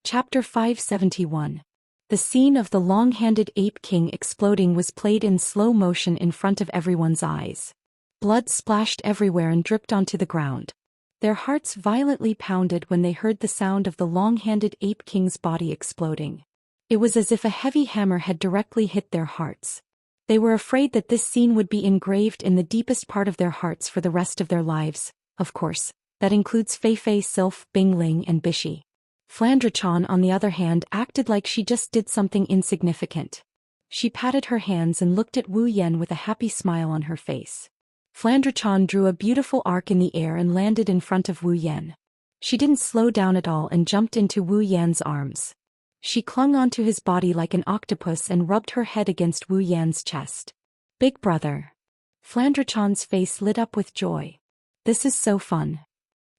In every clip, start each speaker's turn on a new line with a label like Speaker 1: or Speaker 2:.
Speaker 1: Chapter 571. The scene of the long-handed ape king exploding was played in slow motion in front of everyone's eyes. Blood splashed everywhere and dripped onto the ground. Their hearts violently pounded when they heard the sound of the long-handed ape king's body exploding. It was as if a heavy hammer had directly hit their hearts. They were afraid that this scene would be engraved in the deepest part of their hearts for the rest of their lives. Of course, that includes Fei Fei, Sylph, Bingling and Bishi. Flandre-chan, on the other hand, acted like she just did something insignificant. She patted her hands and looked at Wu Yan with a happy smile on her face. Flandre-chan drew a beautiful arc in the air and landed in front of Wu Yan. She didn't slow down at all and jumped into Wu Yan's arms. She clung onto his body like an octopus and rubbed her head against Wu Yan's chest. "Big brother." Flandre-chan's face lit up with joy. "This is so fun."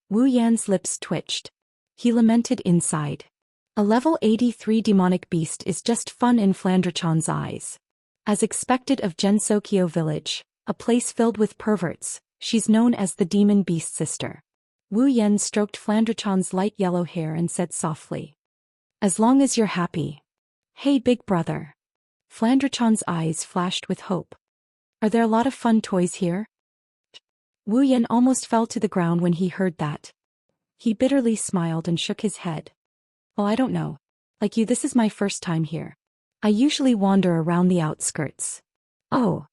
Speaker 1: Wu Yan's lips twitched. He lamented inside. A level 83 demonic beast is just fun in Flandre-chan's eyes. As expected of Gensokyo village, a place filled with perverts, she's known as the demon beast sister. Wu Yan stroked Flandre-chan's light yellow hair and said softly, "As long as you're happy." "Hey big brother." Flandre-chan's eyes flashed with hope. "Are there a lot of fun toys here?" Wu Yan almost fell to the ground when he heard that. He bitterly smiled and shook his head. "Well, I don't know. Like you, this is my first time here. I usually wander around the outskirts." "Oh."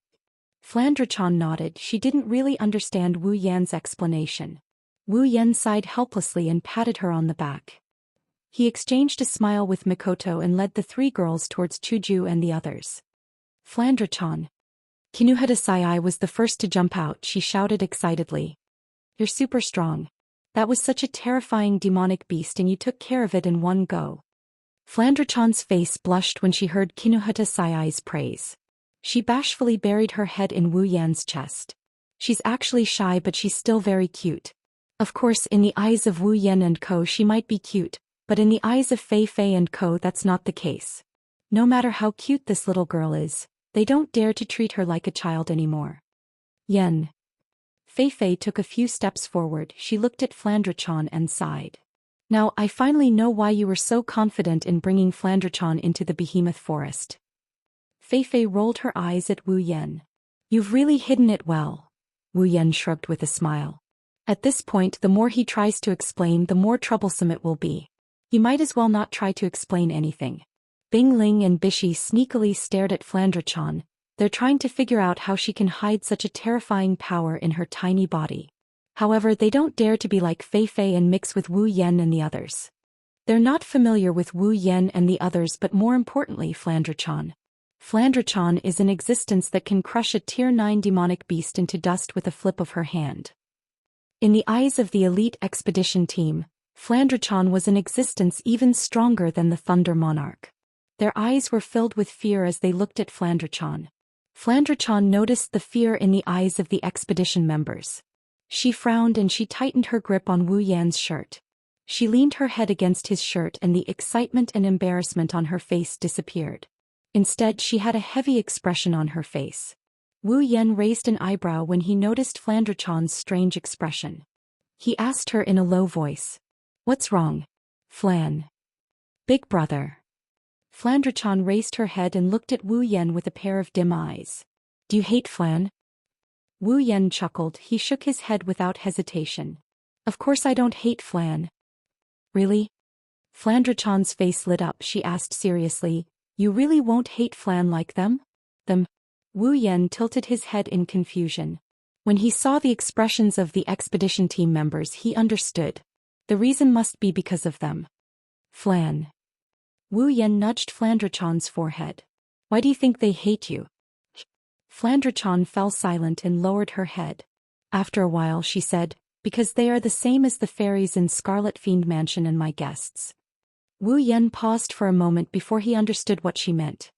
Speaker 1: Flandre-chan nodded. She didn't really understand Wu Yan's explanation. Wu Yan sighed helplessly and patted her on the back. He exchanged a smile with Mikoto and led the three girls towards Chuju and the others. "Flandre-chan." Kinuhata-sai was the first to jump out. She shouted excitedly. "You're super strong. That was such a terrifying demonic beast and you took care of it in one go." Flandre-chan's face blushed when she heard Kinuhata-sai's praise. She bashfully buried her head in Wu Yan's chest. "She's actually shy, but she's still very cute. Of course, in the eyes of Wu Yan and co she might be cute, but in the eyes of Fei Fei and co that's not the case. No matter how cute this little girl is, they don't dare to treat her like a child anymore." "Yen." Fei Fei took a few steps forward. She looked at Flandre-chan and sighed. "Now I finally know why you were so confident in bringing Flandre-chan into the behemoth forest." Fei Fei rolled her eyes at Wu Yan. "You've really hidden it well." Wu Yan shrugged with a smile. "At this point, the more he tries to explain, the more troublesome it will be. You might as well not try to explain anything." Bingling and Bishi sneakily stared at Flandre-chan. They're trying to figure out how she can hide such a terrifying power in her tiny body. However, they don't dare to be like Fei Fei and mix with Wu Yan and the others. They're not familiar with Wu Yan and the others, but more importantly Flandre-chan. Flandre-chan is an existence that can crush a tier 9 demonic beast into dust with a flip of her hand. In the eyes of the elite expedition team, Flandre-chan was an existence even stronger than the Thunder Monarch. Their eyes were filled with fear as they looked at Flandre-chan. Flandre-chan noticed the fear in the eyes of the expedition members. She frowned and she tightened her grip on Wu Yan's shirt. She leaned her head against his shirt and the excitement and embarrassment on her face disappeared. Instead, she had a heavy expression on her face. Wu Yan raised an eyebrow when he noticed Flandre-chan's strange expression. He asked her in a low voice, "What's wrong, Flan?" "Big brother." Flandre-chan raised her head and looked at Wu Yan with a pair of dim eyes. "Do you hate Flan?" Wu Yan chuckled. He shook his head without hesitation. "Of course I don't hate Flan." "Really?" Flandre-chan's face lit up. She asked seriously, "You really won't hate Flan like them?" "Them?" Wu Yan tilted his head in confusion. When he saw the expressions of the expedition team members, he understood. The reason must be because of them. "Flan." Wu Yan nudged Flandre-chan's forehead. "Why do you think they hate you?" Flandre-chan fell silent and lowered her head. After a while she said, "Because they are the same as the fairies in Scarlet Fiend Mansion and my guests." Wu Yan paused for a moment before he understood what she meant.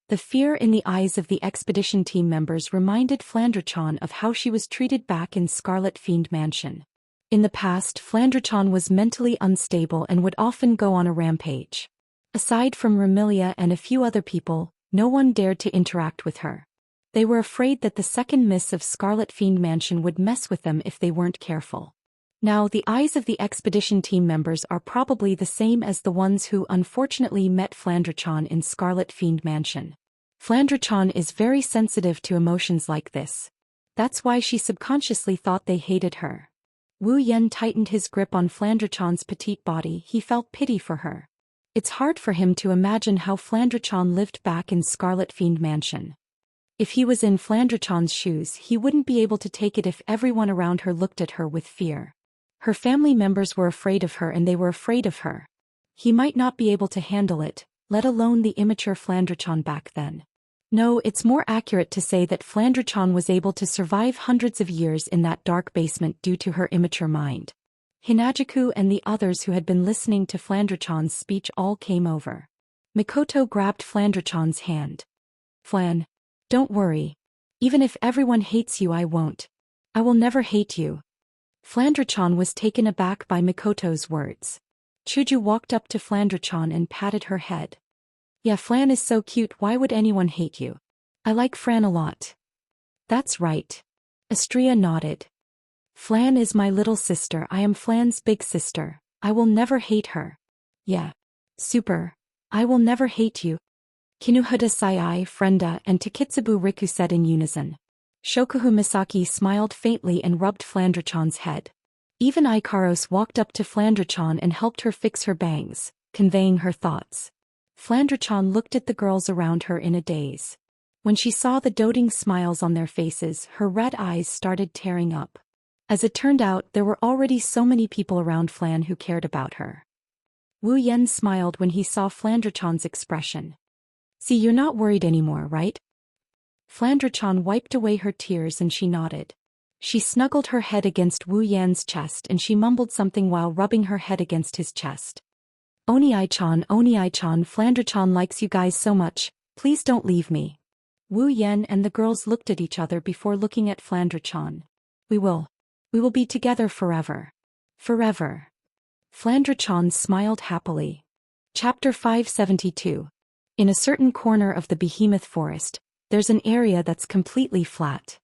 Speaker 1: The fear in the eyes of the expedition team members reminded Flandre-chan of how she was treated back in Scarlet Fiend Mansion. In the past, Flandre-chan was mentally unstable and would often go on a rampage. Aside from Ramilia and a few other people, no one dared to interact with her. They were afraid that the second miss of Scarlet Fiend Mansion would mess with them if they weren't careful. Now the eyes of the expedition team members are probably the same as the ones who unfortunately met Flandrachon in Scarlet Fiend Mansion. Flandrachon is very sensitive to emotions like this. That's why she subconsciously thought they hated her. Wu Yan tightened his grip on Flandrachon's petite body. He felt pity for her. It's hard for him to imagine how Flandrachon lived back in Scarlet Fiend Mansion. If he was in Flandrachon's shoes, he wouldn't be able to take it if everyone around her looked at her with fear. Her family members were afraid of her and they were afraid of her. He might not be able to handle it, let alone the immature Flandrachon back then. No, it's more accurate to say that Flandrachon was able to survive hundreds of years in that dark basement due to her immature mind. Hinajiku and the others who had been listening to Flandrachon's speech all came over. Mikoto grabbed Flandrachon's hand. Flan, don't worry. Even if everyone hates you, I won't. I will never hate you. Flandrachon was taken aback by Mikoto's words. Chuju walked up to Flandrachon and patted her head. Yeah, Flan is so cute, why would anyone hate you? I like Fran a lot. That's right. Astria nodded. Flan is my little sister, I am Flan's big sister, I will never hate her. Yeah. Super. I will never hate you. Kinuhada Sai, Frenda, and Takitsubu Riku said in unison. Shokuhu Misaki smiled faintly and rubbed Flandrachon's head. Even Ikaros walked up to Flandrachon and helped her fix her bangs, conveying her thoughts. Flandrachon looked at the girls around her in a daze. When she saw the doting smiles on their faces, her red eyes started tearing up. As it turned out, there were already so many people around Flan who cared about her. Wu Yan smiled when he saw Flandrachon's expression. See, you're not worried anymore, right? Flandrachon wiped away her tears and she nodded. She snuggled her head against Wu Yan's chest and she mumbled something while rubbing her head against his chest. Oni-chan, Flandrachon likes you guys so much, please don't leave me. Wu Yan and the girls looked at each other before looking at Flandrachon. We will be together forever. Forever. Flandrachon smiled happily. Chapter 572. In a certain corner of the behemoth forest, there's an area that's completely flat.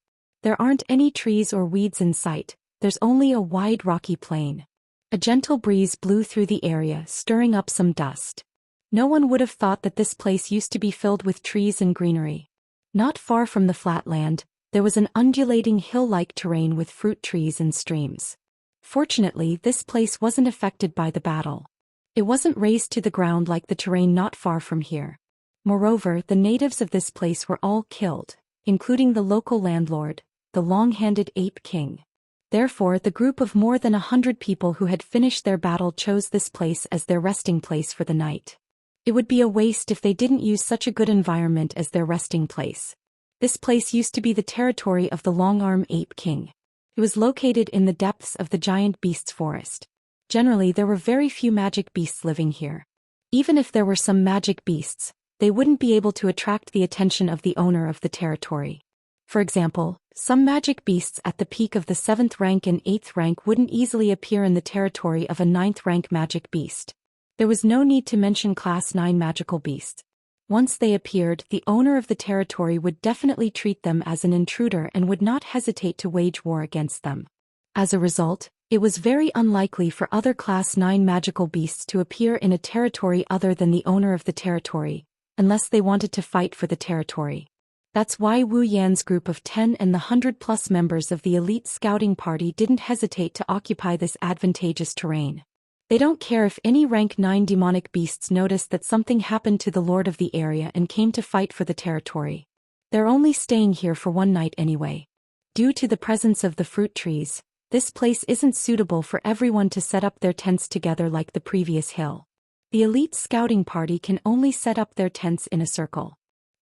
Speaker 1: There aren't any trees or weeds in sight, there's only a wide rocky plain. A gentle breeze blew through the area, stirring up some dust. No one would have thought that this place used to be filled with trees and greenery. Not far from the flat land, there was an undulating hill-like terrain with fruit trees and streams. Fortunately, this place wasn't affected by the battle. It wasn't razed to the ground like the terrain not far from here. Moreover, the natives of this place were all killed, including the local landlord, the long-handed ape king. Therefore, the group of more than 100 people who had finished their battle chose this place as their resting place for the night. It would be a waste if they didn't use such a good environment as their resting place. This place used to be the territory of the Long-Arm Ape King. It was located in the depths of the giant beasts forest. Generally, there were very few magic beasts living here. Even if there were some magic beasts, they wouldn't be able to attract the attention of the owner of the territory. For example, some magic beasts at the peak of the 7th rank and 8th rank wouldn't easily appear in the territory of a 9th rank magic beast. There was no need to mention class 9 magical beasts. Once they appeared, the owner of the territory would definitely treat them as an intruder and would not hesitate to wage war against them. As a result, it was very unlikely for other class 9 magical beasts to appear in a territory other than the owner of the territory, unless they wanted to fight for the territory. That's why Wu Yan's group of 10 and the 100+ members of the elite scouting party didn't hesitate to occupy this advantageous terrain. They don't care if any rank 9 demonic beasts noticed that something happened to the lord of the area and came to fight for the territory. They're only staying here for one night anyway. Due to the presence of the fruit trees, this place isn't suitable for everyone to set up their tents together like the previous hill. The elite scouting party can only set up their tents in a circle.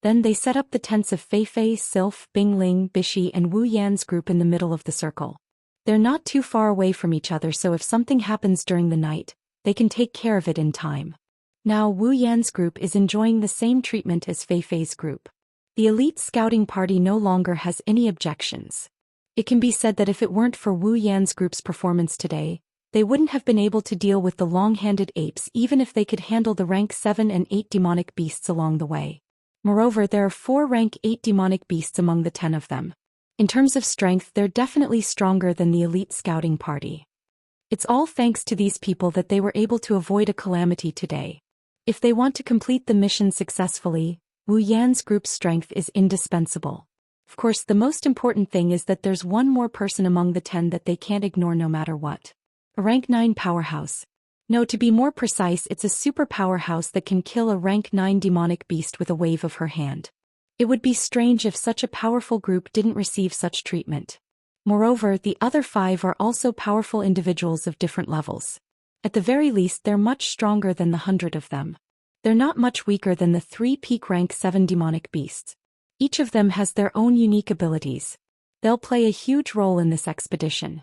Speaker 1: Then they set up the tents of Fei Fei, Sylph, Bingling, Bishi and Wu Yan's group in the middle of the circle. They're not too far away from each other, so if something happens during the night, they can take care of it in time. Now Wu Yan's group is enjoying the same treatment as Fei Fei's group. The elite scouting party no longer has any objections. It can be said that if it weren't for Wu Yan's group's performance today, they wouldn't have been able to deal with the long-handed apes even if they could handle the rank 7 and 8 demonic beasts along the way. Moreover, there are 4 rank 8 demonic beasts among the 10 of them. In terms of strength, they're definitely stronger than the elite scouting party. It's all thanks to these people that they were able to avoid a calamity today. If they want to complete the mission successfully, Wu Yan's group's strength is indispensable. Of course, the most important thing is that there's one more person among the 10 that they can't ignore no matter what. A rank 9 powerhouse. No, to be more precise, it's a super powerhouse that can kill a rank 9 demonic beast with a wave of her hand. It would be strange if such a powerful group didn't receive such treatment. Moreover, the other 5 are also powerful individuals of different levels. At the very least, they're much stronger than the 100 of them. They're not much weaker than the 3 peak rank 7 demonic beasts. Each of them has their own unique abilities. They'll play a huge role in this expedition.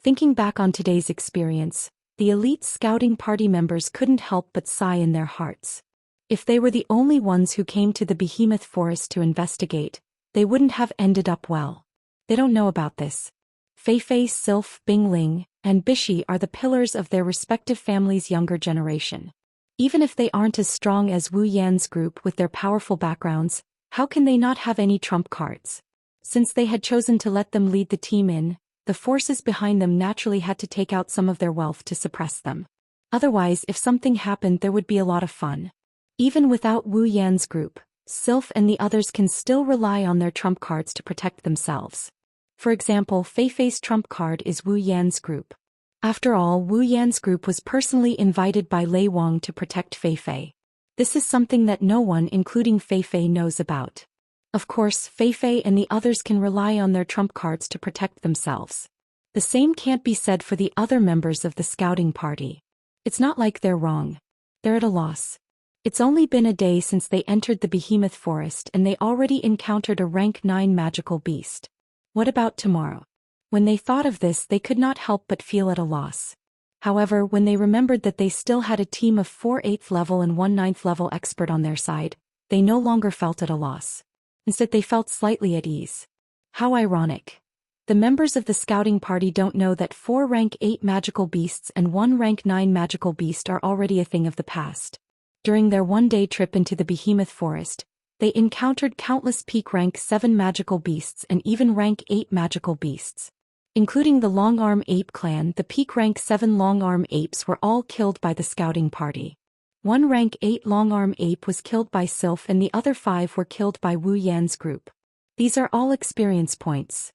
Speaker 1: Thinking back on today's experience, the elite scouting party members couldn't help but sigh in their hearts. If they were the only ones who came to the behemoth forest to investigate, they wouldn't have ended up well. They don't know about this. Feifei, Sylph, Bingling, and Bishi are the pillars of their respective families' younger generation. Even if they aren't as strong as Wu Yan's group with their powerful backgrounds, how can they not have any trump cards? Since they had chosen to let them lead the team in, the forces behind them naturally had to take out some of their wealth to suppress them. Otherwise, if something happened, there would be a lot of fun. Even without Wu Yan's group, Sylph and the others can still rely on their trump cards to protect themselves. For example, Feifei's trump card is Wu Yan's group. After all, Wu Yan's group was personally invited by Lei Wang to protect Feifei. This is something that no one, including Feifei, knows about. Of course, Feifei and the others can rely on their trump cards to protect themselves. The same can't be said for the other members of the scouting party. It's not like they're wrong. They're at a loss. It's only been a day since they entered the behemoth forest and they already encountered a rank 9 magical beast. What about tomorrow? When they thought of this, they could not help but feel at a loss. However, when they remembered that they still had a team of 4 8th level and 1 9th level expert on their side, they no longer felt at a loss. Instead, they felt slightly at ease. How ironic. The members of the scouting party don't know that 4 rank 8 magical beasts and 1 rank 9 magical beast are already a thing of the past. During their one-day trip into the behemoth forest, they encountered countless peak rank 7 magical beasts and even rank 8 magical beasts. Including the Long-Arm Ape clan, the peak rank 7 Long-Arm Apes were all killed by the scouting party. 1 rank 8 Long-Arm Ape was killed by Sylph and the other 5 were killed by Wu Yan's group. These are all experience points.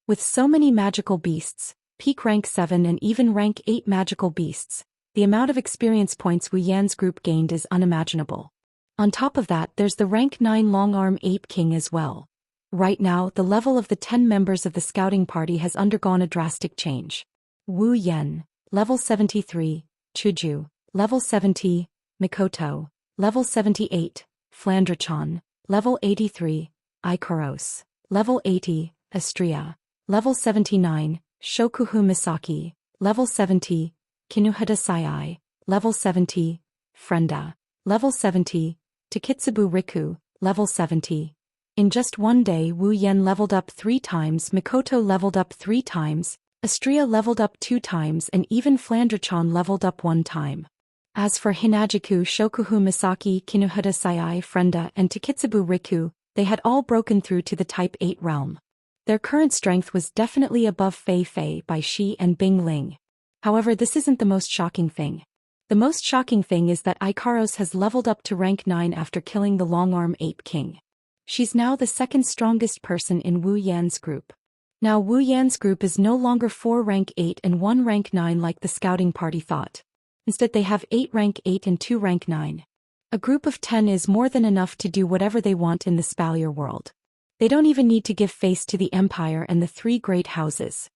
Speaker 1: With so many magical beasts, peak rank 7 and even rank 8 magical beasts, the amount of experience points Wu Yan's group gained is unimaginable. On top of that, there's the rank 9 Long-Arm Ape King as well. Right now, the level of the 10 members of the scouting party has undergone a drastic change. Wu Yan, level 73, Chuju, level 70, Mikoto, level 78, Flandrachon, level 83, Ikaros, level 80, Astria, level 79, Shokuhu Misaki, level 70, Kinuhata Sai, level 70, Frenda, level 70, Takitsubu Riku, level 70. In just one day, Wu Yan leveled up 3 times, Mikoto leveled up 3 times, Astria leveled up 2 times, and even Flandrachon leveled up 1 time. As for Hinajiku, Shokuhu Misaki, Kinuhata Sai, Frenda, and Takitsubu Riku, they had all broken through to the Type 8 realm. Their current strength was definitely above Feifei, Baishi, and Bing Ling. However, this isn't the most shocking thing. The most shocking thing is that Ikaros has leveled up to rank 9 after killing the Long-Arm Ape King. She's now the second strongest person in Wu Yan's group. Now Wu Yan's group is no longer 4 rank 8 and 1 rank 9 like the scouting party thought. Instead they have 8 rank 8 and 2 rank 9. A group of 10 is more than enough to do whatever they want in the Spalier world. They don't even need to give face to the Empire and the 3 great houses.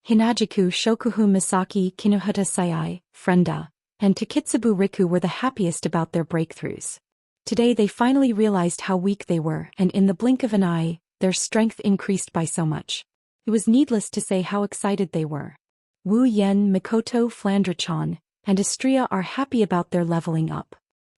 Speaker 1: Hinajiku, Shokuhu Misaki, Kinuhata Sai, Frenda, and Takitsubu Riku were the happiest about their breakthroughs. Today they finally realized how weak they were, and in the blink of an eye, their strength increased by so much. It was needless to say how excited they were. Wu Yan, Mikoto, Flandrachon, and Astria are happy about their leveling up.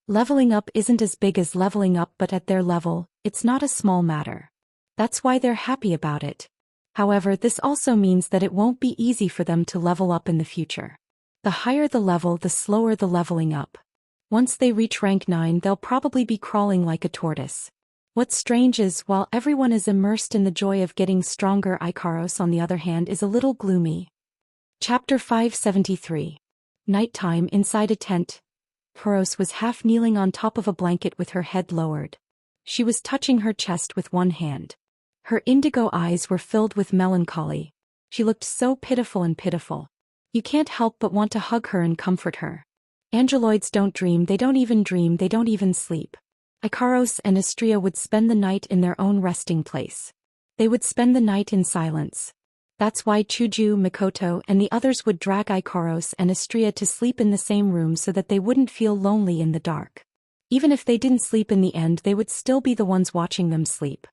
Speaker 1: Leveling up isn't as big as leveling up, but at their level, it's not a small matter. That's why they're happy about it. However, this also means that it won't be easy for them to level up in the future. The higher the level, the slower the leveling up. Once they reach rank 9, they'll probably be crawling like a tortoise. What's strange is, while everyone is immersed in the joy of getting stronger, Ikaros on the other hand is a little gloomy. Chapter 573. Nighttime inside a tent. Icarus was half kneeling on top of a blanket with her head lowered. She was touching her chest with one hand. Her indigo eyes were filled with melancholy. She looked so pitiful and pitiful. You can't help but want to hug her and comfort her. Angeloids don't dream, they don't even sleep. Icarus and Astrea would spend the night in their own resting place. They would spend the night in silence. That's why Chuju, Mikoto, and the others would drag Icarus and Astrea to sleep in the same room so that they wouldn't feel lonely in the dark. Even if they didn't sleep in the end, they would still be the ones watching them sleep.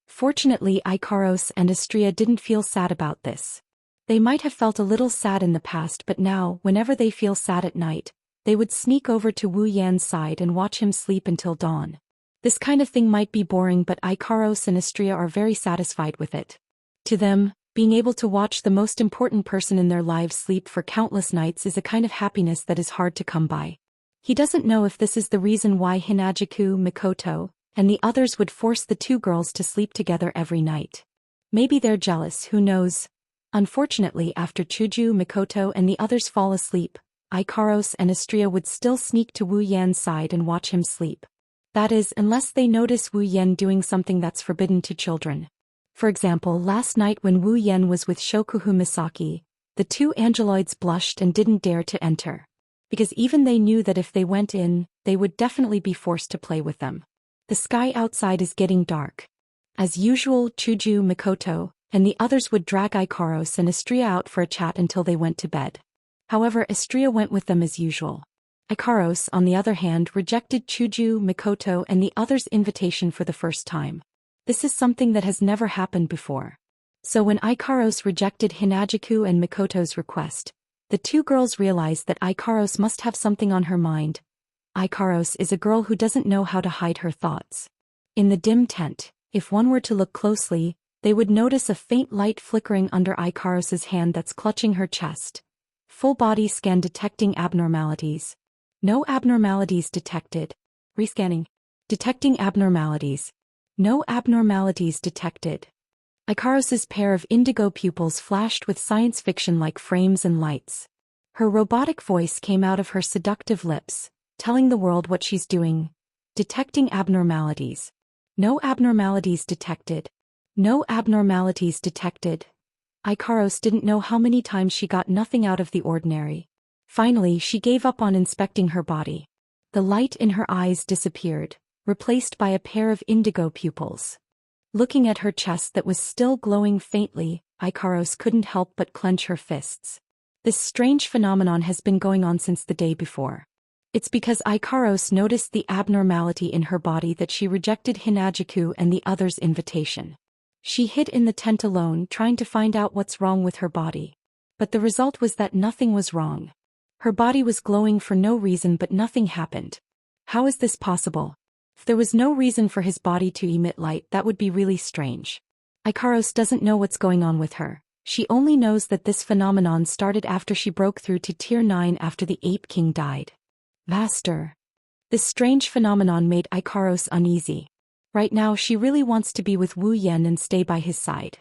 Speaker 1: Fortunately, Icarus and Astrea didn't feel sad about this. They might have felt a little sad in the past, but now, whenever they feel sad at night, they would sneak over to Wu Yan's side and watch him sleep until dawn. This kind of thing might be boring, but Icarus and Astrea are very satisfied with it. To them, being able to watch the most important person in their lives sleep for countless nights is a kind of happiness that is hard to come by. He doesn't know if this is the reason why Hinajiku, Mikoto, and the others would force the two girls to sleep together every night. Maybe they're jealous, who knows? Unfortunately, after Chuju, Mikoto, and the others fall asleep, Icarus and Astrea would still sneak to Wu Yan's side and watch him sleep. That is, unless they notice Wu Yan doing something that's forbidden to children. For example, last night when Wu Yan was with Shokuhu Misaki, the two angeloids blushed and didn't dare to enter. Because even they knew that if they went in, they would definitely be forced to play with them. The sky outside is getting dark. As usual, Chuju, Mikoto, and the others would drag Icarus and Astrea out for a chat until they went to bed. However, Astrea went with them as usual. Icarus, on the other hand, rejected Chuju, Mikoto, and the others' invitation for the first time. This is something that has never happened before. So when Icarus rejected Hinajiku and Mikoto's request, the two girls realized that Icarus must have something on her mind. Icarus is a girl who doesn't know how to hide her thoughts. In the dim tent, if one were to look closely, they would notice a faint light flickering under Icarus's hand that's clutching her chest. Full body scan detecting abnormalities. No abnormalities detected. Rescanning. Detecting abnormalities. No abnormalities detected. Icarus's pair of indigo pupils flashed with science fiction-like frames and lights. Her robotic voice came out of her seductive lips, telling the world what she's doing. Detecting abnormalities. No abnormalities detected. No abnormalities detected. Icarus didn't know how many times she got nothing out of the ordinary. Finally, she gave up on inspecting her body. The light in her eyes disappeared, replaced by a pair of indigo pupils. Looking at her chest that was still glowing faintly, Icarus couldn't help but clench her fists. This strange phenomenon has been going on since the day before. It's because Icarus noticed the abnormality in her body that she rejected Hinajiku and the others' invitation. She hid in the tent alone, trying to find out what's wrong with her body. But the result was that nothing was wrong. Her body was glowing for no reason, but nothing happened. How is this possible? If there was no reason for his body to emit light, that would be really strange. Icarus doesn't know what's going on with her. She only knows that this phenomenon started after she broke through to Tier 9 after the Ape King died. Master. This strange phenomenon made Icarus uneasy. Right now she really wants to be with Wu Yan and stay by his side.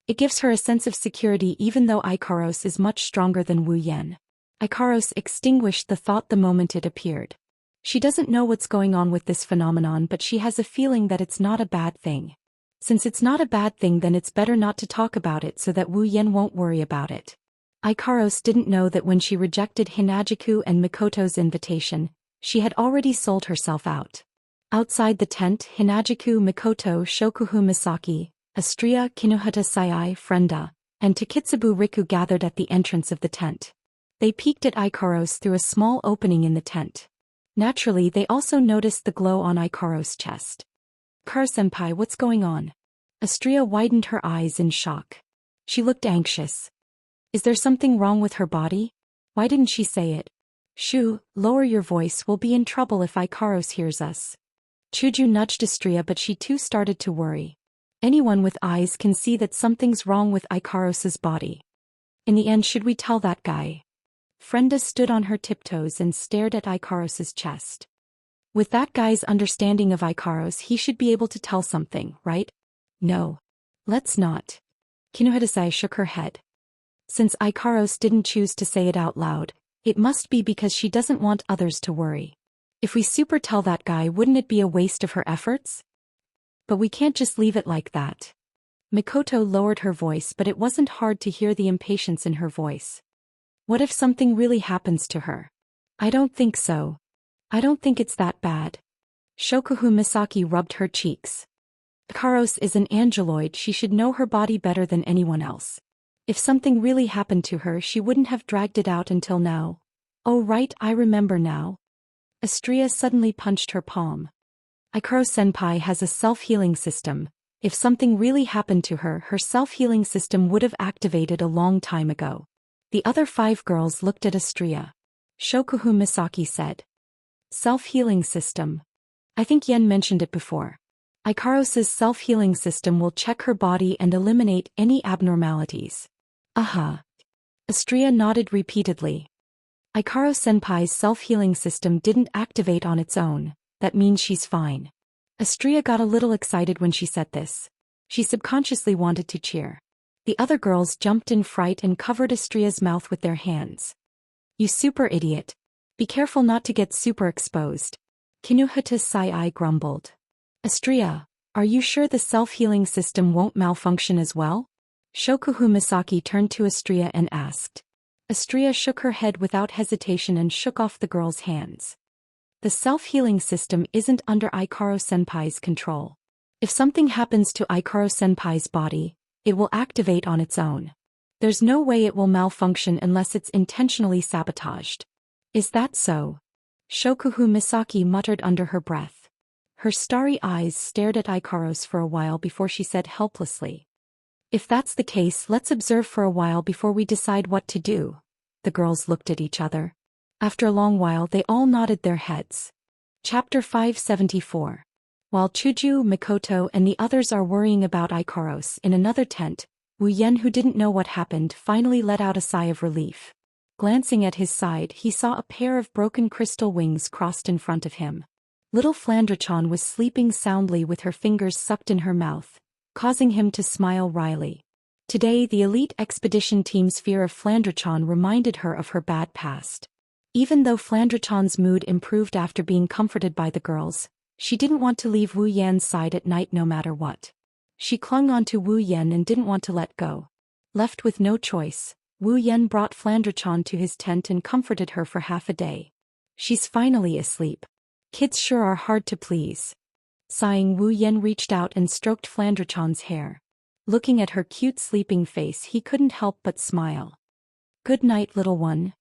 Speaker 1: It gives her a sense of security even though Icarus is much stronger than Wu Yan. Icarus extinguished the thought the moment it appeared. She doesn't know what's going on with this phenomenon, but she has a feeling that it's not a bad thing. Since it's not a bad thing, then it's better not to talk about it so that Wu Yan won't worry about it. Icarus didn't know that when she rejected Hinajiku and Mikoto's invitation, she had already sold herself out. Outside the tent, Hinajiku, Mikoto, Shokuhu Misaki, Astrea, Kinuhata Sayai, Frenda, and Takitsubu Riku gathered at the entrance of the tent. They peeked at Icarus through a small opening in the tent. Naturally, they also noticed the glow on Icarus' chest. Kar-senpai, what's going on? Astrea widened her eyes in shock. She looked anxious. Is there something wrong with her body? Why didn't she say it? Shoo, lower your voice, we'll be in trouble if Icarus hears us. Chuju nudged Astrea, but she too started to worry. Anyone with eyes can see that something's wrong with Icarus's body. In the end, should we tell that guy? Frenda stood on her tiptoes and stared at Icarus's chest. With that guy's understanding of Icarus, he should be able to tell something, right? No. Let's not. Kinuhadasai shook her head. Since Ikaros didn't choose to say it out loud, it must be because she doesn't want others to worry. If we super tell that guy, wouldn't it be a waste of her efforts? But we can't just leave it like that. Mikoto lowered her voice, but it wasn't hard to hear the impatience in her voice. What if something really happens to her? I don't think so. I don't think it's that bad. Shokuhu Misaki rubbed her cheeks. Ikaros is an angeloid, she should know her body better than anyone else. If something really happened to her, she wouldn't have dragged it out until now. Oh right, I remember now. Astria suddenly punched her palm. Ikaros-senpai has a self-healing system. If something really happened to her, her self-healing system would have activated a long time ago. The other 5 girls looked at Astria. Shokuhu Misaki said. Self-healing system. I think Yen mentioned it before. Ikaros's self-healing system will check her body and eliminate any abnormalities. Aha. Astria nodded repeatedly. Ikaros-senpai's self-healing system didn't activate on its own, that means she's fine. Astria got a little excited when she said this. She subconsciously wanted to cheer. The other girls jumped in fright and covered Astria's mouth with their hands. You super idiot. Be careful not to get super exposed. Kinuhata Sai grumbled. Astria, are you sure the self-healing system won't malfunction as well? Shokuhu Misaki turned to Astria and asked. Astria shook her head without hesitation and shook off the girl's hands. The self-healing system isn't under Ikaros-senpai's control. If something happens to Ikaros-senpai's body, it will activate on its own. There's no way it will malfunction unless it's intentionally sabotaged. Is that so? Shokuhu Misaki muttered under her breath. Her starry eyes stared at Ikaros for a while before she said helplessly. If that's the case, let's observe for a while before we decide what to do. The girls looked at each other. After a long while they all nodded their heads. Chapter 574. While Chuju, Mikoto and the others are worrying about Ikaros in another tent, Wu Yen, who didn't know what happened, finally let out a sigh of relief. Glancing at his side, he saw a pair of broken crystal wings crossed in front of him. Little Flandrachon was sleeping soundly with her fingers sucked in her mouth, causing him to smile wryly. Today the elite expedition team's fear of Flandrachon reminded her of her bad past. Even though Flandrachon's mood improved after being comforted by the girls, she didn't want to leave Wu Yan's side at night no matter what. She clung onto Wu Yan and didn't want to let go. Left with no choice, Wu Yan brought Flandrachon to his tent and comforted her for half a day. She's finally asleep. Kids sure are hard to please. Sighing, Wu Yan reached out and stroked Flandrachon's hair. Looking at her cute sleeping face, he couldn't help but smile. Good night, little one.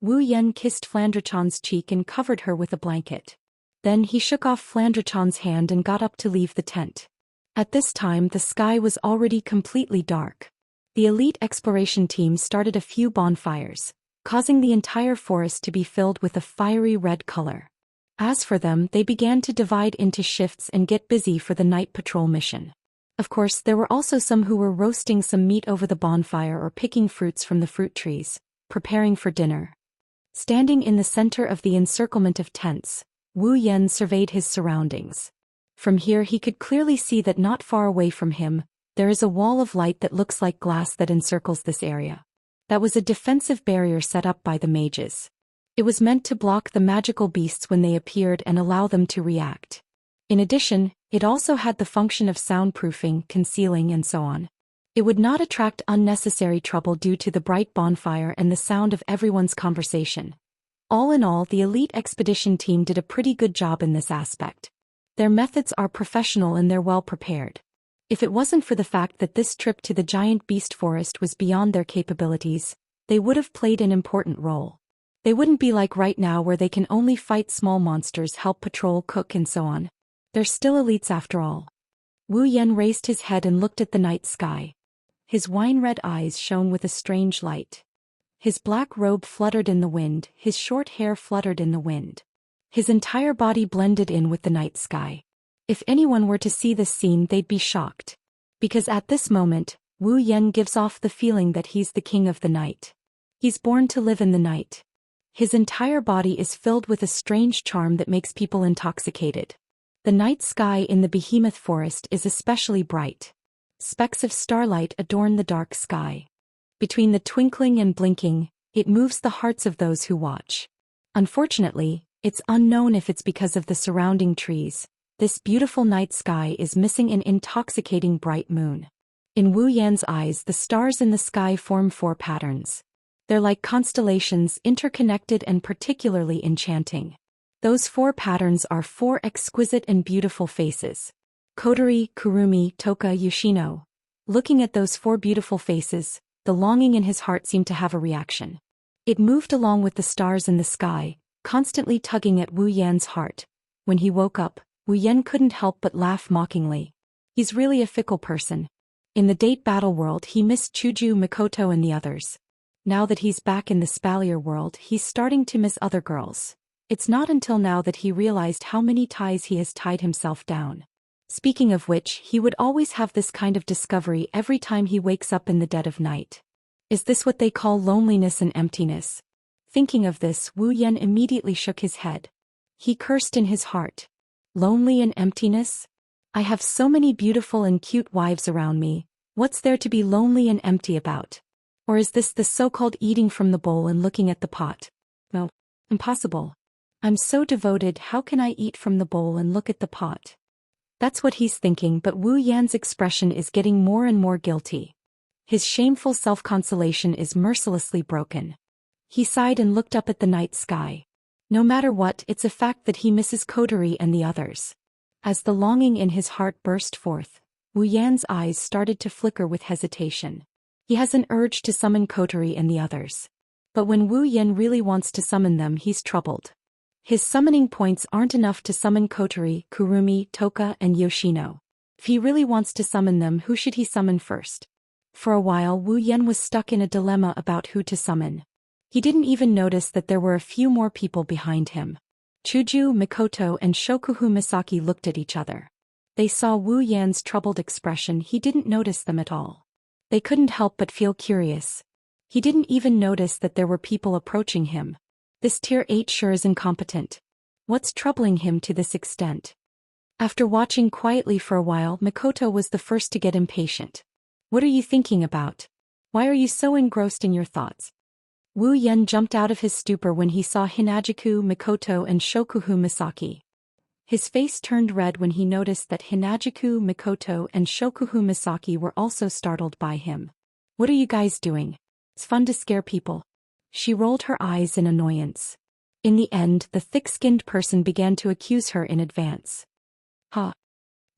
Speaker 1: Wu Yan kissed Flandrachon's cheek and covered her with a blanket. Then he shook off Flandrachon's hand and got up to leave the tent. At this time the sky was already completely dark. The elite exploration team started a few bonfires, causing the entire forest to be filled with a fiery red color. As for them, they began to divide into shifts and get busy for the night patrol mission. Of course, there were also some who were roasting some meat over the bonfire or picking fruits from the fruit trees, preparing for dinner. Standing in the center of the encirclement of tents, Wu Yan surveyed his surroundings. From here he could clearly see that not far away from him, there is a wall of light that looks like glass that encircles this area. That was a defensive barrier set up by the mages. It was meant to block the magical beasts when they appeared and allow them to react. In addition, it also had the function of soundproofing, concealing and so on. It would not attract unnecessary trouble due to the bright bonfire and the sound of everyone's conversation. All in all, the elite expedition team did a pretty good job in this aspect. Their methods are professional and they're well prepared. If it wasn't for the fact that this trip to the giant beast forest was beyond their capabilities, they would have played an important role. They wouldn't be like right now where they can only fight small monsters, help patrol, cook and so on. They're still elites after all. Wu Yan raised his head and looked at the night sky. His wine-red eyes shone with a strange light. His black robe fluttered in the wind, his short hair fluttered in the wind. His entire body blended in with the night sky. If anyone were to see this scene, they'd be shocked. Because at this moment, Wu Yan gives off the feeling that he's the king of the night. He's born to live in the night. His entire body is filled with a strange charm that makes people intoxicated. The night sky in the behemoth forest is especially bright. Specks of starlight adorn the dark sky. Between the twinkling and blinking, it moves the hearts of those who watch. Unfortunately, it's unknown if it's because of the surrounding trees. This beautiful night sky is missing an intoxicating bright moon. In Wu Yan's eyes, the stars in the sky form 4 patterns. They're like constellations, interconnected and particularly enchanting. Those 4 patterns are 4 exquisite and beautiful faces. Kotori, Kurumi, Toka, Yoshino. Looking at those 4 beautiful faces, the longing in his heart seemed to have a reaction. It moved along with the stars in the sky, constantly tugging at Wu Yan's heart. When he woke up, Wu Yan couldn't help but laugh mockingly. He's really a fickle person. In the date battle world he missed Chuju, Mikoto and the others. Now that he's back in the Spalier world, he's starting to miss other girls. It's not until now that he realized how many ties he has tied himself down. Speaking of which, he would always have this kind of discovery every time he wakes up in the dead of night. Is this what they call loneliness and emptiness? Thinking of this, Wu Yan immediately shook his head. He cursed in his heart. Lonely and emptiness? I have so many beautiful and cute wives around me, what's there to be lonely and empty about? Or is this the so-called eating from the bowl and looking at the pot? No, impossible. I'm so devoted, how can I eat from the bowl and look at the pot? That's what he's thinking, but Wu Yan's expression is getting more and more guilty. His shameful self-consolation is mercilessly broken. He sighed and looked up at the night sky. No matter what, it's a fact that he misses Kotori and the others. As the longing in his heart burst forth, Wu Yan's eyes started to flicker with hesitation. He has an urge to summon Kotori and the others. But when Wu Yan really wants to summon them, he's troubled. His summoning points aren't enough to summon Kotori, Kurumi, Toka and Yoshino. If he really wants to summon them, who should he summon first? For a while Wu Yan was stuck in a dilemma about who to summon. He didn't even notice that there were a few more people behind him. Chuju, Mikoto and Shokuhu Misaki looked at each other. They saw Wu Yan's troubled expression. He didn't notice them at all. They couldn't help but feel curious. He didn't even notice that there were people approaching him. This Tier 8 sure is incompetent. What's troubling him to this extent? After watching quietly for a while, Mikoto was the first to get impatient. What are you thinking about? Why are you so engrossed in your thoughts? Wu Yan jumped out of his stupor when he saw Hinajiku, Mikoto and Shokuhu Misaki. His face turned red when he noticed that Hinajiku, Mikoto and Shokuhu Misaki were also startled by him. What are you guys doing? It's fun to scare people. She rolled her eyes in annoyance. In the end, the thick-skinned person began to accuse her in advance. Ha!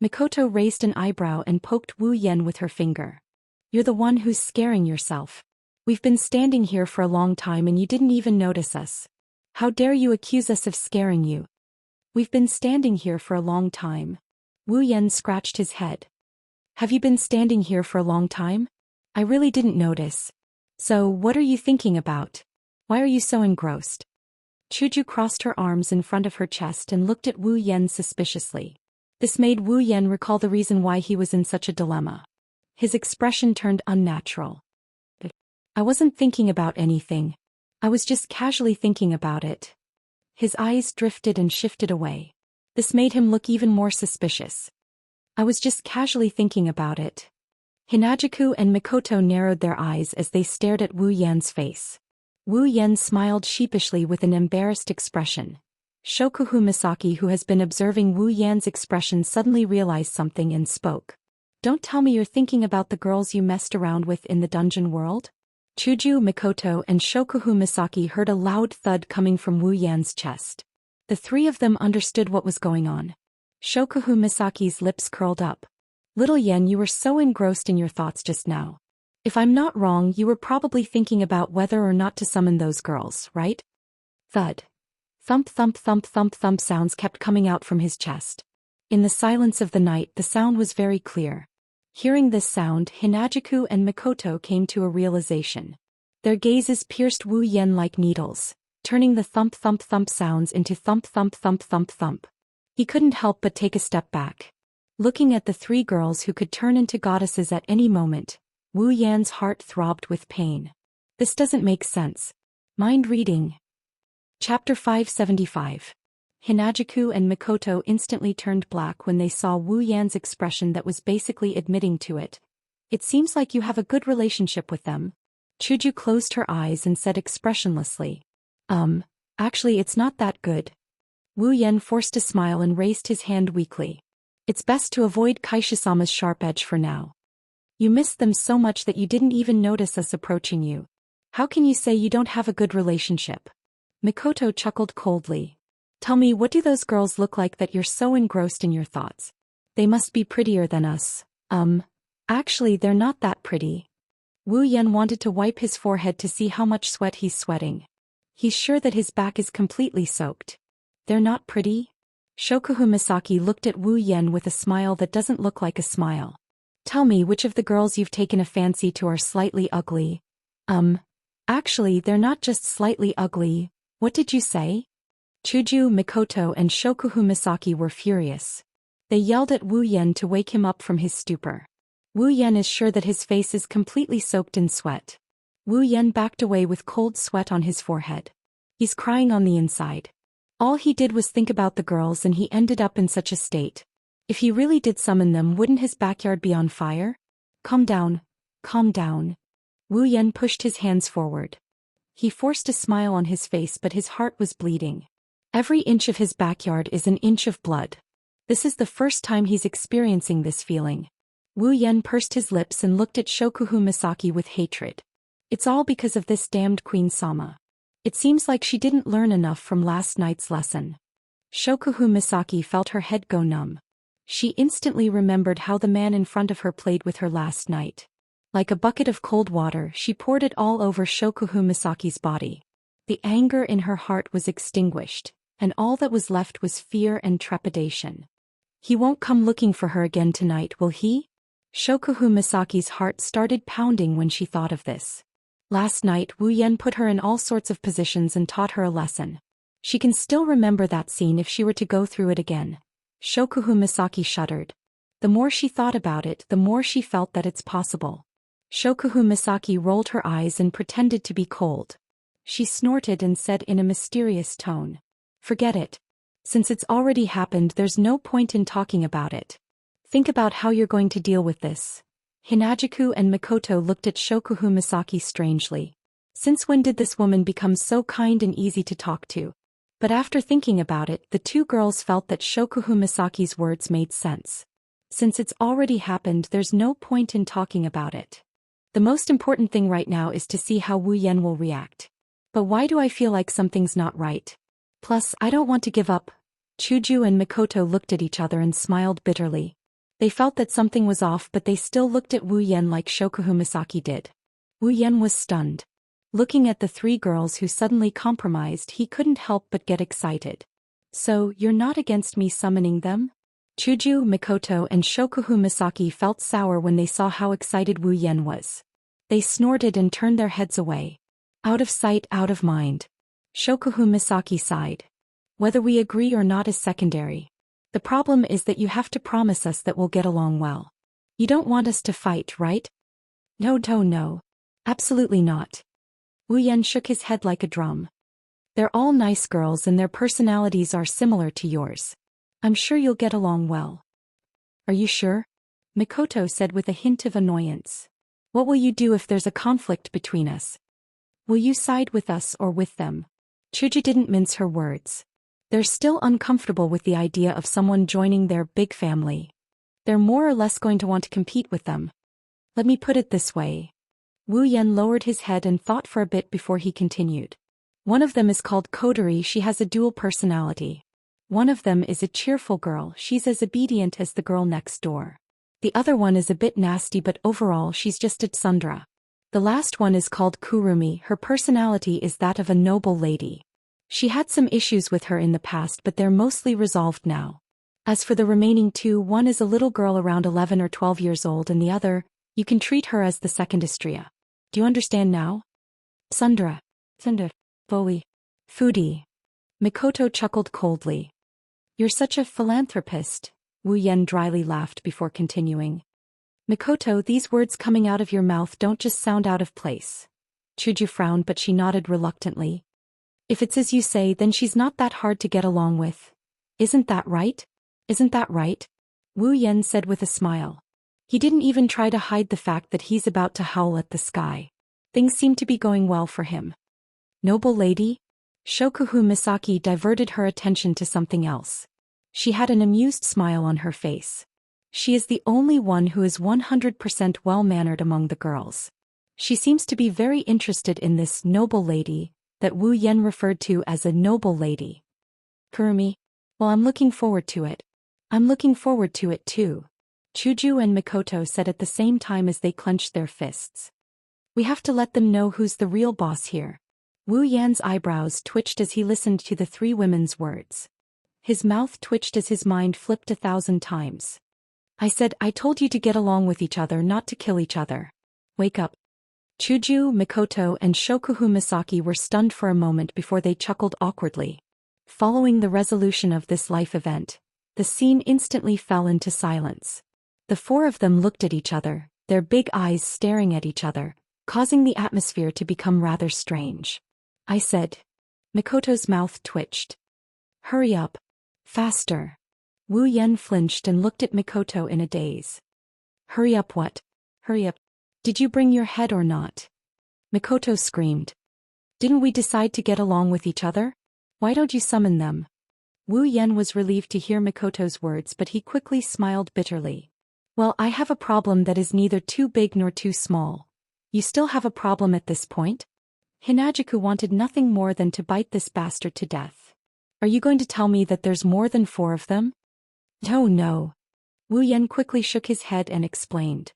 Speaker 1: Mikoto raised an eyebrow and poked Wu Yan with her finger. You're the one who's scaring yourself. We've been standing here for a long time and you didn't even notice us. How dare you accuse us of scaring you? We've been standing here for a long time. Wu Yan scratched his head. Have you been standing here for a long time? I really didn't notice. So, what are you thinking about? Why are you so engrossed? Chuju crossed her arms in front of her chest and looked at Wu Yan suspiciously. This made Wu Yan recall the reason why he was in such a dilemma. His expression turned unnatural. I wasn't thinking about anything. I was just casually thinking about it. His eyes drifted and shifted away. This made him look even more suspicious. I was just casually thinking about it. Hinajiku and Mikoto narrowed their eyes as they stared at Wu Yan's face. Wu Yan smiled sheepishly with an embarrassed expression. Shokuhu Misaki, who has been observing Wu Yan's expression, suddenly realized something and spoke. Don't tell me you're thinking about the girls you messed around with in the dungeon world? Chuju, Mikoto and Shokuhu Misaki heard a loud thud coming from Wu Yan's chest. The 3 of them understood what was going on. Shokuhu Misaki's lips curled up. Little Yen, you were so engrossed in your thoughts just now. If I'm not wrong, you were probably thinking about whether or not to summon those girls, right? Thud. Thump thump thump thump thump sounds kept coming out from his chest. In the silence of the night, the sound was very clear. Hearing this sound, Hinajiku and Mikoto came to a realization. Their gazes pierced Wu Yan like needles, turning the thump thump thump sounds into thump thump thump thump thump. He couldn't help but take a step back. Looking at the 3 girls who could turn into goddesses at any moment, Wu Yan's heart throbbed with pain. This doesn't make sense. Mind reading. Chapter 575. Hinajiku and Mikoto instantly turned black when they saw Wu Yan's expression that was basically admitting to it. It seems like you have a good relationship with them. Chuju closed her eyes and said expressionlessly. Actually it's not that good. Wu Yan forced a smile and raised his hand weakly. It's best to avoid Kaishisama's sharp edge for now. You missed them so much that you didn't even notice us approaching you. How can you say you don't have a good relationship? Mikoto chuckled coldly. Tell me, what do those girls look like that you're so engrossed in your thoughts? They must be prettier than us. Actually they're not that pretty. Wu Yan wanted to wipe his forehead to see how much sweat he's sweating. He's sure that his back is completely soaked. They're not pretty? Shokuhu Misaki looked at Wu Yan with a smile that doesn't look like a smile. Tell me which of the girls you've taken a fancy to are slightly ugly. Actually they're not just slightly ugly. What did you say? Chuju, Mikoto and Shokuhu Misaki were furious. They yelled at Wu Yan to wake him up from his stupor. Wu Yan is sure that his face is completely soaked in sweat. Wu Yan backed away with cold sweat on his forehead. He's crying on the inside. All he did was think about the girls and he ended up in such a state. If he really did summon them, wouldn't his backyard be on fire? Calm down. Calm down. Wu Yan pushed his hands forward. He forced a smile on his face but his heart was bleeding. Every inch of his backyard is an inch of blood. This is the first time he's experiencing this feeling. Wu Yan pursed his lips and looked at Shokuhu Misaki with hatred. It's all because of this damned Queen Sama. It seems like she didn't learn enough from last night's lesson. Shokuhu Misaki felt her head go numb. She instantly remembered how the man in front of her played with her last night. Like a bucket of cold water, she poured it all over Shokuhu Misaki's body. The anger in her heart was extinguished, and all that was left was fear and trepidation. He won't come looking for her again tonight, will he? Shokuhu Misaki's heart started pounding when she thought of this. Last night Wu Yan put her in all sorts of positions and taught her a lesson. She can still remember that scene if she were to go through it again. Shokuhu Misaki shuddered. The more she thought about it, the more she felt that it's possible. Shokuhu Misaki rolled her eyes and pretended to be cold. She snorted and said in a mysterious tone, "Forget it. Since it's already happened, there's no point in talking about it. Think about how you're going to deal with this." Hinajuku and Mikoto looked at Shokuhu Misaki strangely. Since when did this woman become so kind and easy to talk to? But after thinking about it, the two girls felt that Shokuhu Misaki's words made sense. Since it's already happened, there's no point in talking about it. The most important thing right now is to see how Wu Yan will react. But why do I feel like something's not right? Plus, I don't want to give up. Chuju and Mikoto looked at each other and smiled bitterly. They felt that something was off, but they still looked at Wu Yan like Shokuhu Misaki did. Wu Yan was stunned. Looking at the three girls who suddenly compromised, he couldn't help but get excited. So, you're not against me summoning them? Chuju, Mikoto and Shokuhu Misaki felt sour when they saw how excited Wu Yan was. They snorted and turned their heads away. Out of sight, out of mind. Shokuhu Misaki sighed. Whether we agree or not is secondary. The problem is that you have to promise us that we'll get along well. You don't want us to fight, right? No. Absolutely not. Wu Yan shook his head like a drum. They're all nice girls and their personalities are similar to yours. I'm sure you'll get along well. Are you sure? Mikoto said with a hint of annoyance. What will you do if there's a conflict between us? Will you side with us or with them? Chuju didn't mince her words. They're still uncomfortable with the idea of someone joining their big family. They're more or less going to want to compete with them. Let me put it this way. Wu Yan lowered his head and thought for a bit before he continued. One of them is called Kodori. She has a dual personality. One of them is a cheerful girl. She's as obedient as the girl next door. The other one is a bit nasty, but overall she's just a tsundere. The last one is called Kurumi. Her personality is that of a noble lady. She had some issues with her in the past, but they're mostly resolved now. As for the remaining two, one is a little girl around 11 or 12 years old and the other, you can treat her as the second Istria. Do you understand now? Tsundere. Bowie. Foodie. Mikoto chuckled coldly. You're such a philanthropist, Wu Yan dryly laughed before continuing. Mikoto, these words coming out of your mouth don't just sound out of place. Chuju frowned, but she nodded reluctantly. If it's as you say, then she's not that hard to get along with. Isn't that right? Isn't that right? Wu Yan said with a smile. He didn't even try to hide the fact that he's about to howl at the sky. Things seem to be going well for him. Noble lady? Shokuhu Misaki diverted her attention to something else. She had an amused smile on her face. She is the only one who is 100% well-mannered among the girls. She seems to be very interested in this noble lady, that Wu Yan referred to as a noble lady. Kurumi? Well, I'm looking forward to it. I'm looking forward to it too. Chuju and Mikoto said at the same time as they clenched their fists. We have to let them know who's the real boss here. Wu Yan's eyebrows twitched as he listened to the three women's words. His mouth twitched as his mind flipped 1,000 times. I told you to get along with each other, not to kill each other. Wake up. Chuju, Mikoto, and Shokuhu Misaki were stunned for a moment before they chuckled awkwardly. Following the resolution of this life event, the scene instantly fell into silence. The four of them looked at each other, their big eyes staring at each other, causing the atmosphere to become rather strange. I said. Mikoto's mouth twitched. Hurry up. Faster. Wu Yan flinched and looked at Mikoto in a daze. Hurry up what? Hurry up. Did you bring your head or not? Mikoto screamed. Didn't we decide to get along with each other? Why don't you summon them? Wu Yan was relieved to hear Mikoto's words, but he quickly smiled bitterly. Well, I have a problem that is neither too big nor too small. You still have a problem at this point? Hinajuku wanted nothing more than to bite this bastard to death. Are you going to tell me that there's more than 4 of them? No. Wu Yan quickly shook his head and explained.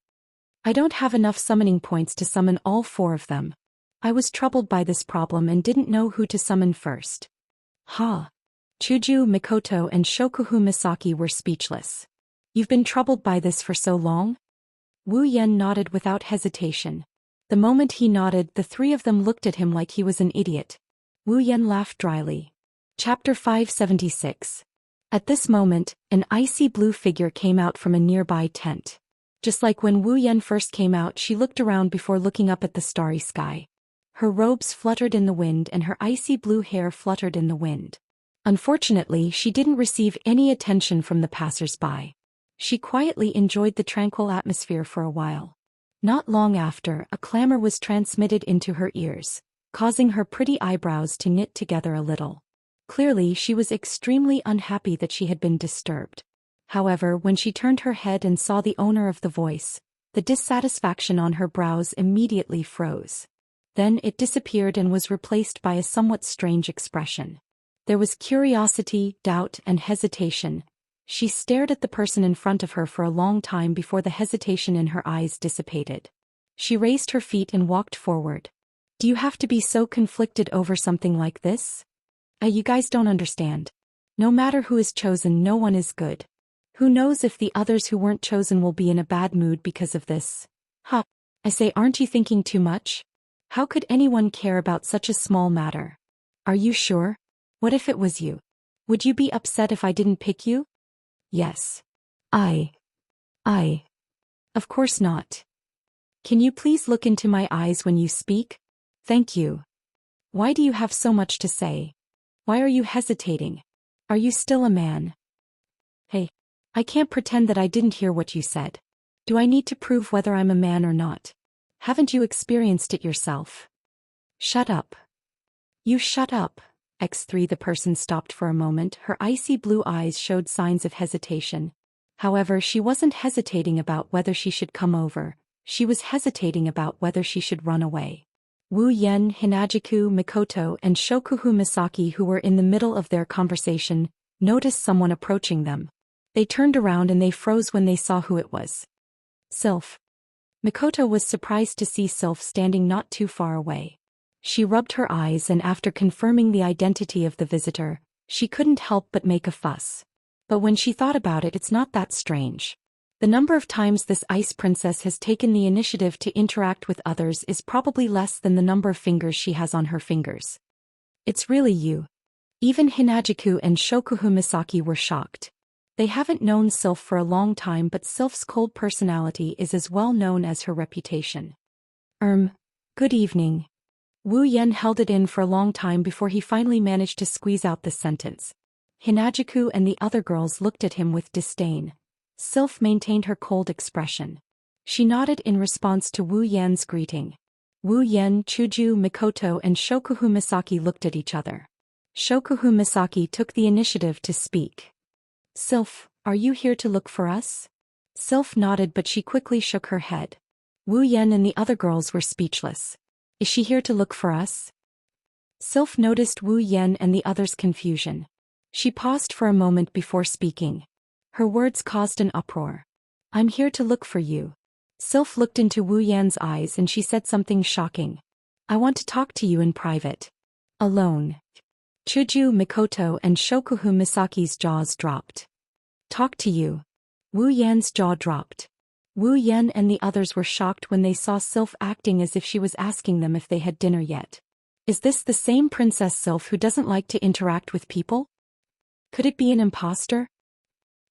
Speaker 1: I don't have enough summoning points to summon all 4 of them. I was troubled by this problem and didn't know who to summon first. Ha! Chuju, Mikoto, and Shokuhu Misaki were speechless. You've been troubled by this for so long? Wu Yan nodded without hesitation. The moment he nodded, the 3 of them looked at him like he was an idiot. Wu Yan laughed dryly. Chapter 576. At this moment, an icy blue figure came out from a nearby tent. Just like when Wu Yan first came out, she looked around before looking up at the starry sky. Her robes fluttered in the wind and her icy blue hair fluttered in the wind. Unfortunately, she didn't receive any attention from the passers-by. She quietly enjoyed the tranquil atmosphere for a while. Not long after, a clamor was transmitted into her ears, causing her pretty eyebrows to knit together a little. Clearly, she was extremely unhappy that she had been disturbed. However, when she turned her head and saw the owner of the voice, the dissatisfaction on her brows immediately froze. Then it disappeared and was replaced by a somewhat strange expression. There was curiosity, doubt, and hesitation. She stared at the person in front of her for a long time before the hesitation in her eyes dissipated. She raised her feet and walked forward. Do you have to be so conflicted over something like this? You guys don't understand. No matter who is chosen, no one is good. Who knows if the others who weren't chosen will be in a bad mood because of this? Ha! I say, aren't you thinking too much? How could anyone care about such a small matter? Are you sure? What if it was you? Would you be upset if I didn't pick you? Yes. I. Of course not. Can you please look into my eyes when you speak? Thank you. Why do you have so much to say? Why are you hesitating? Are you still a man? Hey. I can't pretend that I didn't hear what you said. Do I need to prove whether I'm a man or not? Haven't you experienced it yourself? Shut up. You shut up. X3 The person stopped for a moment. Her icy blue eyes showed signs of hesitation. However, she wasn't hesitating about whether she should come over. She was hesitating about whether she should run away. Wu Yan, Hinajuku, Mikoto, and Shokuhu Misaki, who were in the middle of their conversation, noticed someone approaching them. They turned around and they froze when they saw who it was. Sylph. Mikoto was surprised to see Sylph standing not too far away. She rubbed her eyes and after confirming the identity of the visitor, she couldn't help but make a fuss. But when she thought about it, it's not that strange. The number of times this ice princess has taken the initiative to interact with others is probably less than the number of fingers she has on her fingers. It's really you. Even Hinajuku and Shokuhu Misaki were shocked. They haven't known Sylph for a long time, but Sylph's cold personality is as well known as her reputation. Good evening. Wu Yan held it in for a long time before he finally managed to squeeze out this sentence. Hinajuku and the other girls looked at him with disdain. Sylph maintained her cold expression. She nodded in response to Wu Yan's greeting. Wu Yan, Chuju, Mikoto and Shokuhu Misaki looked at each other. Shokuhu Misaki took the initiative to speak. Sylph, are you here to look for us? Sylph nodded but she quickly shook her head. Wu Yan and the other girls were speechless. Is she here to look for us? Sylph noticed Wu Yan and the others' confusion. She paused for a moment before speaking. Her words caused an uproar. I'm here to look for you. Sylph looked into Wu Yan's eyes and she said something shocking. I want to talk to you in private. Alone. Chuju, Mikoto and Shokuhu Misaki's jaws dropped. Talk to you. Wu Yan's jaw dropped. Wu Yan and the others were shocked when they saw Sylph acting as if she was asking them if they had dinner yet. Is this the same Princess Sylph who doesn't like to interact with people? Could it be an imposter?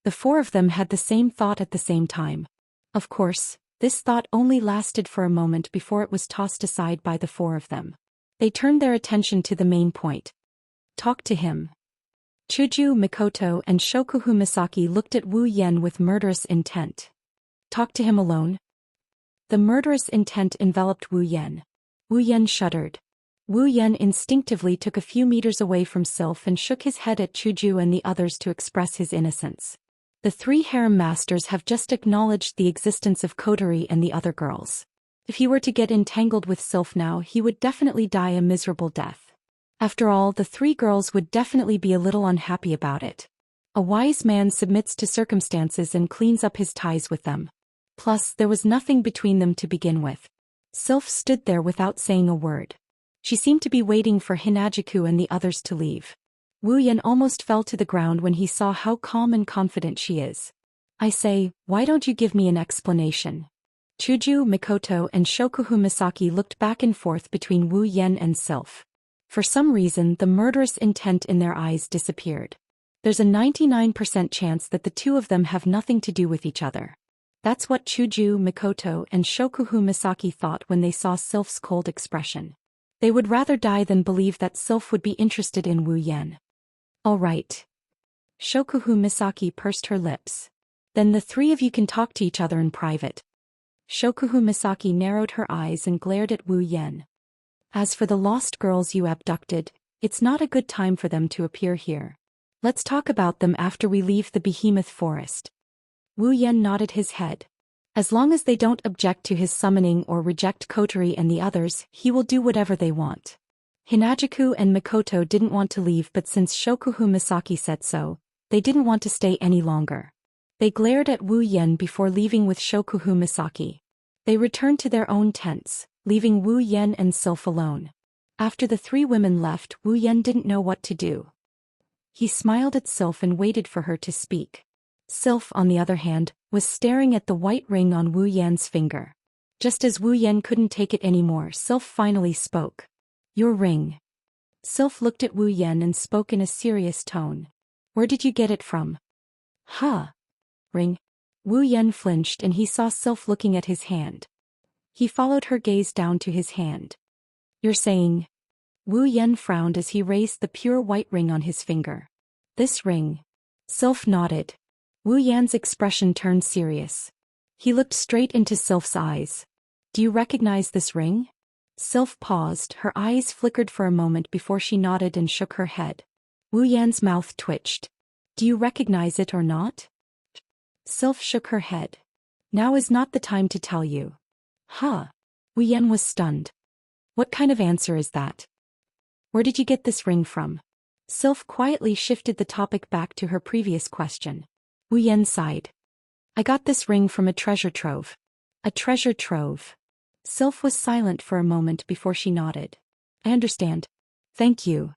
Speaker 1: The four of them had the same thought at the same time. Of course, this thought only lasted for a moment before it was tossed aside by the four of them. They turned their attention to the main point. Talk to him. Chuju, Mikoto and Shokuhu Misaki looked at Wu Yan with murderous intent. Talk to him alone? The murderous intent enveloped Wu Yan. Wu Yan shuddered. Wu Yan instinctively took a few meters away from Sylph and shook his head at Chuju and the others to express his innocence. The three harem masters have just acknowledged the existence of Kotori and the other girls. If he were to get entangled with Sylph now, he would definitely die a miserable death. After all, the three girls would definitely be a little unhappy about it. A wise man submits to circumstances and cleans up his ties with them. Plus, there was nothing between them to begin with. Sylph stood there without saying a word. She seemed to be waiting for Hinajiku and the others to leave. Wu Yan almost fell to the ground when he saw how calm and confident she is. I say, why don't you give me an explanation? Chuju, Mikoto and Shokuhu Misaki looked back and forth between Wu Yan and Sylph. For some reason, the murderous intent in their eyes disappeared. There's a 99% chance that the two of them have nothing to do with each other. That's what Chuju, Mikoto and Shokuhu Misaki thought when they saw Sylph's cold expression. They would rather die than believe that Sylph would be interested in Wu Yan. All right. Shokuhu Misaki pursed her lips. Then the three of you can talk to each other in private. Shokuhu Misaki narrowed her eyes and glared at Wu Yan. As for the lost girls you abducted, it's not a good time for them to appear here. Let's talk about them after we leave the behemoth forest. Wu Yan nodded his head. As long as they don't object to his summoning or reject Kotori and the others, he will do whatever they want. Hinajiku and Mikoto didn't want to leave, but since Shokuhu Misaki said so, they didn't want to stay any longer. They glared at Wu Yan before leaving with Shokuhu Misaki. They returned to their own tents, leaving Wu Yan and Sylph alone. After the three women left, Wu Yan didn't know what to do. He smiled at Sylph and waited for her to speak. Sylph, on the other hand, was staring at the white ring on Wu Yan's finger. Just as Wu Yan couldn't take it anymore, Sylph finally spoke. Your ring. Sylph looked at Wu Yan and spoke in a serious tone. Where did you get it from? Huh? Ring? Wu Yan flinched and he saw Sylph looking at his hand. He followed her gaze down to his hand. You're saying? Wu Yan frowned as he raised the pure white ring on his finger. This ring. Sylph nodded. Wu Yan's expression turned serious. He looked straight into Sylph's eyes. Do you recognize this ring? Sylph paused, her eyes flickered for a moment before she nodded and shook her head. Wu Yan's mouth twitched. Do you recognize it or not? Sylph shook her head. Now is not the time to tell you. Huh? Wu Yan was stunned. What kind of answer is that? Where did you get this ring from? Sylph quietly shifted the topic back to her previous question. Wu Yan sighed. I got this ring from a treasure trove. A treasure trove. Sylph was silent for a moment before she nodded. I understand. Thank you.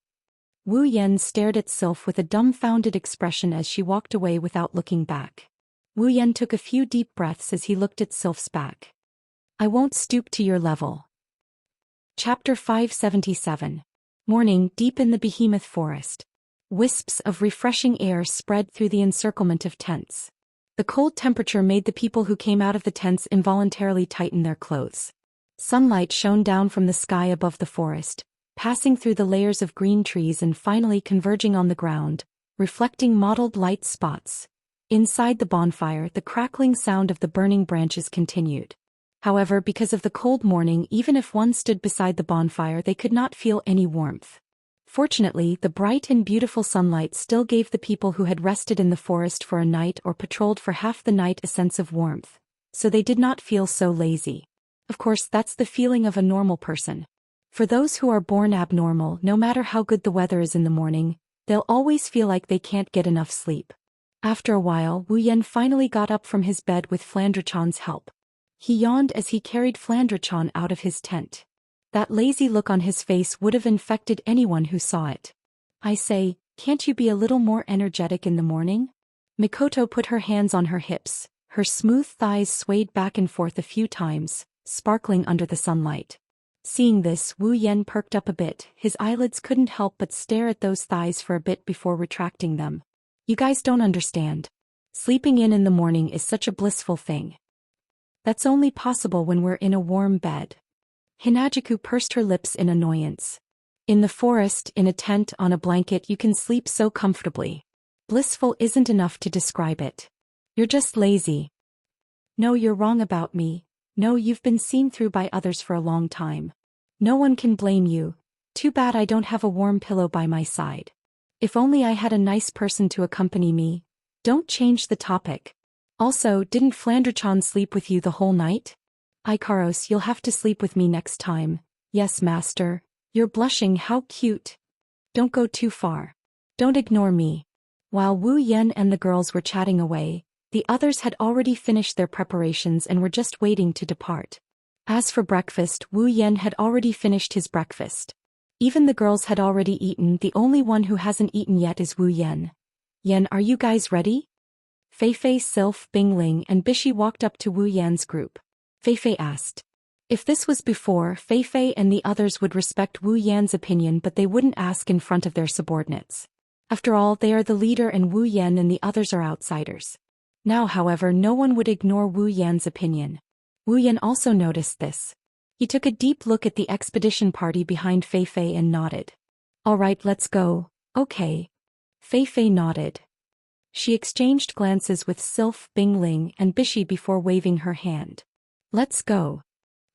Speaker 1: Wu Yan stared at Sylph with a dumbfounded expression as she walked away without looking back. Wu Yan took a few deep breaths as he looked at Sylph's back. I won't stoop to your level. Chapter 577. Morning, deep in the behemoth forest. Wisps of refreshing air spread through the encirclement of tents. The cold temperature made the people who came out of the tents involuntarily tighten their clothes. Sunlight shone down from the sky above the forest, passing through the layers of green trees and finally converging on the ground, reflecting mottled light spots. Inside the bonfire, the crackling sound of the burning branches continued. However, because of the cold morning, even if one stood beside the bonfire, they could not feel any warmth. Fortunately, the bright and beautiful sunlight still gave the people who had rested in the forest for a night or patrolled for half the night a sense of warmth, so they did not feel so lazy. Of course, that's the feeling of a normal person. For those who are born abnormal, no matter how good the weather is in the morning, they'll always feel like they can't get enough sleep. After a while, Wu Yan finally got up from his bed with Flandrachon's help. He yawned as he carried Flandrachon out of his tent. That lazy look on his face would have infected anyone who saw it. I say, can't you be a little more energetic in the morning? Mikoto put her hands on her hips, her smooth thighs swayed back and forth a few times, sparkling under the sunlight. Seeing this, Wu Yan perked up a bit, his eyelids couldn't help but stare at those thighs for a bit before retracting them. You guys don't understand. Sleeping in the morning is such a blissful thing. That's only possible when we're in a warm bed. Hinajuku pursed her lips in annoyance. In the forest, in a tent, on a blanket, you can sleep so comfortably. Blissful isn't enough to describe it. You're just lazy. No, you're wrong about me. No, you've been seen through by others for a long time. No one can blame you. Too bad I don't have a warm pillow by my side. If only I had a nice person to accompany me. Don't change the topic. Also, didn't Flandrachon sleep with you the whole night? Ikaros, you'll have to sleep with me next time. Yes, master. You're blushing, how cute. Don't go too far. Don't ignore me. While Wu Yan and the girls were chatting away, the others had already finished their preparations and were just waiting to depart. As for breakfast, Wu Yan had already finished his breakfast. Even the girls had already eaten, the only one who hasn't eaten yet is Wu Yan. Yan, are you guys ready? Feifei, Sylph, Bingling and Bishi walked up to Wu Yan's group. Feifei asked. If this was before, Feifei and the others would respect Wu Yan's opinion, but they wouldn't ask in front of their subordinates. After all, they are the leader and Wu Yan and the others are outsiders. Now, however, no one would ignore Wu Yan's opinion. Wu Yan also noticed this. He took a deep look at the expedition party behind Feifei and nodded. All right, let's go. Okay. Feifei nodded. She exchanged glances with Sylph, Bingling and Bishi before waving her hand. Let's go.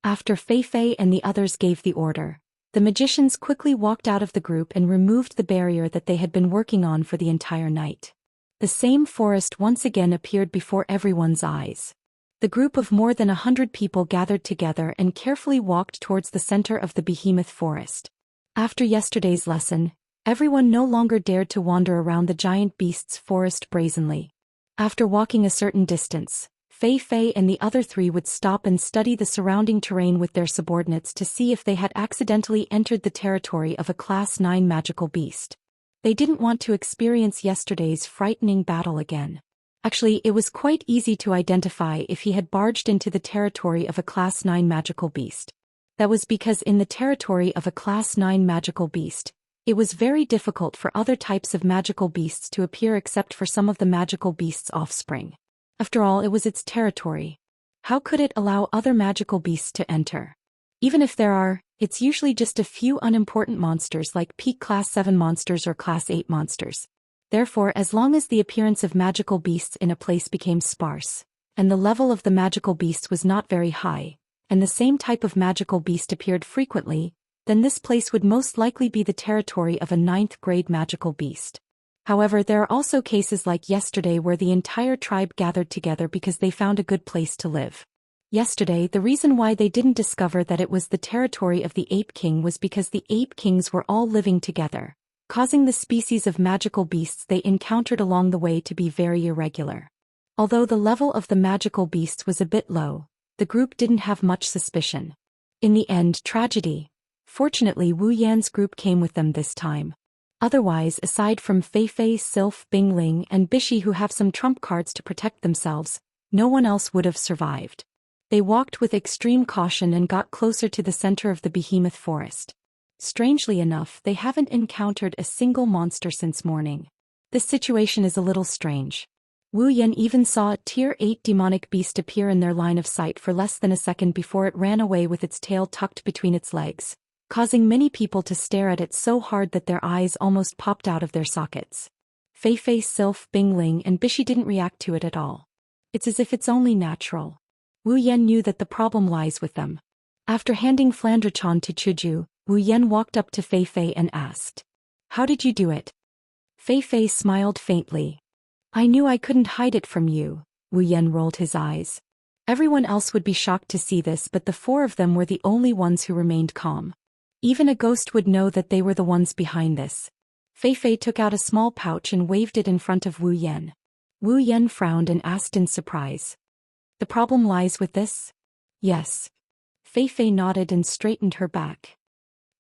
Speaker 1: After Feifei and the others gave the order, the magicians quickly walked out of the group and removed the barrier that they had been working on for the entire night. The same forest once again appeared before everyone's eyes. The group of more than 100 people gathered together and carefully walked towards the center of the behemoth forest. After yesterday's lesson, everyone no longer dared to wander around the giant beast's forest brazenly. After walking a certain distance, Feifei and the other three would stop and study the surrounding terrain with their subordinates to see if they had accidentally entered the territory of a Class 9 magical beast. They didn't want to experience yesterday's frightening battle again. Actually, it was quite easy to identify if he had barged into the territory of a Class 9 magical beast. That was because in the territory of a Class 9 magical beast, it was very difficult for other types of magical beasts to appear except for some of the magical beast's offspring. After all, it was its territory. How could it allow other magical beasts to enter? Even if there are, it's usually just a few unimportant monsters like peak Class 7 monsters or Class 8 monsters. Therefore, as long as the appearance of magical beasts in a place became sparse, and the level of the magical beasts was not very high, and the same type of magical beast appeared frequently, then this place would most likely be the territory of a 9th grade magical beast. However, there are also cases like yesterday where the entire tribe gathered together because they found a good place to live. Yesterday, the reason why they didn't discover that it was the territory of the Ape King was because the Ape Kings were all living together, causing the species of magical beasts they encountered along the way to be very irregular. Although the level of the magical beasts was a bit low, the group didn't have much suspicion. In the end, tragedy. Fortunately, Wu Yan's group came with them this time. Otherwise, aside from Feifei, Sylph, Bingling and Bishi who have some trump cards to protect themselves, no one else would have survived. They walked with extreme caution and got closer to the center of the behemoth forest. Strangely enough, they haven't encountered a single monster since morning. This situation is a little strange. Wu Yan even saw a Tier 8 demonic beast appear in their line of sight for less than a second before it ran away with its tail tucked between its legs, causing many people to stare at it so hard that their eyes almost popped out of their sockets. Feifei, Sylph, Bingling and Bishi didn't react to it at all. It's as if it's only natural. Wu Yan knew that the problem lies with them. After handing Flandre-chan to Chuju, Wu Yan walked up to Fei Fei and asked, "How did you do it?" Fei Fei smiled faintly. "I knew I couldn't hide it from you." Wu Yan rolled his eyes. Everyone else would be shocked to see this, but the four of them were the only ones who remained calm. Even a ghost would know that they were the ones behind this. Fei Fei took out a small pouch and waved it in front of Wu Yan. Wu Yan frowned and asked in surprise, "The problem lies with this?" "Yes." Fei Fei nodded and straightened her back.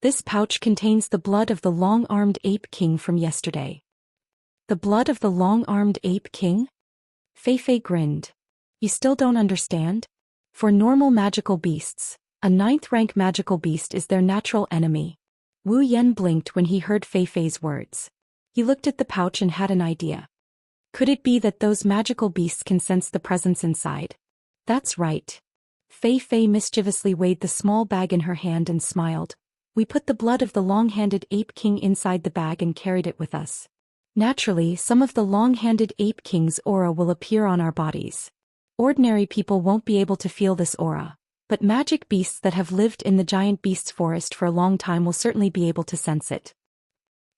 Speaker 1: "This pouch contains the blood of the long-armed ape king from yesterday." "The blood of the long-armed ape king?" Fei Fei grinned. "You still don't understand? For normal magical beasts, a 9th rank magical beast is their natural enemy." Wu Yan blinked when he heard Fei Fei's words. He looked at the pouch and had an idea. Could it be that those magical beasts can sense the presence inside? That's right. Fei Fei mischievously weighed the small bag in her hand and smiled. "We put the blood of the long-handed ape king inside the bag and carried it with us. Naturally, some of the long-handed ape king's aura will appear on our bodies. Ordinary people won't be able to feel this aura, but magic beasts that have lived in the giant beasts forest for a long time will certainly be able to sense it."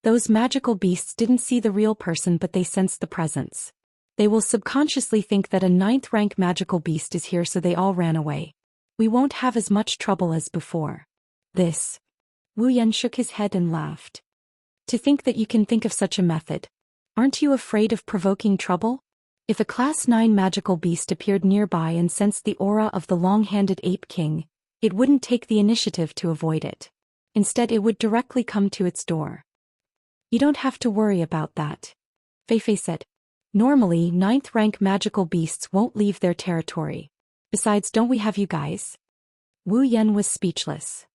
Speaker 1: Those magical beasts didn't see the real person, but they sensed the presence. They will subconsciously think that a 9th rank magical beast is here, so they all ran away. We won't have as much trouble as before. This. Wu Yan shook his head and laughed. "To think that you can think of such a method. Aren't you afraid of provoking trouble? If a Class 9 magical beast appeared nearby and sensed the aura of the long-handed ape king, it wouldn't take the initiative to avoid it. Instead, it would directly come to its door." "You don't have to worry about that," Fei Fei said. "Normally, 9th rank magical beasts won't leave their territory. Besides, don't we have you guys?" Wu Yan was speechless.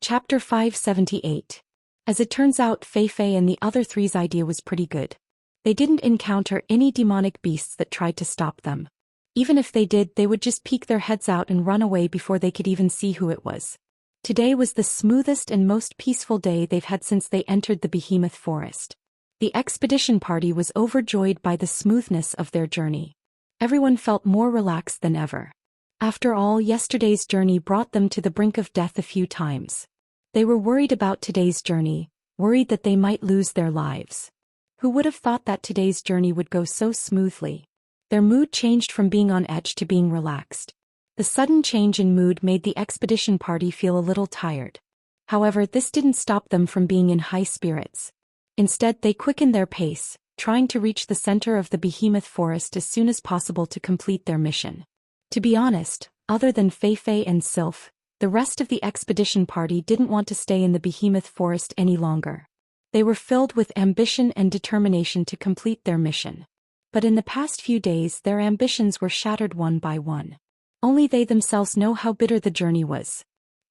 Speaker 1: Chapter 578. As it turns out, Fei Fei and the other three's idea was pretty good. They didn't encounter any demonic beasts that tried to stop them. Even if they did, they would just peek their heads out and run away before they could even see who it was. Today was the smoothest and most peaceful day they've had since they entered the behemoth forest. The expedition party was overjoyed by the smoothness of their journey. Everyone felt more relaxed than ever. After all, yesterday's journey brought them to the brink of death a few times. They were worried about today's journey, worried that they might lose their lives. Who would have thought that today's journey would go so smoothly? Their mood changed from being on edge to being relaxed. The sudden change in mood made the expedition party feel a little tired. However, this didn't stop them from being in high spirits. Instead, they quickened their pace, trying to reach the center of the behemoth forest as soon as possible to complete their mission. To be honest, other than Fei Fei and Sylph, the rest of the expedition party didn't want to stay in the behemoth forest any longer. They were filled with ambition and determination to complete their mission. But in the past few days, their ambitions were shattered one by one. Only they themselves know how bitter the journey was.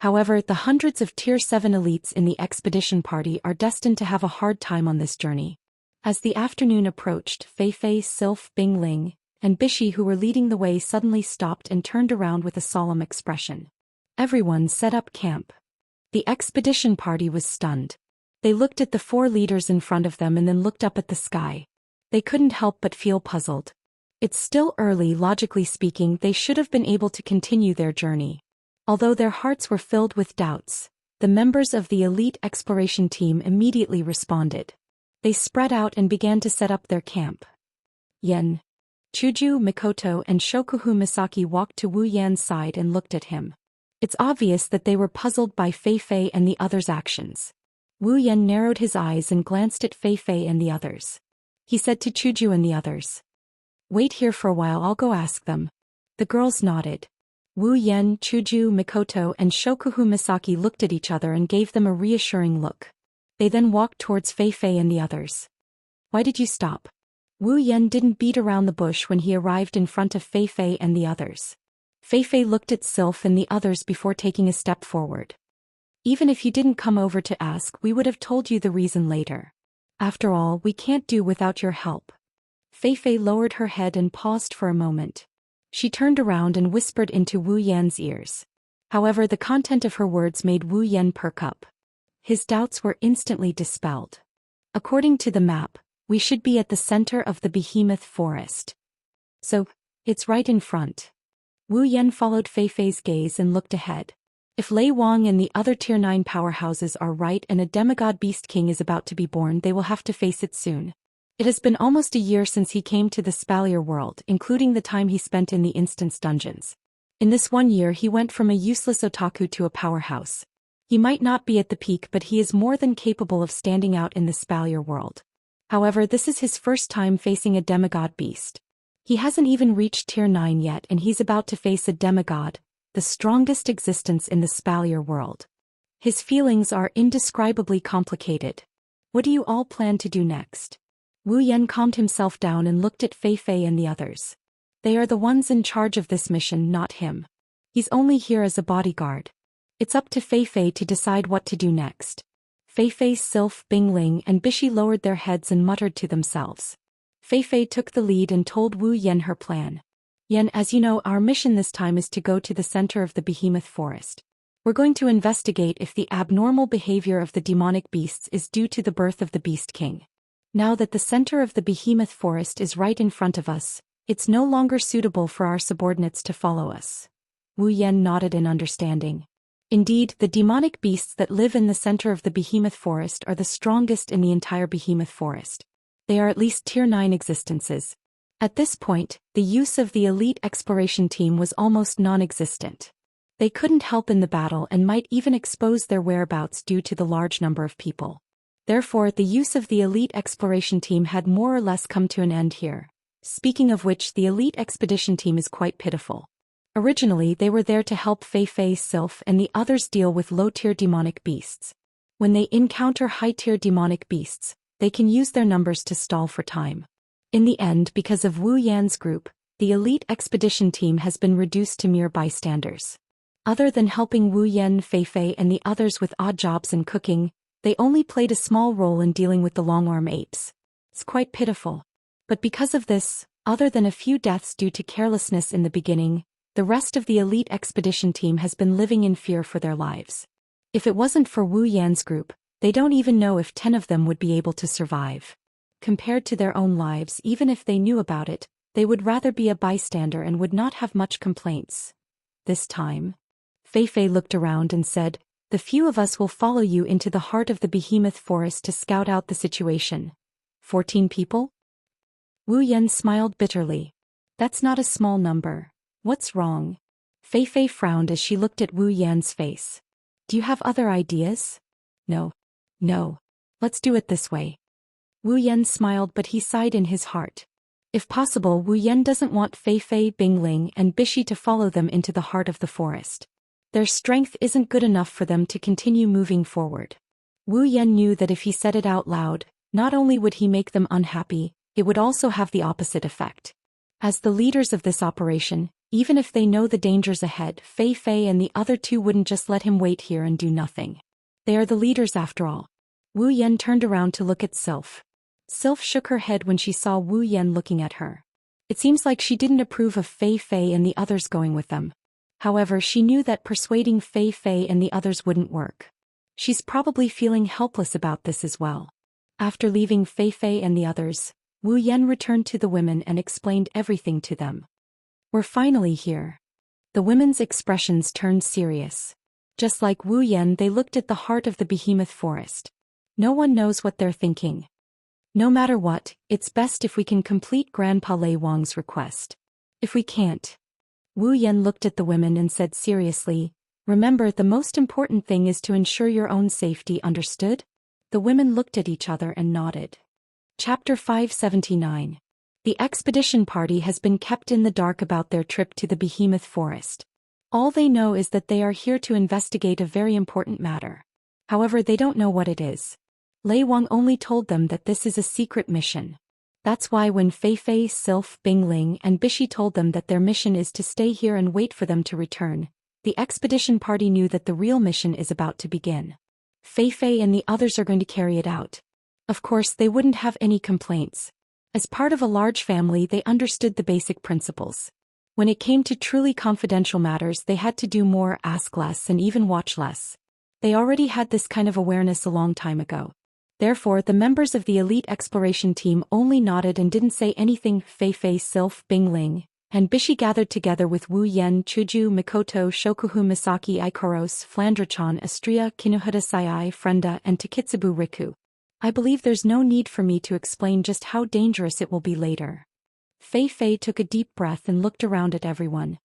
Speaker 1: However, the hundreds of Tier 7 elites in the expedition party are destined to have a hard time on this journey. As the afternoon approached, Fei Fei, Sylph, Bing Ling, and Bishi, who were leading the way, suddenly stopped and turned around with a solemn expression. Everyone set up camp. The expedition party was stunned. They looked at the four leaders in front of them and then looked up at the sky. They couldn't help but feel puzzled. It's still early. Logically speaking, they should have been able to continue their journey. Although their hearts were filled with doubts, the members of the elite exploration team immediately responded. They spread out and began to set up their camp. Yen, Chuju, Mikoto, and Shokuhu Misaki walked to Wu Yan's side and looked at him. It's obvious that they were puzzled by Fei Fei and the others' actions. Wu Yan narrowed his eyes and glanced at Fei Fei and the others. He said to Chuju and the others, "Wait here for a while, I'll go ask them." The girls nodded. Wu Yan, Chuju, Mikoto, and Shokuhu Misaki looked at each other and gave them a reassuring look. They then walked towards Fei Fei and the others. "Why did you stop?" Wu Yan didn't beat around the bush when he arrived in front of Fei Fei and the others. Fei Fei looked at Sylph and the others before taking a step forward. "Even if you didn't come over to ask, we would have told you the reason later. After all, we can't do without your help." Fei Fei lowered her head and paused for a moment. She turned around and whispered into Wu Yan's ears. However, the content of her words made Wu Yan perk up. His doubts were instantly dispelled. "According to the map, we should be at the center of the behemoth forest. So, it's right in front." Wu Yan followed Fei Fei's gaze and looked ahead. If Lei Wang and the other Tier 9 powerhouses are right and a demigod beast king is about to be born, they will have to face it soon. It has been almost a year since he came to the Spalier world, including the time he spent in the instance dungeons. In this 1 year he went from a useless otaku to a powerhouse. He might not be at the peak, but he is more than capable of standing out in the Spalier world. However, this is his first time facing a demigod beast. He hasn't even reached Tier 9 yet, and he's about to face a demigod, the strongest existence in the Spalier world. His feelings are indescribably complicated. What do you all plan to do next? Wu Yan calmed himself down and looked at Fei Fei and the others. They are the ones in charge of this mission, not him. He's only here as a bodyguard. It's up to Fei Fei to decide what to do next. Fei Fei, Sylph, Bingling, and Bishi lowered their heads and muttered to themselves. Fei Fei took the lead and told Wu Yan her plan. Yan, as you know, our mission this time is to go to the center of the behemoth forest. We're going to investigate if the abnormal behavior of the demonic beasts is due to the birth of the Beast King. Now that the center of the behemoth forest is right in front of us, it's no longer suitable for our subordinates to follow us. Wu Yan nodded in understanding. Indeed, the demonic beasts that live in the center of the behemoth forest are the strongest in the entire behemoth forest. They are at least Tier 9 existences. At this point, the use of the elite exploration team was almost non-existent. They couldn't help in the battle and might even expose their whereabouts due to the large number of people. Therefore, the use of the elite exploration team had more or less come to an end here. Speaking of which, the elite expedition team is quite pitiful. Originally, they were there to help Fei Fei, Sylph, and the others deal with low-tier demonic beasts. When they encounter high-tier demonic beasts, they can use their numbers to stall for time. In the end, because of Wu Yan's group, the elite expedition team has been reduced to mere bystanders. Other than helping Wu Yan, Fei Fei, and the others with odd jobs and cooking, they only played a small role in dealing with the long-arm apes. It's quite pitiful. But because of this, other than a few deaths due to carelessness in the beginning, the rest of the elite expedition team has been living in fear for their lives. If it wasn't for Wu Yan's group, they don't even know if 10 of them would be able to survive. Compared to their own lives, even if they knew about it, they would rather be a bystander and would not have much complaints. This time, Fei Fei looked around and said, "The few of us will follow you into the heart of the behemoth forest to scout out the situation." 14 people? Wu Yan smiled bitterly. That's not a small number. What's wrong? Fei Fei frowned as she looked at Wu Yan's face. Do you have other ideas? No. Let's do it this way. Wu Yan smiled, but he sighed in his heart. If possible, Wu Yan doesn't want Fei Fei, Bingling, and Bishi to follow them into the heart of the forest. Their strength isn't good enough for them to continue moving forward. Wu Yan knew that if he said it out loud, not only would he make them unhappy, it would also have the opposite effect. As the leaders of this operation, even if they know the dangers ahead, Fei Fei and the other two wouldn't just let him wait here and do nothing. They are the leaders after all. Wu Yan turned around to look at Sylph. Sylph shook her head when she saw Wu Yan looking at her. It seems like she didn't approve of Fei Fei and the others going with them. However, she knew that persuading Fei Fei and the others wouldn't work. She's probably feeling helpless about this as well. After leaving Fei Fei and the others, Wu Yan returned to the women and explained everything to them. We're finally here. The women's expressions turned serious. Just like Wu Yan, they looked at the heart of the behemoth forest. No one knows what they're thinking. No matter what, it's best if we can complete Grandpa Lei Wang's request. If we can't. Wu Yan looked at the women and said seriously, "Remember, the most important thing is to ensure your own safety, understood?" The women looked at each other and nodded. Chapter 579. The expedition party has been kept in the dark about their trip to the behemoth forest. All they know is that they are here to investigate a very important matter. However, they don't know what it is. Lei Wang only told them that this is a secret mission. That's why when Fei Fei, Sylph, Bingling, and Bishi told them that their mission is to stay here and wait for them to return, the expedition party knew that the real mission is about to begin. Fei Fei and the others are going to carry it out. Of course, they wouldn't have any complaints. As part of a large family, they understood the basic principles. When it came to truly confidential matters, they had to do more, ask less, and even watch less. They already had this kind of awareness a long time ago. Therefore, the members of the elite exploration team only nodded and didn't say anything. Fei Fei, Sylph, Bingling, and Bishi gathered together with Wu Yen, Chuju, Mikoto, Shokuhu Misaki, Ikoros, Flandrachan, Astria, Kinuhata Sayai, Frenda, and Takitsubu Riku. I believe there's no need for me to explain just how dangerous it will be later. Fei Fei took a deep breath and looked around at everyone.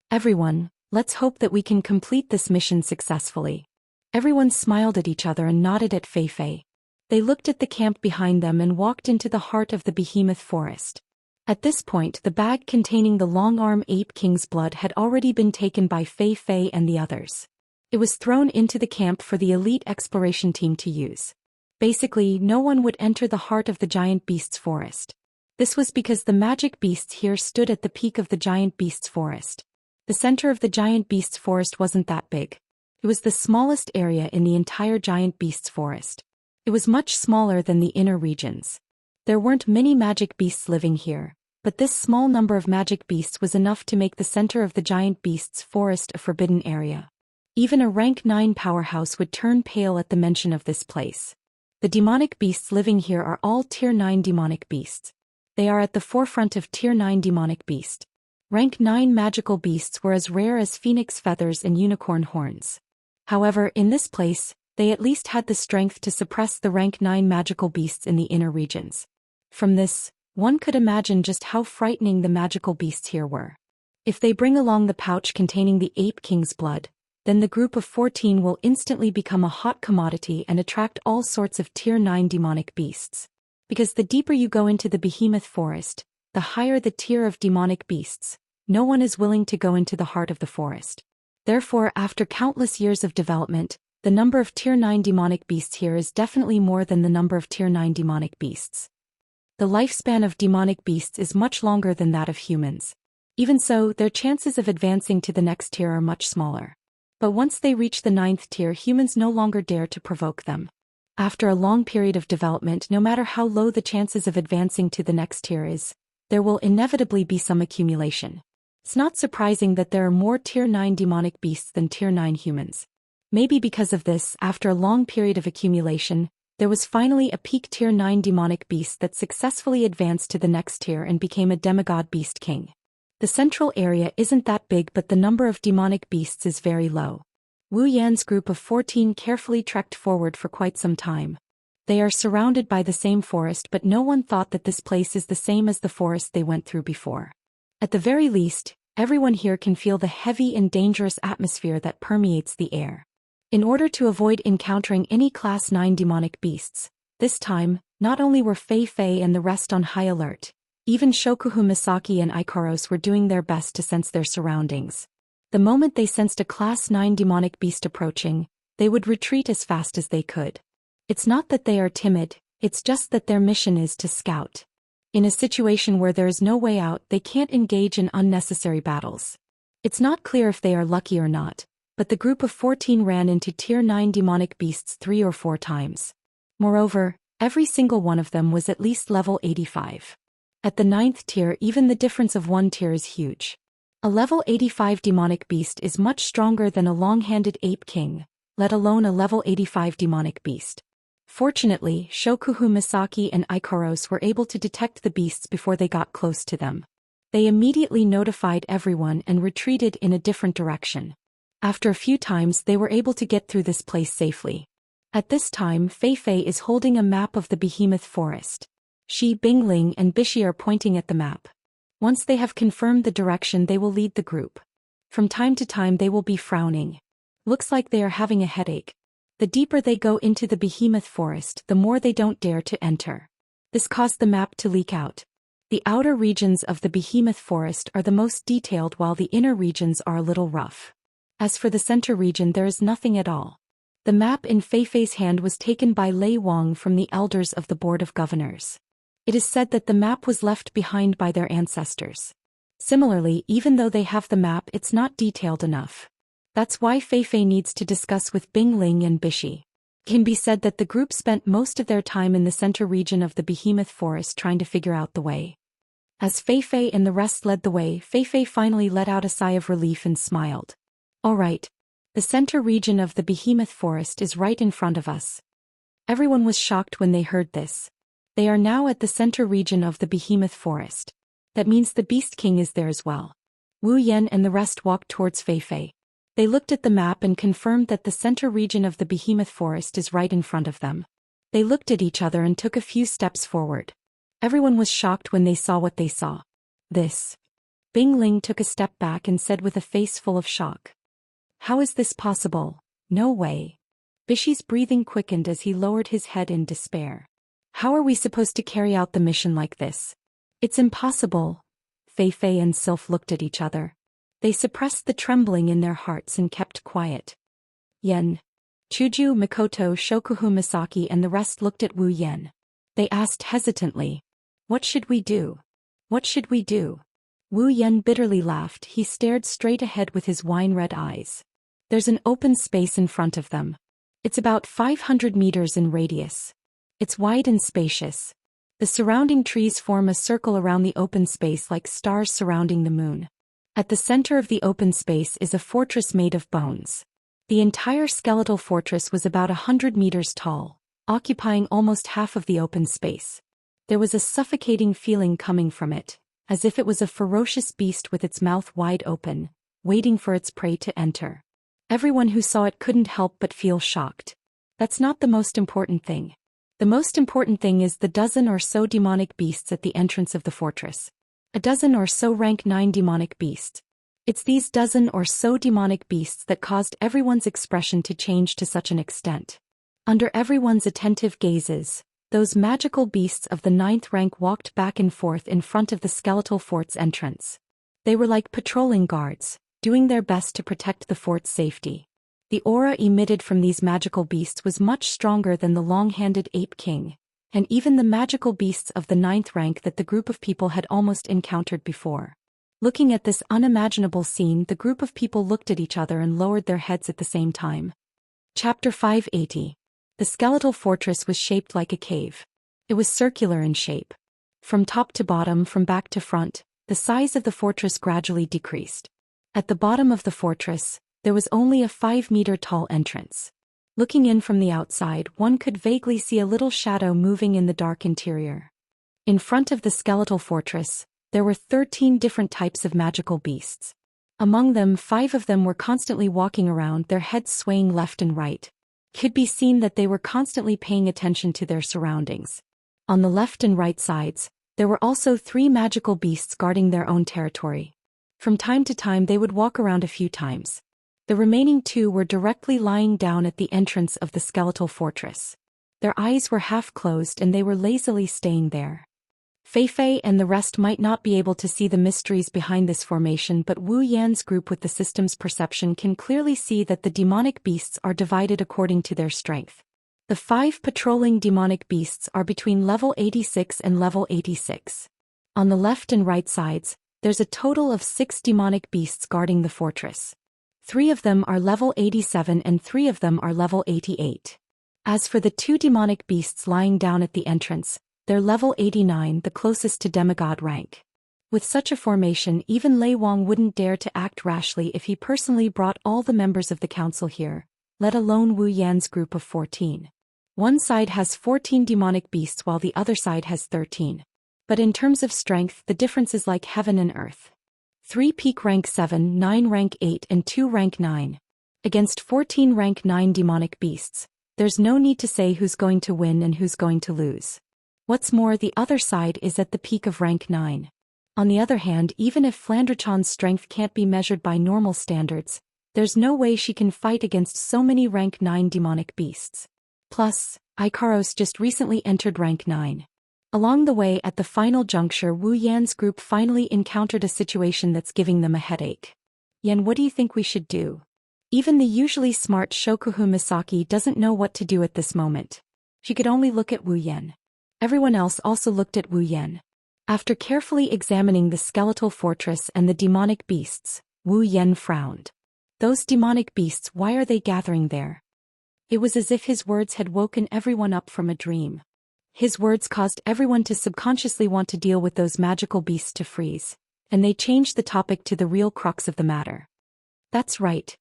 Speaker 1: Everyone, let's hope that we can complete this mission successfully. Everyone smiled at each other and nodded at Fei Fei. They looked at the camp behind them and walked into the heart of the behemoth forest. At this point, the bag containing the long-arm ape king's blood had already been taken by Fei Fei and the others. It was thrown into the camp for the elite exploration team to use. Basically, no one would enter the heart of the giant beast's forest. This was because the magic beasts here stood at the peak of the giant beast's forest. The center of the giant beast's forest wasn't that big. It was the smallest area in the entire giant beast's forest. It was much smaller than the inner regions. There weren't many magic beasts living here, but this small number of magic beasts was enough to make the center of the giant beast's forest a forbidden area. Even a rank 9 powerhouse would turn pale at the mention of this place. The demonic beasts living here are all Tier 9 demonic beasts. They are at the forefront of Tier 9 demonic beast. Rank 9 magical beasts were as rare as phoenix feathers and unicorn horns. However, in this place, they at least had the strength to suppress the rank 9 magical beasts in the inner regions. From this, one could imagine just how frightening the magical beasts here were. If they bring along the pouch containing the Ape King's blood, then the group of 14 will instantly become a hot commodity and attract all sorts of Tier 9 demonic beasts. Because the deeper you go into the behemoth forest, the higher the tier of demonic beasts. No one is willing to go into the heart of the forest. Therefore, after countless years of development, the number of Tier 9 demonic beasts here is definitely more than the number of Tier 9 demonic beasts. The lifespan of demonic beasts is much longer than that of humans. Even so, their chances of advancing to the next tier are much smaller. But once they reach the 9th tier, humans no longer dare to provoke them. After a long period of development, no matter how low the chances of advancing to the next tier is, there will inevitably be some accumulation. It's not surprising that there are more Tier 9 demonic beasts than Tier 9 humans. Maybe because of this, after a long period of accumulation, there was finally a peak Tier 9 demonic beast that successfully advanced to the next tier and became a demigod beast king. The central area isn't that big, but the number of demonic beasts is very low. Wu Yan's group of 14 carefully trekked forward for quite some time. They are surrounded by the same forest, but no one thought that this place is the same as the forest they went through before. At the very least, everyone here can feel the heavy and dangerous atmosphere that permeates the air. In order to avoid encountering any Class 9 demonic beasts, this time, not only were Fei Fei and the rest on high alert, even Shokuhu Misaki and Ikoros were doing their best to sense their surroundings. The moment they sensed a Class 9 demonic beast approaching, they would retreat as fast as they could. It's not that they are timid, it's just that their mission is to scout. In a situation where there is no way out, they can't engage in unnecessary battles. It's not clear if they are lucky or not, but the group of 14 ran into Tier 9 demonic beasts 3 or 4 times. Moreover, every single one of them was at least level 85. At the 9th tier, even the difference of 1 tier is huge. A level 85 demonic beast is much stronger than a long-handed ape king, let alone a level 85 demonic beast. Fortunately, Shokuhu Misaki and Ikoros were able to detect the beasts before they got close to them. They immediately notified everyone and retreated in a different direction. After a few times, they were able to get through this place safely. At this time, Fei Fei is holding a map of the behemoth forest. She, Bingling, and Bishi are pointing at the map. Once they have confirmed the direction, they will lead the group. From time to time, they will be frowning. Looks like they are having a headache. The deeper they go into the behemoth forest, the more they don't dare to enter. This caused the map to leak out. The outer regions of the behemoth forest are the most detailed, while the inner regions are a little rough. As for the center region, there is nothing at all. The map in Fei Fei's hand was taken by Lei Wang from the elders of the Board of Governors. It is said that the map was left behind by their ancestors. Similarly, even though they have the map, it's not detailed enough. That's why Fei Fei needs to discuss with Bingling and Bishi. It can be said that the group spent most of their time in the center region of the behemoth forest trying to figure out the way. As Fei Fei and the rest led the way, Fei Fei finally let out a sigh of relief and smiled. All right. The center region of the behemoth forest is right in front of us. Everyone was shocked when they heard this. They are now at the center region of the behemoth forest. That means the Beast King is there as well. Wu Yan and the rest walked towards Fei Fei. They looked at the map and confirmed that the center region of the behemoth forest is right in front of them. They looked at each other and took a few steps forward. Everyone was shocked when they saw what they saw. This. Bing Ling took a step back and said with a face full of shock. How is this possible? No way. Bishi's breathing quickened as he lowered his head in despair. How are we supposed to carry out the mission like this? It's impossible. Fei Fei and Sylph looked at each other. They suppressed the trembling in their hearts and kept quiet. Yen. Chuju, Mikoto, Shokuhu Misaki and the rest looked at Wu Yan. They asked hesitantly. What should we do? What should we do? Wu Yan bitterly laughed. He stared straight ahead with his wine-red eyes. There's an open space in front of them. It's about 500 meters in radius. It's wide and spacious. The surrounding trees form a circle around the open space like stars surrounding the moon. At the center of the open space is a fortress made of bones. The entire skeletal fortress was about 100 meters tall, occupying almost half of the open space. There was a suffocating feeling coming from it, as if it was a ferocious beast with its mouth wide open, waiting for its prey to enter. Everyone who saw it couldn't help but feel shocked. That's not the most important thing. The most important thing is the dozen or so demonic beasts at the entrance of the fortress. A dozen or so rank 9 demonic beasts. It's these dozen or so demonic beasts that caused everyone's expression to change to such an extent. Under everyone's attentive gazes, those magical beasts of the 9th rank walked back and forth in front of the skeletal fort's entrance. They were like patrolling guards, doing their best to protect the fort's safety. The aura emitted from these magical beasts was much stronger than the long-handed Ape King, and even the magical beasts of the 9th rank that the group of people had almost encountered before. Looking at this unimaginable scene, the group of people looked at each other and lowered their heads at the same time. Chapter 580. The skeletal fortress was shaped like a cave. It was circular in shape. From top to bottom, from back to front, the size of the fortress gradually decreased. At the bottom of the fortress, there was only a 5-meter-tall entrance. Looking in from the outside, one could vaguely see a little shadow moving in the dark interior. In front of the skeletal fortress, there were 13 different types of magical beasts. Among them, 5 of them were constantly walking around, their heads swaying left and right. Could be seen that they were constantly paying attention to their surroundings. On the left and right sides, there were also 3 magical beasts guarding their own territory. From time to time they would walk around a few times. The remaining 2 were directly lying down at the entrance of the skeletal fortress. Their eyes were half closed and they were lazily staying there. Fei Fei and the rest might not be able to see the mysteries behind this formation, but Wu Yan's group with the system's perception can clearly see that the demonic beasts are divided according to their strength. The 5 patrolling demonic beasts are between level 86 and level 86. On the left and right sides, there's a total of 6 demonic beasts guarding the fortress. 3 of them are level 87 and 3 of them are level 88. As for the 2 demonic beasts lying down at the entrance, they're level 89, the closest to demigod rank. With such a formation, even Lei Wang wouldn't dare to act rashly if he personally brought all the members of the council here, let alone Wu Yan's group of 14. One side has 14 demonic beasts while the other side has 13. But in terms of strength, the difference is like heaven and earth. 3 peak rank 7, 9 rank 8 and 2 rank 9. Against 14 rank 9 demonic beasts, there's no need to say who's going to win and who's going to lose. What's more, the other side is at the peak of rank 9. On the other hand, even if Flandrachon's strength can't be measured by normal standards, there's no way she can fight against so many rank 9 demonic beasts. Plus, Ikaros just recently entered rank 9. Along the way at the final juncture, Wu Yan's group finally encountered a situation that's giving them a headache. Yan, what do you think we should do? Even the usually smart Shokuhu Misaki doesn't know what to do at this moment. She could only look at Wu Yan. Everyone else also looked at Wu Yan. After carefully examining the skeletal fortress and the demonic beasts, Wu Yan frowned. Those demonic beasts, why are they gathering there? It was as if his words had woken everyone up from a dream. His words caused everyone to subconsciously want to deal with those magical beasts to freeze, and they changed the topic to the real crux of the matter. That's right.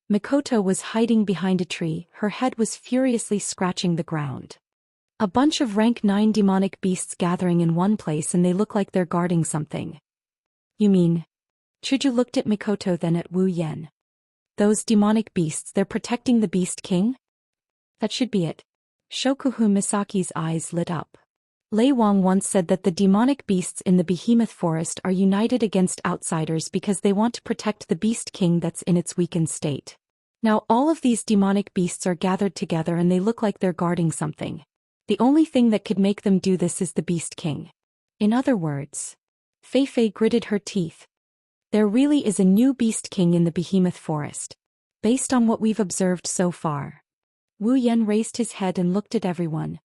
Speaker 1: Mikoto was hiding behind a tree, her head was furiously scratching the ground. A bunch of rank 9 demonic beasts gathering in one place, and they look like they're guarding something. You mean? Chuju looked at Mikoto, then at Wu Yan. Those demonic beasts, they're protecting the Beast King? That should be it. Shokuhu Misaki's eyes lit up. Lei Wang once said that the demonic beasts in the Behemoth Forest are united against outsiders because they want to protect the Beast King that's in its weakened state. Now all of these demonic beasts are gathered together and they look like they're guarding something. The only thing that could make them do this is the Beast King. In other words, Fei Fei gritted her teeth. There really is a new Beast King in the Behemoth Forest. Based on what we've observed so far. Wu Yan raised his head and looked at everyone.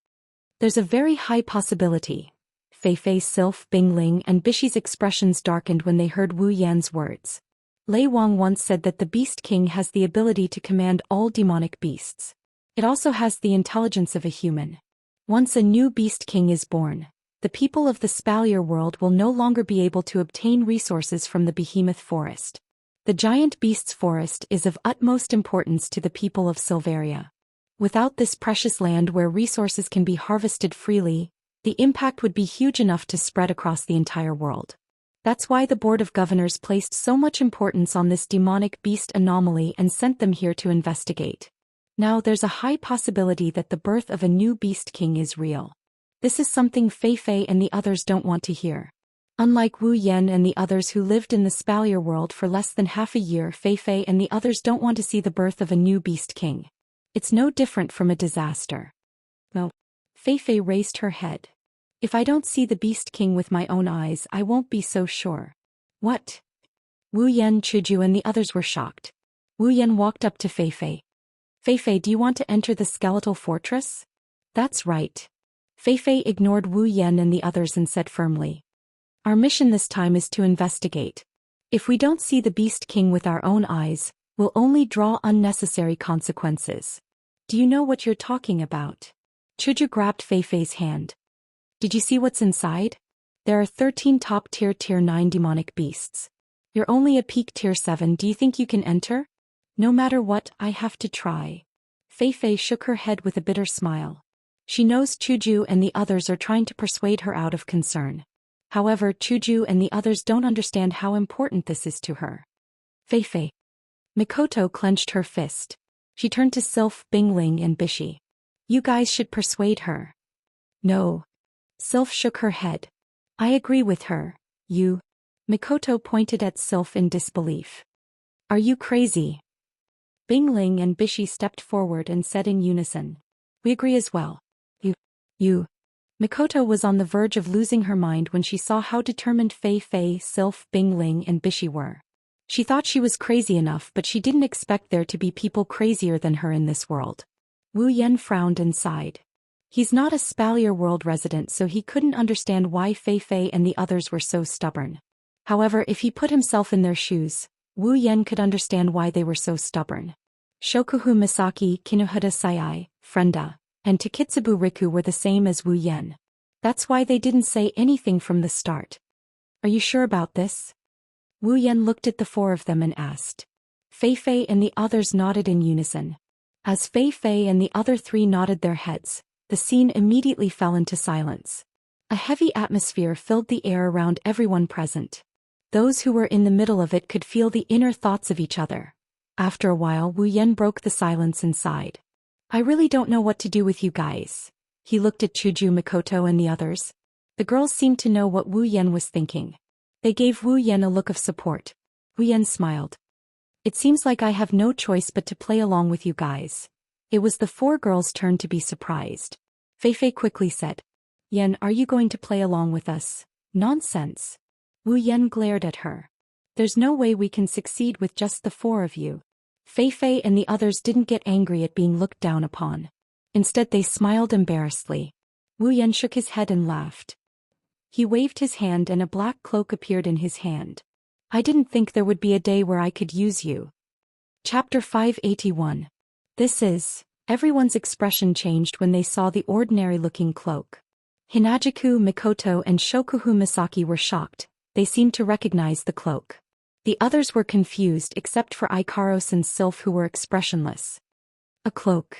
Speaker 1: There's a very high possibility. Fei Fei, Sylph, Bingling, and Bishi's expressions darkened when they heard Wu Yan's words. Lei Wang once said that the Beast King has the ability to command all demonic beasts. It also has the intelligence of a human. Once a new Beast King is born, the people of the Spalier world will no longer be able to obtain resources from the Behemoth Forest. The giant beasts forest is of utmost importance to the people of Silveria. Without this precious land where resources can be harvested freely, the impact would be huge enough to spread across the entire world. That's why the Board of Governors placed so much importance on this demonic beast anomaly and sent them here to investigate. Now there's a high possibility that the birth of a new Beast King is real. This is something Fei Fei and the others don't want to hear. Unlike Wu Yan and the others who lived in the Spalier world for less than half a year, Fei Fei and the others don't want to see the birth of a new Beast King. It's no different from a disaster. No. Fei Fei raised her head. If I don't see the Beast King with my own eyes, I won't be so sure. What? Wu Yan, Chuju and the others were shocked. Wu Yan walked up to Fei Fei. Fei Fei, do you want to enter the skeletal fortress? That's right. Fei Fei ignored Wu Yan and the others and said firmly. Our mission this time is to investigate. If we don't see the Beast King with our own eyes, we'll only draw unnecessary consequences. Do you know what you're talking about? Chuju grabbed Fei Fei's hand. Did you see what's inside? There are 13 top-tier Tier 9 demonic beasts. You're only a peak Tier 7, do you think you can enter? No matter what, I have to try. Fei Fei shook her head with a bitter smile. She knows Chuju and the others are trying to persuade her out of concern. However, Chuju and the others don't understand how important this is to her. Fei Fei. Mikoto clenched her fist. She turned to Sylph, Bingling and Bishi. You guys should persuade her. No. Sylph shook her head. I agree with her. You. Mikoto pointed at Sylph in disbelief. Are you crazy? Bingling and Bishi stepped forward and said in unison. We agree as well. You. Mikoto was on the verge of losing her mind when she saw how determined Fei Fei, Sylph, Bingling and Bishi were. She thought she was crazy enough, but she didn't expect there to be people crazier than her in this world. Wu Yan frowned and sighed. He's not a Spalier world resident, so he couldn't understand why Fei Fei and the others were so stubborn. However, if he put himself in their shoes, Wu Yan could understand why they were so stubborn. Shokuhu Misaki, Kinohara Sayai, Frenda, and Takitsubu Riku were the same as Wu Yan. That's why they didn't say anything from the start. Are you sure about this? Wu Yan looked at the four of them and asked. Fei Fei and the others nodded in unison. As Fei Fei and the other three nodded their heads, the scene immediately fell into silence. A heavy atmosphere filled the air around everyone present. Those who were in the middle of it could feel the inner thoughts of each other. After a while, Wu Yan broke the silence and sighed. I really don't know what to do with you guys. He looked at Chuju, Mikoto and the others. The girls seemed to know what Wu Yan was thinking. They gave Wu Yan a look of support. Wu Yan smiled. It seems like I have no choice but to play along with you guys. It was the four girls' turn to be surprised. Fei Fei quickly said. Yan, are you going to play along with us? Nonsense. Wu Yan glared at her. There's no way we can succeed with just the four of you. Fei Fei and the others didn't get angry at being looked down upon. Instead they smiled embarrassedly. Wu Yan shook his head and laughed. He waved his hand and a black cloak appeared in his hand. I didn't think there would be a day where I could use you. Chapter 581. This is... Everyone's expression changed when they saw the ordinary-looking cloak. Hinajiku, Mikoto and Shokuhu Misaki were shocked. They seemed to recognize the cloak. The others were confused except for Ikaros and Sylph, who were expressionless. A cloak.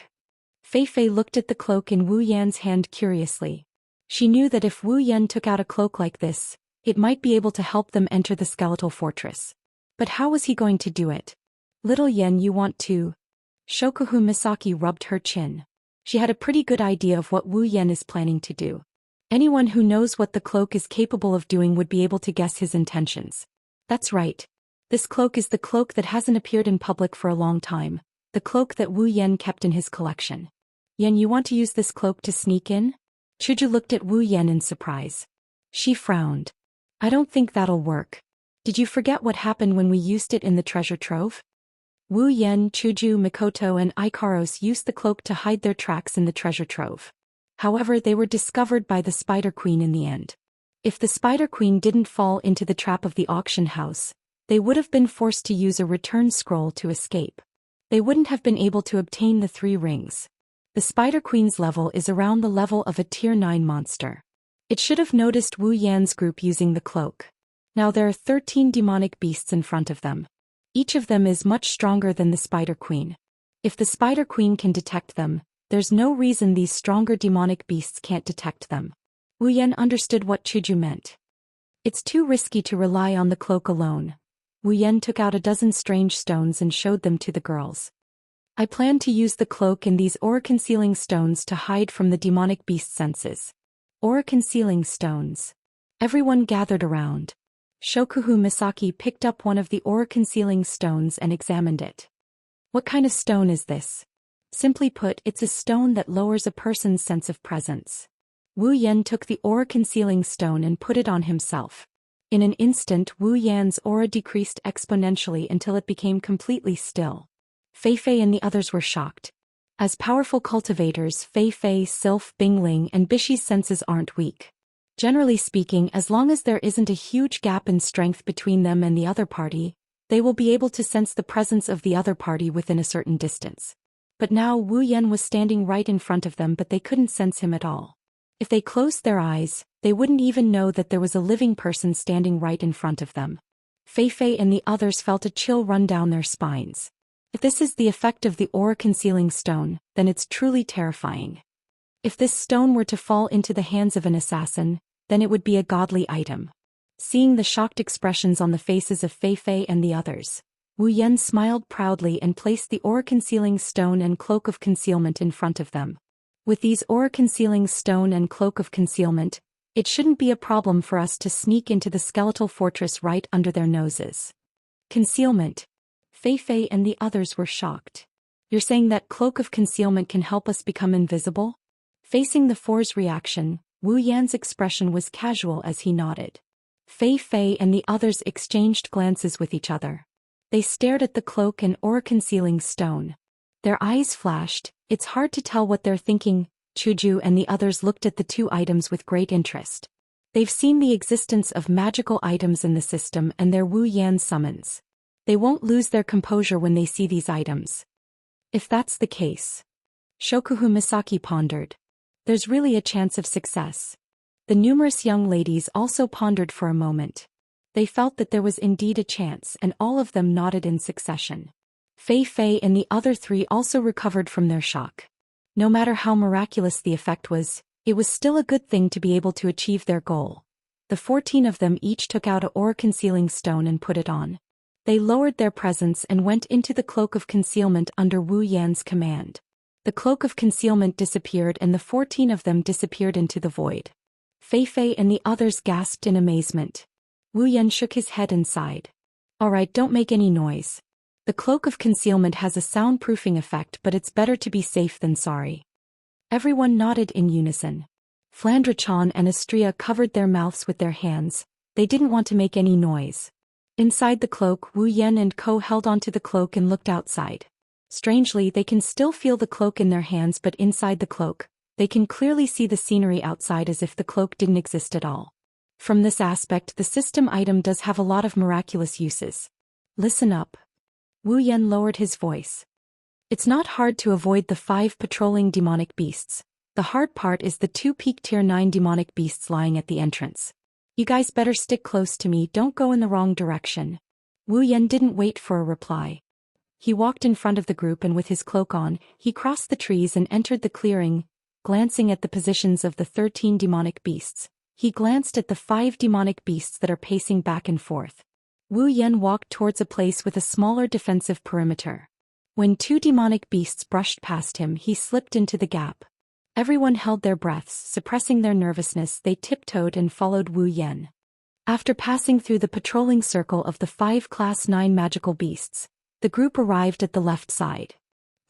Speaker 1: Fei Fei looked at the cloak in Wu Yan's hand curiously. She knew that if Wu Yan took out a cloak like this, it might be able to help them enter the skeletal fortress. But how was he going to do it? Little Yen, you want to? Shokuhu Misaki rubbed her chin. She had a pretty good idea of what Wu Yan is planning to do. Anyone who knows what the cloak is capable of doing would be able to guess his intentions. That's right. This cloak is the cloak that hasn't appeared in public for a long time, the cloak that Wu Yan kept in his collection. Yen, you want to use this cloak to sneak in? Chuju looked at Wu Yan in surprise. She frowned. I don't think that'll work. Did you forget what happened when we used it in the treasure trove? Wu Yan, Chuju, Mikoto and Ikaros used the cloak to hide their tracks in the treasure trove. However, they were discovered by the Spider Queen in the end. If the Spider Queen didn't fall into the trap of the auction house, they would have been forced to use a return scroll to escape. They wouldn't have been able to obtain the 3 rings. The Spider Queen's level is around the level of a Tier 9 monster. It should have noticed Wu Yan's group using the cloak. Now there are 13 demonic beasts in front of them. Each of them is much stronger than the Spider Queen. If the Spider Queen can detect them, there's no reason these stronger demonic beasts can't detect them. Wu Yan understood what Chuju meant. It's too risky to rely on the cloak alone. Wu Yan took out a dozen strange stones and showed them to the girls. I plan to use the cloak and these aura-concealing stones to hide from the demonic beast senses. Aura-concealing stones. Everyone gathered around. Shokuhu Misaki picked up one of the aura-concealing stones and examined it. What kind of stone is this? Simply put, it's a stone that lowers a person's sense of presence. Wu Yan took the aura-concealing stone and put it on himself. In an instant, Wu Yan's aura decreased exponentially until it became completely still. Fei Fei and the others were shocked. As powerful cultivators, Fei Fei, Sylph, Bingling, and Bishi's senses aren't weak. Generally speaking, as long as there isn't a huge gap in strength between them and the other party, they will be able to sense the presence of the other party within a certain distance. But now Wu Yan was standing right in front of them, but they couldn't sense him at all. If they closed their eyes, they wouldn't even know that there was a living person standing right in front of them. Fei Fei and the others felt a chill run down their spines. If this is the effect of the aura-concealing stone, then it's truly terrifying. If this stone were to fall into the hands of an assassin, then it would be a godly item. Seeing the shocked expressions on the faces of Fei Fei and the others, Wu Yan smiled proudly and placed the aura-concealing stone and cloak of concealment in front of them. With these aura-concealing stone and cloak of concealment, it shouldn't be a problem for us to sneak into the skeletal fortress right under their noses. Concealment. Fei Fei and the others were shocked. You're saying that cloak of concealment can help us become invisible? Facing the four's reaction, Wu Yan's expression was casual as he nodded. Fei Fei and the others exchanged glances with each other. They stared at the cloak and aura-concealing stone. Their eyes flashed. It's hard to tell what they're thinking. Chuju and the others looked at the 2 items with great interest. They've seen the existence of magical items in the system and their Wu Yan summons. They won't lose their composure when they see these items. If that's the case. Shokuhu Misaki pondered. There's really a chance of success. The numerous young ladies also pondered for a moment. They felt that there was indeed a chance, and all of them nodded in succession. Fei Fei and the other 3 also recovered from their shock. No matter how miraculous the effect was, it was still a good thing to be able to achieve their goal. The 14 of them each took out an aura-concealing stone and put it on. They lowered their presence and went into the cloak of concealment under Wu Yan's command. The cloak of concealment disappeared and the 14 of them disappeared into the void. Fei Fei and the others gasped in amazement. Wu Yan shook his head and sighed. Alright, don't make any noise. The cloak of concealment has a soundproofing effect, but it's better to be safe than sorry. Everyone nodded in unison. Flandre-chan and Astria covered their mouths with their hands. They didn't want to make any noise. Inside the cloak, Wu Yan and Ko held onto the cloak and looked outside. Strangely, they can still feel the cloak in their hands, but inside the cloak, they can clearly see the scenery outside as if the cloak didn't exist at all. From this aspect, the system item does have a lot of miraculous uses. Listen up. Wu Yan lowered his voice. It's not hard to avoid the 5 patrolling demonic beasts. The hard part is the 2 peak tier 9 demonic beasts lying at the entrance. You guys better stick close to me, don't go in the wrong direction. Wu Yan didn't wait for a reply. He walked in front of the group and with his cloak on, he crossed the trees and entered the clearing, glancing at the positions of the 13 demonic beasts. He glanced at the 5 demonic beasts that are pacing back and forth. Wu Yan walked towards a place with a smaller defensive perimeter. When 2 demonic beasts brushed past him, he slipped into the gap. Everyone held their breaths, suppressing their nervousness. They tiptoed and followed Wu Yan. After passing through the patrolling circle of the 5 Class 9 magical beasts, the group arrived at the left side.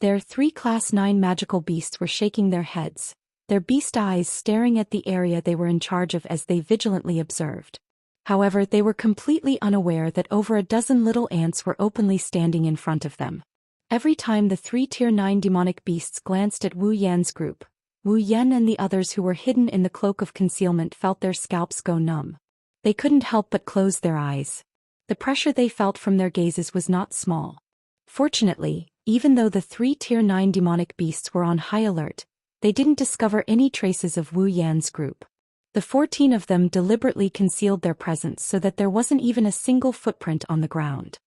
Speaker 1: Their 3 Class 9 magical beasts were shaking their heads, their beast eyes staring at the area they were in charge of as they vigilantly observed. However, they were completely unaware that over a dozen little ants were openly standing in front of them. Every time the 3 Tier 9 demonic beasts glanced at Wu Yan's group, Wu Yan and the others who were hidden in the cloak of concealment felt their scalps go numb. They couldn't help but close their eyes. The pressure they felt from their gazes was not small. Fortunately, even though the 3 Tier 9 demonic beasts were on high alert, they didn't discover any traces of Wu Yan's group. The 14 of them deliberately concealed their presence so that there wasn't even a single footprint on the ground.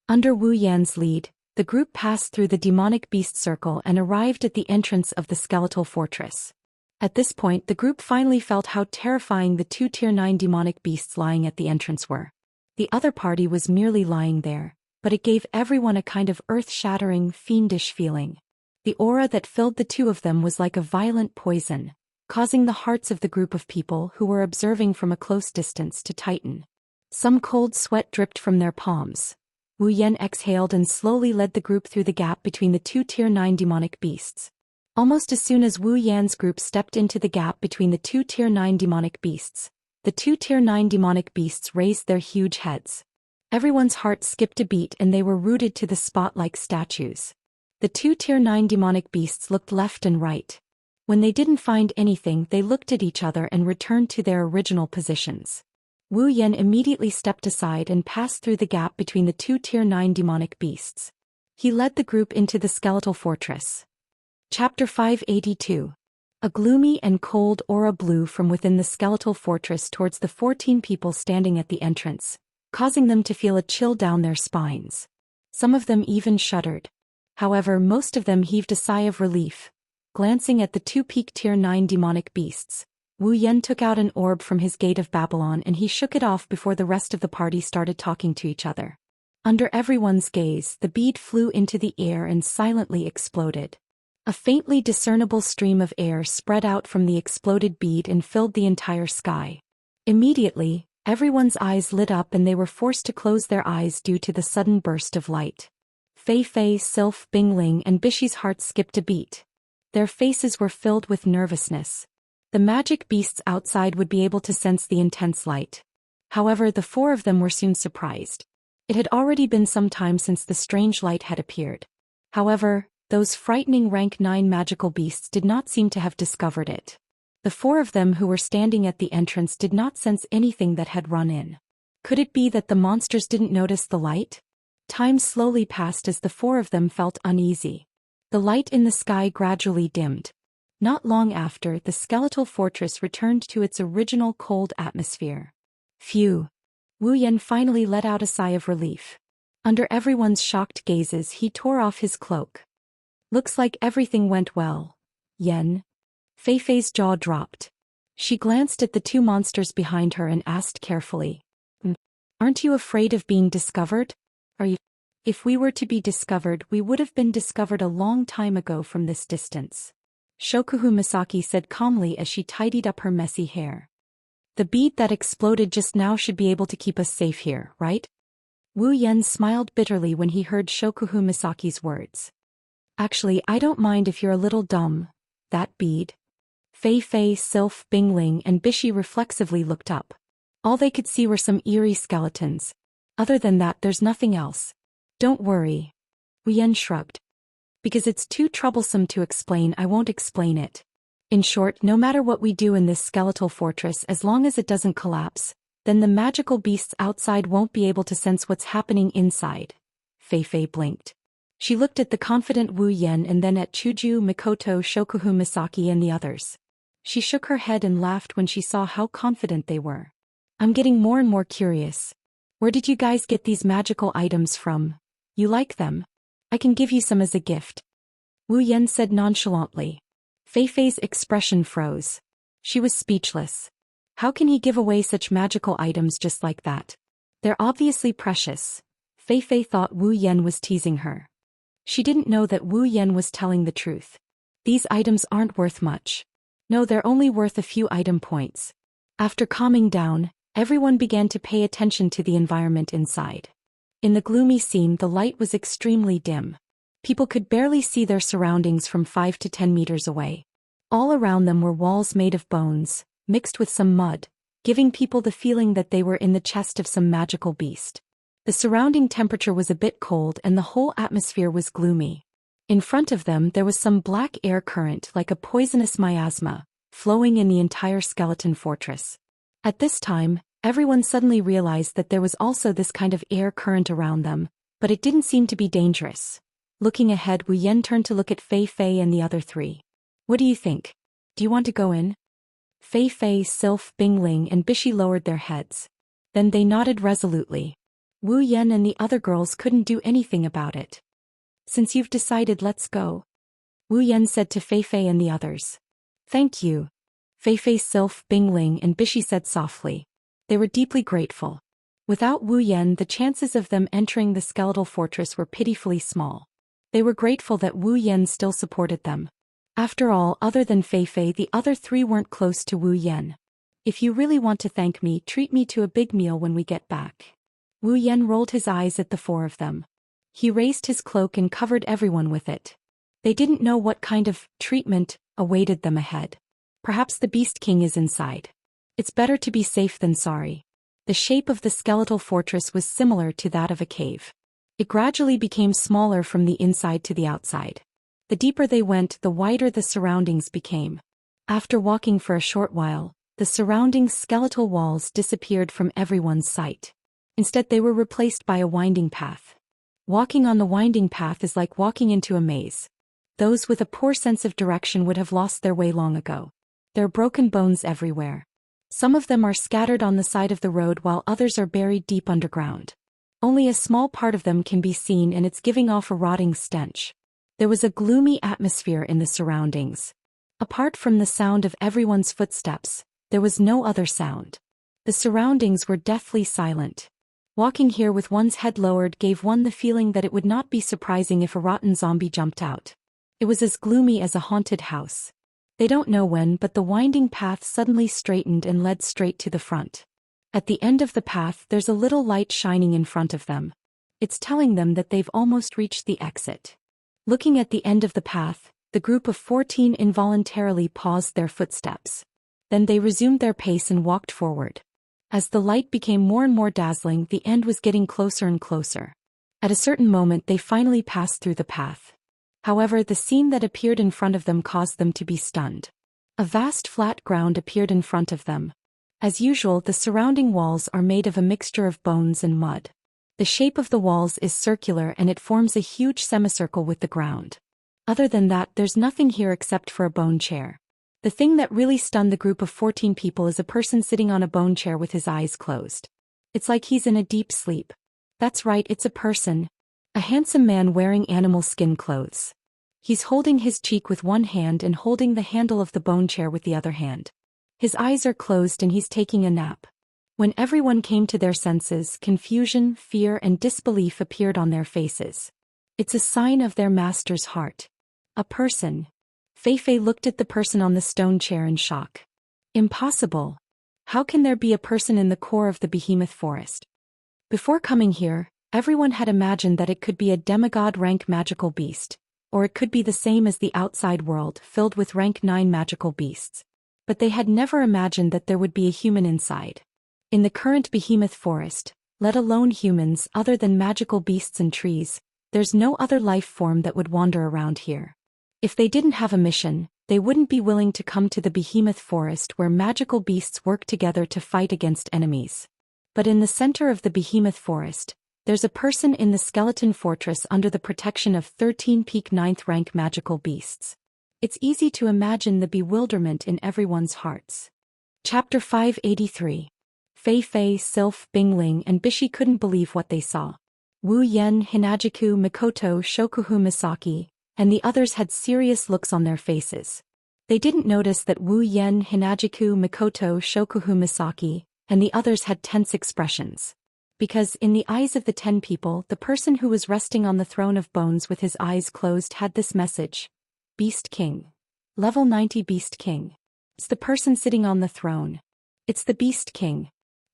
Speaker 1: Under Wu Yan's lead, the group passed through the demonic beast circle and arrived at the entrance of the skeletal fortress. At this point, the group finally felt how terrifying the 2 Tier 9 demonic beasts lying at the entrance were. The other party was merely lying there, but it gave everyone a kind of earth-shattering, fiendish feeling. The aura that filled the 2 of them was like a violent poison, causing the hearts of the group of people who were observing from a close distance to tighten. Some cold sweat dripped from their palms. Wu Yan exhaled and slowly led the group through the gap between the 2 Tier 9 demonic beasts. Almost as soon as Wu Yan's group stepped into the gap between the 2 Tier 9 demonic beasts, the 2 Tier 9 demonic beasts raised their huge heads. Everyone's heart skipped a beat and they were rooted to the spot like statues. The 2 Tier 9 demonic beasts looked left and right. When they didn't find anything, they looked at each other and returned to their original positions. Wu Yan immediately stepped aside and passed through the gap between the 2 Tier 9 demonic beasts. He led the group into the skeletal fortress. Chapter 582. A gloomy and cold aura blew from within the skeletal fortress towards the 14 people standing at the entrance, causing them to feel a chill down their spines. Some of them even shuddered. However, most of them heaved a sigh of relief. Glancing at the 2 peak Tier 9 demonic beasts, Wu Yan took out an orb from his Gate of Babylon and he shook it off before the rest of the party started talking to each other. Under everyone's gaze, the bead flew into the air and silently exploded. A faintly discernible stream of air spread out from the exploded bead and filled the entire sky. Immediately, everyone's eyes lit up and they were forced to close their eyes due to the sudden burst of light. Fei Fei, Sylph, Bingling and Bishi's hearts skipped a beat. Their faces were filled with nervousness. The magic beasts outside would be able to sense the intense light. However, the 4 of them were soon surprised. It had already been some time since the strange light had appeared. However, those frightening rank 9 magical beasts did not seem to have discovered it. The 4 of them who were standing at the entrance did not sense anything that had run in. Could it be that the monsters didn't notice the light? Time slowly passed as the 4 of them felt uneasy. The light in the sky gradually dimmed. Not long after, the skeletal fortress returned to its original cold atmosphere. Phew! Wu Yan finally let out a sigh of relief. Under everyone's shocked gazes, he tore off his cloak. Looks like everything went well. Yan. Fei Fei's jaw dropped. She glanced at the 2 monsters behind her and asked carefully. Aren't you afraid of being discovered? Are you? If we were to be discovered, we would have been discovered a long time ago from this distance. Shokuhu Misaki said calmly as she tidied up her messy hair. The bead that exploded just now should be able to keep us safe here, right? Wu Yan smiled bitterly when he heard Shokuhu Misaki's words. Actually, I don't mind if you're a little dumb. That bead. Fei Fei, Sylph, Bingling and Bishi reflexively looked up. All they could see were some eerie skeletons. Other than that, there's nothing else. Don't worry. Wu Yan shrugged. Because it's too troublesome to explain, I won't explain it. In short, no matter what we do in this skeletal fortress, as long as it doesn't collapse, then the magical beasts outside won't be able to sense what's happening inside. Fei Fei blinked. She looked at the confident Wu Yan and then at Chuju, Mikoto, Shokuhu Misaki and the others. She shook her head and laughed when she saw how confident they were. I'm getting more and more curious. Where did you guys get these magical items from? You like them? I can give you some as a gift. Wu Yan said nonchalantly. Fei Fei's expression froze. She was speechless. How can he give away such magical items just like that? They're obviously precious. Fei Fei thought Wu Yan was teasing her. She didn't know that Wu Yan was telling the truth. These items aren't worth much. No, they're only worth a few item points. After calming down, everyone began to pay attention to the environment inside. In the gloomy scene, the light was extremely dim. People could barely see their surroundings from 5 to 10 meters away. All around them were walls made of bones, mixed with some mud, giving people the feeling that they were in the chest of some magical beast. The surrounding temperature was a bit cold and the whole atmosphere was gloomy. In front of them there was some black air current like a poisonous miasma, flowing in the entire skeleton fortress. At this time, everyone suddenly realized that there was also this kind of air current around them, but it didn't seem to be dangerous. Looking ahead, Wu Yan turned to look at Fei Fei and the other three. What do you think? Do you want to go in? Fei Fei, Sylph, Bingling and Bishi lowered their heads. Then they nodded resolutely. Wu Yan and the other girls couldn't do anything about it. Since you've decided, let's go. Wu Yan said to Fei Fei and the others. Thank you. Fei Fei, Sylph, Bingling and Bishi said softly. They were deeply grateful. Without Wu Yan, the chances of them entering the skeletal fortress were pitifully small. They were grateful that Wu Yan still supported them. After all, other than Fei Fei, the other three weren't close to Wu Yan. If you really want to thank me, treat me to a big meal when we get back. Wu Yan rolled his eyes at the four of them. He raised his cloak and covered everyone with it. They didn't know what kind of treatment awaited them ahead. Perhaps the Beast King is inside. It's better to be safe than sorry. The shape of the skeletal fortress was similar to that of a cave. It gradually became smaller from the inside to the outside. The deeper they went, the wider the surroundings became. After walking for a short while, the surrounding skeletal walls disappeared from everyone's sight. Instead, they were replaced by a winding path. Walking on the winding path is like walking into a maze. Those with a poor sense of direction would have lost their way long ago. There are broken bones everywhere. Some of them are scattered on the side of the road while others are buried deep underground. Only a small part of them can be seen and it's giving off a rotting stench. There was a gloomy atmosphere in the surroundings. Apart from the sound of everyone's footsteps, there was no other sound. The surroundings were deathly silent. Walking here with one's head lowered gave one the feeling that it would not be surprising if a rotten zombie jumped out. It was as gloomy as a haunted house. They don't know when, but the winding path suddenly straightened and led straight to the front. At the end of the path, there's a little light shining in front of them. It's telling them that they've almost reached the exit. Looking at the end of the path, the group of 14 involuntarily paused their footsteps. Then they resumed their pace and walked forward. As the light became more and more dazzling, the end was getting closer and closer. At a certain moment, they finally passed through the path. However, the scene that appeared in front of them caused them to be stunned. A vast flat ground appeared in front of them. As usual, the surrounding walls are made of a mixture of bones and mud. The shape of the walls is circular and it forms a huge semicircle with the ground. Other than that, there's nothing here except for a bone chair. The thing that really stunned the group of 14 people is a person sitting on a bone chair with his eyes closed. It's like he's in a deep sleep. That's right, it's a person. A handsome man wearing animal skin clothes. He's holding his cheek with one hand and holding the handle of the bone chair with the other hand. His eyes are closed and he's taking a nap. When everyone came to their senses, confusion, fear and disbelief appeared on their faces. It's a sign of their master's heart. A person. Fei Fei looked at the person on the stone chair in shock. Impossible. How can there be a person in the core of the behemoth forest? Before coming here, everyone had imagined that it could be a demigod rank magical beast, or it could be the same as the outside world, filled with rank 9 magical beasts. But they had never imagined that there would be a human inside. In the current behemoth forest, let alone humans other than magical beasts and trees, there's no other life form that would wander around here. If they didn't have a mission, they wouldn't be willing to come to the behemoth forest where magical beasts work together to fight against enemies. But in the center of the behemoth forest, there's a person in the skeleton fortress under the protection of 13 peak 9th rank magical beasts. It's easy to imagine the bewilderment in everyone's hearts. Chapter 583. Fei Fei, Sylph, Bingling and Bishi couldn't believe what they saw. Wu Yen, Hinajiku, Mikoto, Shokuhu Misaki, and the others had serious looks on their faces. They didn't notice that Wu Yen, Hinajiku, Mikoto, Shokuhu Misaki, and the others had tense expressions. Because in the eyes of the 10 people, the person who was resting on the throne of bones with his eyes closed had this message: Beast King. Level 90 Beast King. It's the person sitting on the throne. It's the Beast King.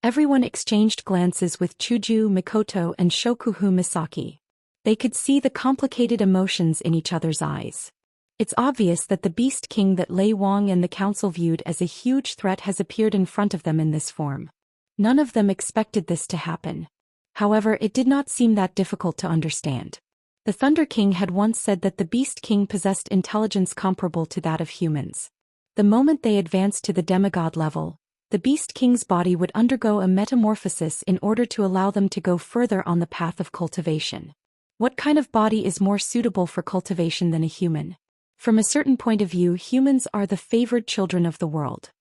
Speaker 1: Everyone exchanged glances with Chuju, Mikoto, and Shokuhu Misaki. They could see the complicated emotions in each other's eyes. It's obvious that the Beast King that Lei Wang and the council viewed as a huge threat has appeared in front of them in this form. None of them expected this to happen. However, it did not seem that difficult to understand. The Thunder King had once said that the Beast King possessed intelligence comparable to that of humans. The moment they advanced to the demigod level, the Beast King's body would undergo a metamorphosis in order to allow them to go further on the path of cultivation. What kind of body is more suitable for cultivation than a human? From a certain point of view, humans are the favored children of the world.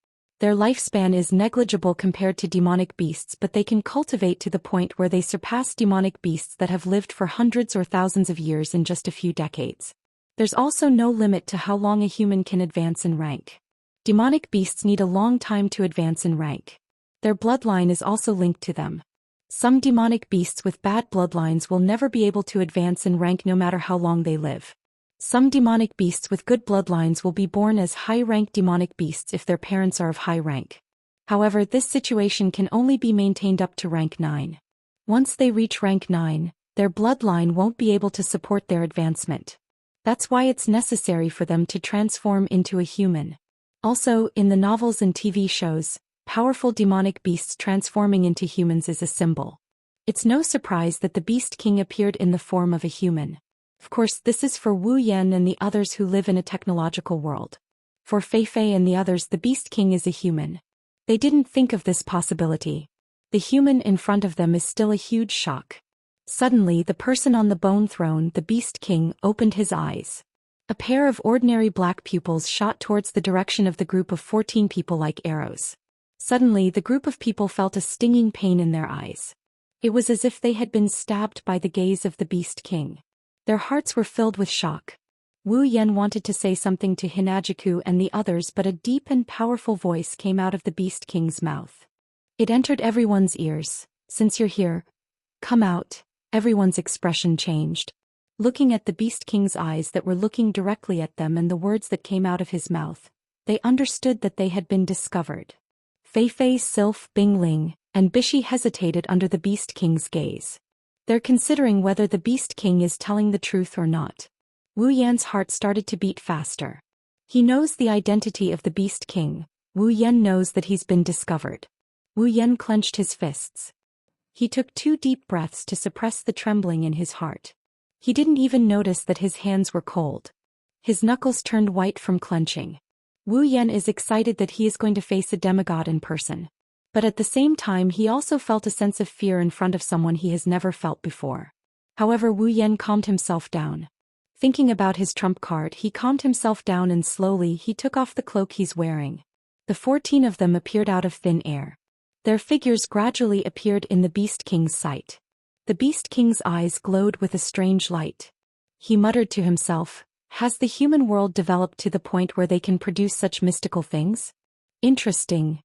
Speaker 1: Their lifespan is negligible compared to demonic beasts, but they can cultivate to the point where they surpass demonic beasts that have lived for hundreds or thousands of years in just a few decades. There's also no limit to how long a human can advance in rank. Demonic beasts need a long time to advance in rank. Their bloodline is also linked to them. Some demonic beasts with bad bloodlines will never be able to advance in rank no matter how long they live. Some demonic beasts with good bloodlines will be born as high-rank demonic beasts if their parents are of high rank. However, this situation can only be maintained up to rank 9. Once they reach rank 9, their bloodline won't be able to support their advancement. That's why it's necessary for them to transform into a human. Also, in the novels and TV shows, powerful demonic beasts transforming into humans is a symbol. It's no surprise that the Beast King appeared in the form of a human. Of course, this is for Wu Yan and the others who live in a technological world. For Fei Fei and the others, the Beast King is a human. They didn't think of this possibility. The human in front of them is still a huge shock. Suddenly, the person on the bone throne, the Beast King, opened his eyes. A pair of ordinary black pupils shot towards the direction of the group of 14 people like arrows. Suddenly, the group of people felt a stinging pain in their eyes. It was as if they had been stabbed by the gaze of the Beast King. Their hearts were filled with shock. Wu Yan wanted to say something to Hinajiku and the others, but a deep and powerful voice came out of the Beast King's mouth. It entered everyone's ears. Since you're here, come out. Everyone's expression changed. Looking at the Beast King's eyes that were looking directly at them and the words that came out of his mouth, they understood that they had been discovered. Fei Fei, Sylph, Bing Ling, and Bishi hesitated under the Beast King's gaze. They're considering whether the Beast King is telling the truth or not. Wu Yan's heart started to beat faster. He knows the identity of the Beast King. Wu Yan knows that he's been discovered. Wu Yan clenched his fists. He took 2 deep breaths to suppress the trembling in his heart. He didn't even notice that his hands were cold. His knuckles turned white from clenching. Wu Yan is excited that he is going to face a demigod in person. But at the same time he also felt a sense of fear in front of someone he has never felt before. However, Wu Yan calmed himself down. Thinking about his trump card, he calmed himself down and slowly he took off the cloak he's wearing. The 14 of them appeared out of thin air. Their figures gradually appeared in the Beast King's sight. The Beast King's eyes glowed with a strange light. He muttered to himself, "Has the human world developed to the point where they can produce such mystical things? Interesting."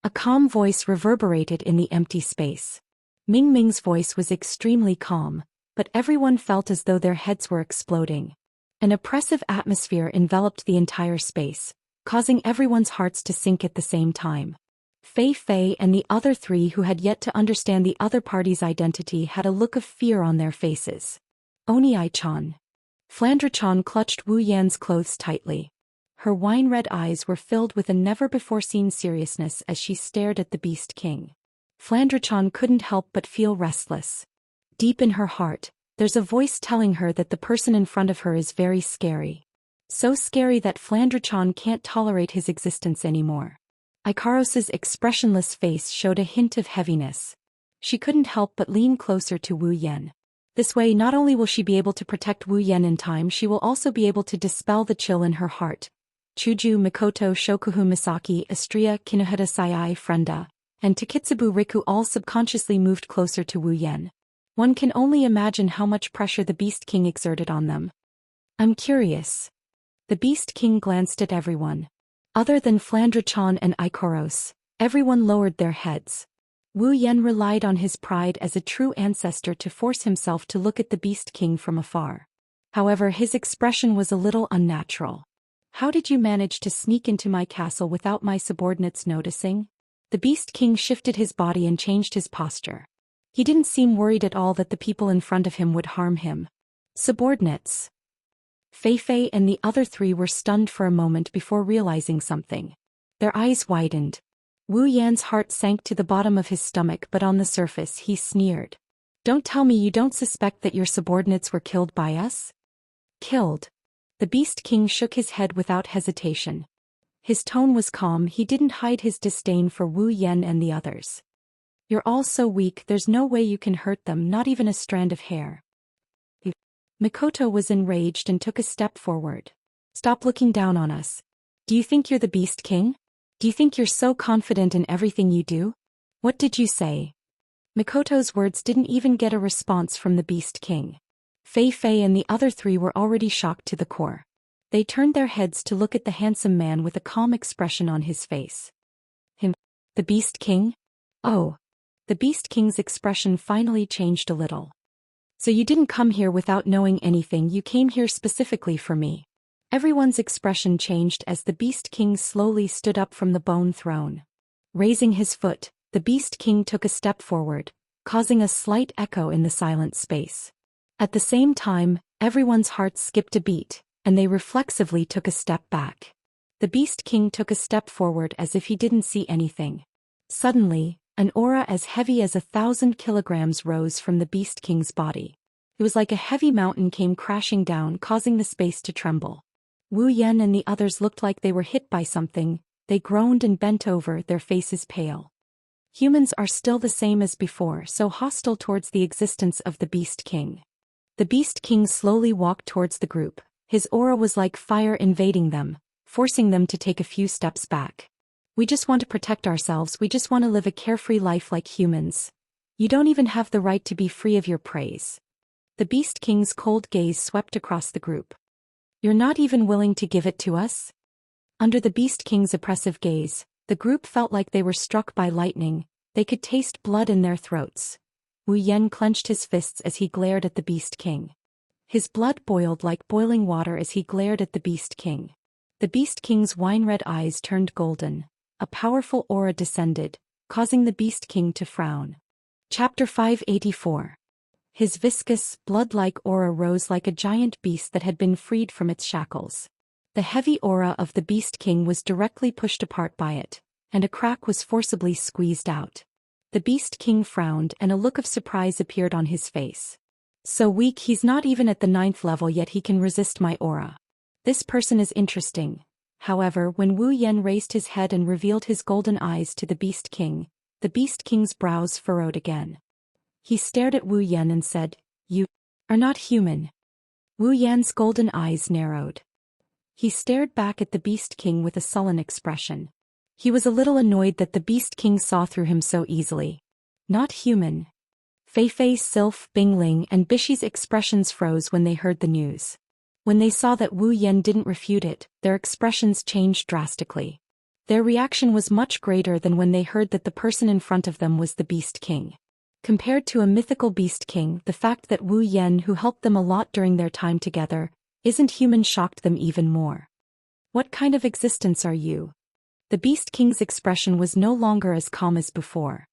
Speaker 1: A calm voice reverberated in the empty space. Ming Ming's voice was extremely calm, but everyone felt as though their heads were exploding. An oppressive atmosphere enveloped the entire space, causing everyone's hearts to sink at the same time. Fei Fei and the other 3 who had yet to understand the other party's identity had a look of fear on their faces. Oni-chan. Flandre-chan clutched Wu Yan's clothes tightly. Her wine-red eyes were filled with a never-before-seen seriousness as she stared at the Beast King. Flandre-chan couldn't help but feel restless. Deep in her heart, there's a voice telling her that the person in front of her is very scary. So scary that Flandre-chan can't tolerate his existence anymore. Ikaros's expressionless face showed a hint of heaviness. She couldn't help but lean closer to Wu Yan. This way, not only will she be able to protect Wu Yan in time, she will also be able to dispel the chill in her heart. Chuju, Mikoto, Shokuhu Misaki, Astria, Kinohara Sayai, Frenda, and Takitsubu Riku all subconsciously moved closer to Wu Yan. One can only imagine how much pressure the Beast King exerted on them. I'm curious. The Beast King glanced at everyone. Other than Flandrachan and Ikoros, everyone lowered their heads. Wu Yan relied on his pride as a true ancestor to force himself to look at the Beast King from afar. However, his expression was a little unnatural. How did you manage to sneak into my castle without my subordinates noticing? The Beast King shifted his body and changed his posture. He didn't seem worried at all that the people in front of him would harm him. Subordinates. Fei Fei and the other three were stunned for a moment before realizing something. Their eyes widened. Wu Yan's heart sank to the bottom of his stomach, but on the surface he sneered. Don't tell me you don't suspect that your subordinates were killed by us? Killed. The Beast King shook his head without hesitation. His tone was calm, he didn't hide his disdain for Wu Yan and the others. You're all so weak, there's no way you can hurt them, not even a strand of hair. Mikoto was enraged and took a step forward. Stop looking down on us. Do you think you're the Beast King? Do you think you're so confident in everything you do? What did you say? Mikoto's words didn't even get a response from the Beast King. Fei Fei and the other three were already shocked to the core. They turned their heads to look at the handsome man with a calm expression on his face. Him? The Beast King? Oh. The Beast King's expression finally changed a little. So you didn't come here without knowing anything, you came here specifically for me. Everyone's expression changed as the Beast King slowly stood up from the bone throne. Raising his foot, the Beast King took a step forward, causing a slight echo in the silent space. At the same time, everyone's hearts skipped a beat, and they reflexively took a step back. The Beast King took a step forward as if he didn't see anything. Suddenly, an aura as heavy as 1,000 kilograms rose from the Beast King's body. It was like a heavy mountain came crashing down, causing the space to tremble. Wu Yan and the others looked like they were hit by something. They groaned and bent over, their faces pale. Humans are still the same as before, so hostile towards the existence of the Beast King. The Beast King slowly walked towards the group. His aura was like fire invading them, forcing them to take a few steps back. We just want to protect ourselves, we just want to live a carefree life like humans. You don't even have the right to be free of your praise. The Beast King's cold gaze swept across the group. You're not even willing to give it to us? Under the Beast King's oppressive gaze, the group felt like they were struck by lightning. They could taste blood in their throats. Wu Yan clenched his fists as he glared at the Beast King. His blood boiled like boiling water as he glared at the Beast King. The Beast King's wine-red eyes turned golden. A powerful aura descended, causing the Beast King to frown. Chapter 584. His viscous, blood-like aura rose like a giant beast that had been freed from its shackles. The heavy aura of the Beast King was directly pushed apart by it, and a crack was forcibly squeezed out. The Beast King frowned and a look of surprise appeared on his face. So weak, he's not even at the 9th level yet he can resist my aura. This person is interesting. However, when Wu Yan raised his head and revealed his golden eyes to the Beast King's brows furrowed again. He stared at Wu Yan and said, "You are not human." Wu Yan's golden eyes narrowed. He stared back at the Beast King with a sullen expression. He was a little annoyed that the Beast King saw through him so easily. Not human. Fei Fei, Sylph, Bingling, and Bishi's expressions froze when they heard the news. When they saw that Wu Yan didn't refute it, their expressions changed drastically. Their reaction was much greater than when they heard that the person in front of them was the Beast King. Compared to a mythical Beast King, the fact that Wu Yan, who helped them a lot during their time together, isn't human shocked them even more. What kind of existence are you? The Beast King's expression was no longer as calm as before.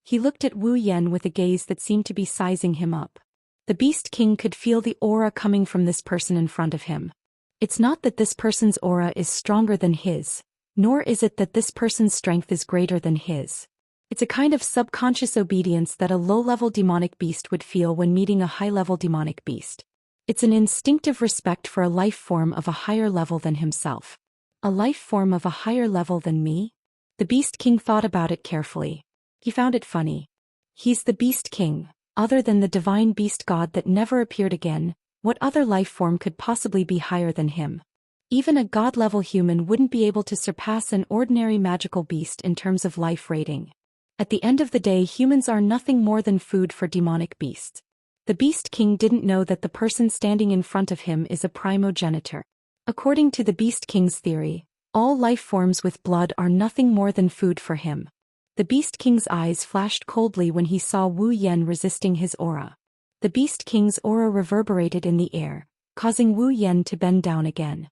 Speaker 1: He looked at Wu Yan with a gaze that seemed to be sizing him up. The Beast King could feel the aura coming from this person in front of him. It's not that this person's aura is stronger than his, nor is it that this person's strength is greater than his. It's a kind of subconscious obedience that a low-level demonic beast would feel when meeting a high-level demonic beast. It's an instinctive respect for a life form of a higher level than himself. A life form of a higher level than me? The Beast King thought about it carefully. He found it funny. He's the Beast King. Other than the divine beast god that never appeared again, what other life form could possibly be higher than him? Even a god-level human wouldn't be able to surpass an ordinary magical beast in terms of life rating. At the end of the day, humans are nothing more than food for demonic beasts. The Beast King didn't know that the person standing in front of him is a primogenitor. According to the Beast King's theory, all life forms with blood are nothing more than food for him. The Beast King's eyes flashed coldly when he saw Wu Yan resisting his aura. The Beast King's aura reverberated in the air, causing Wu Yan to bend down again.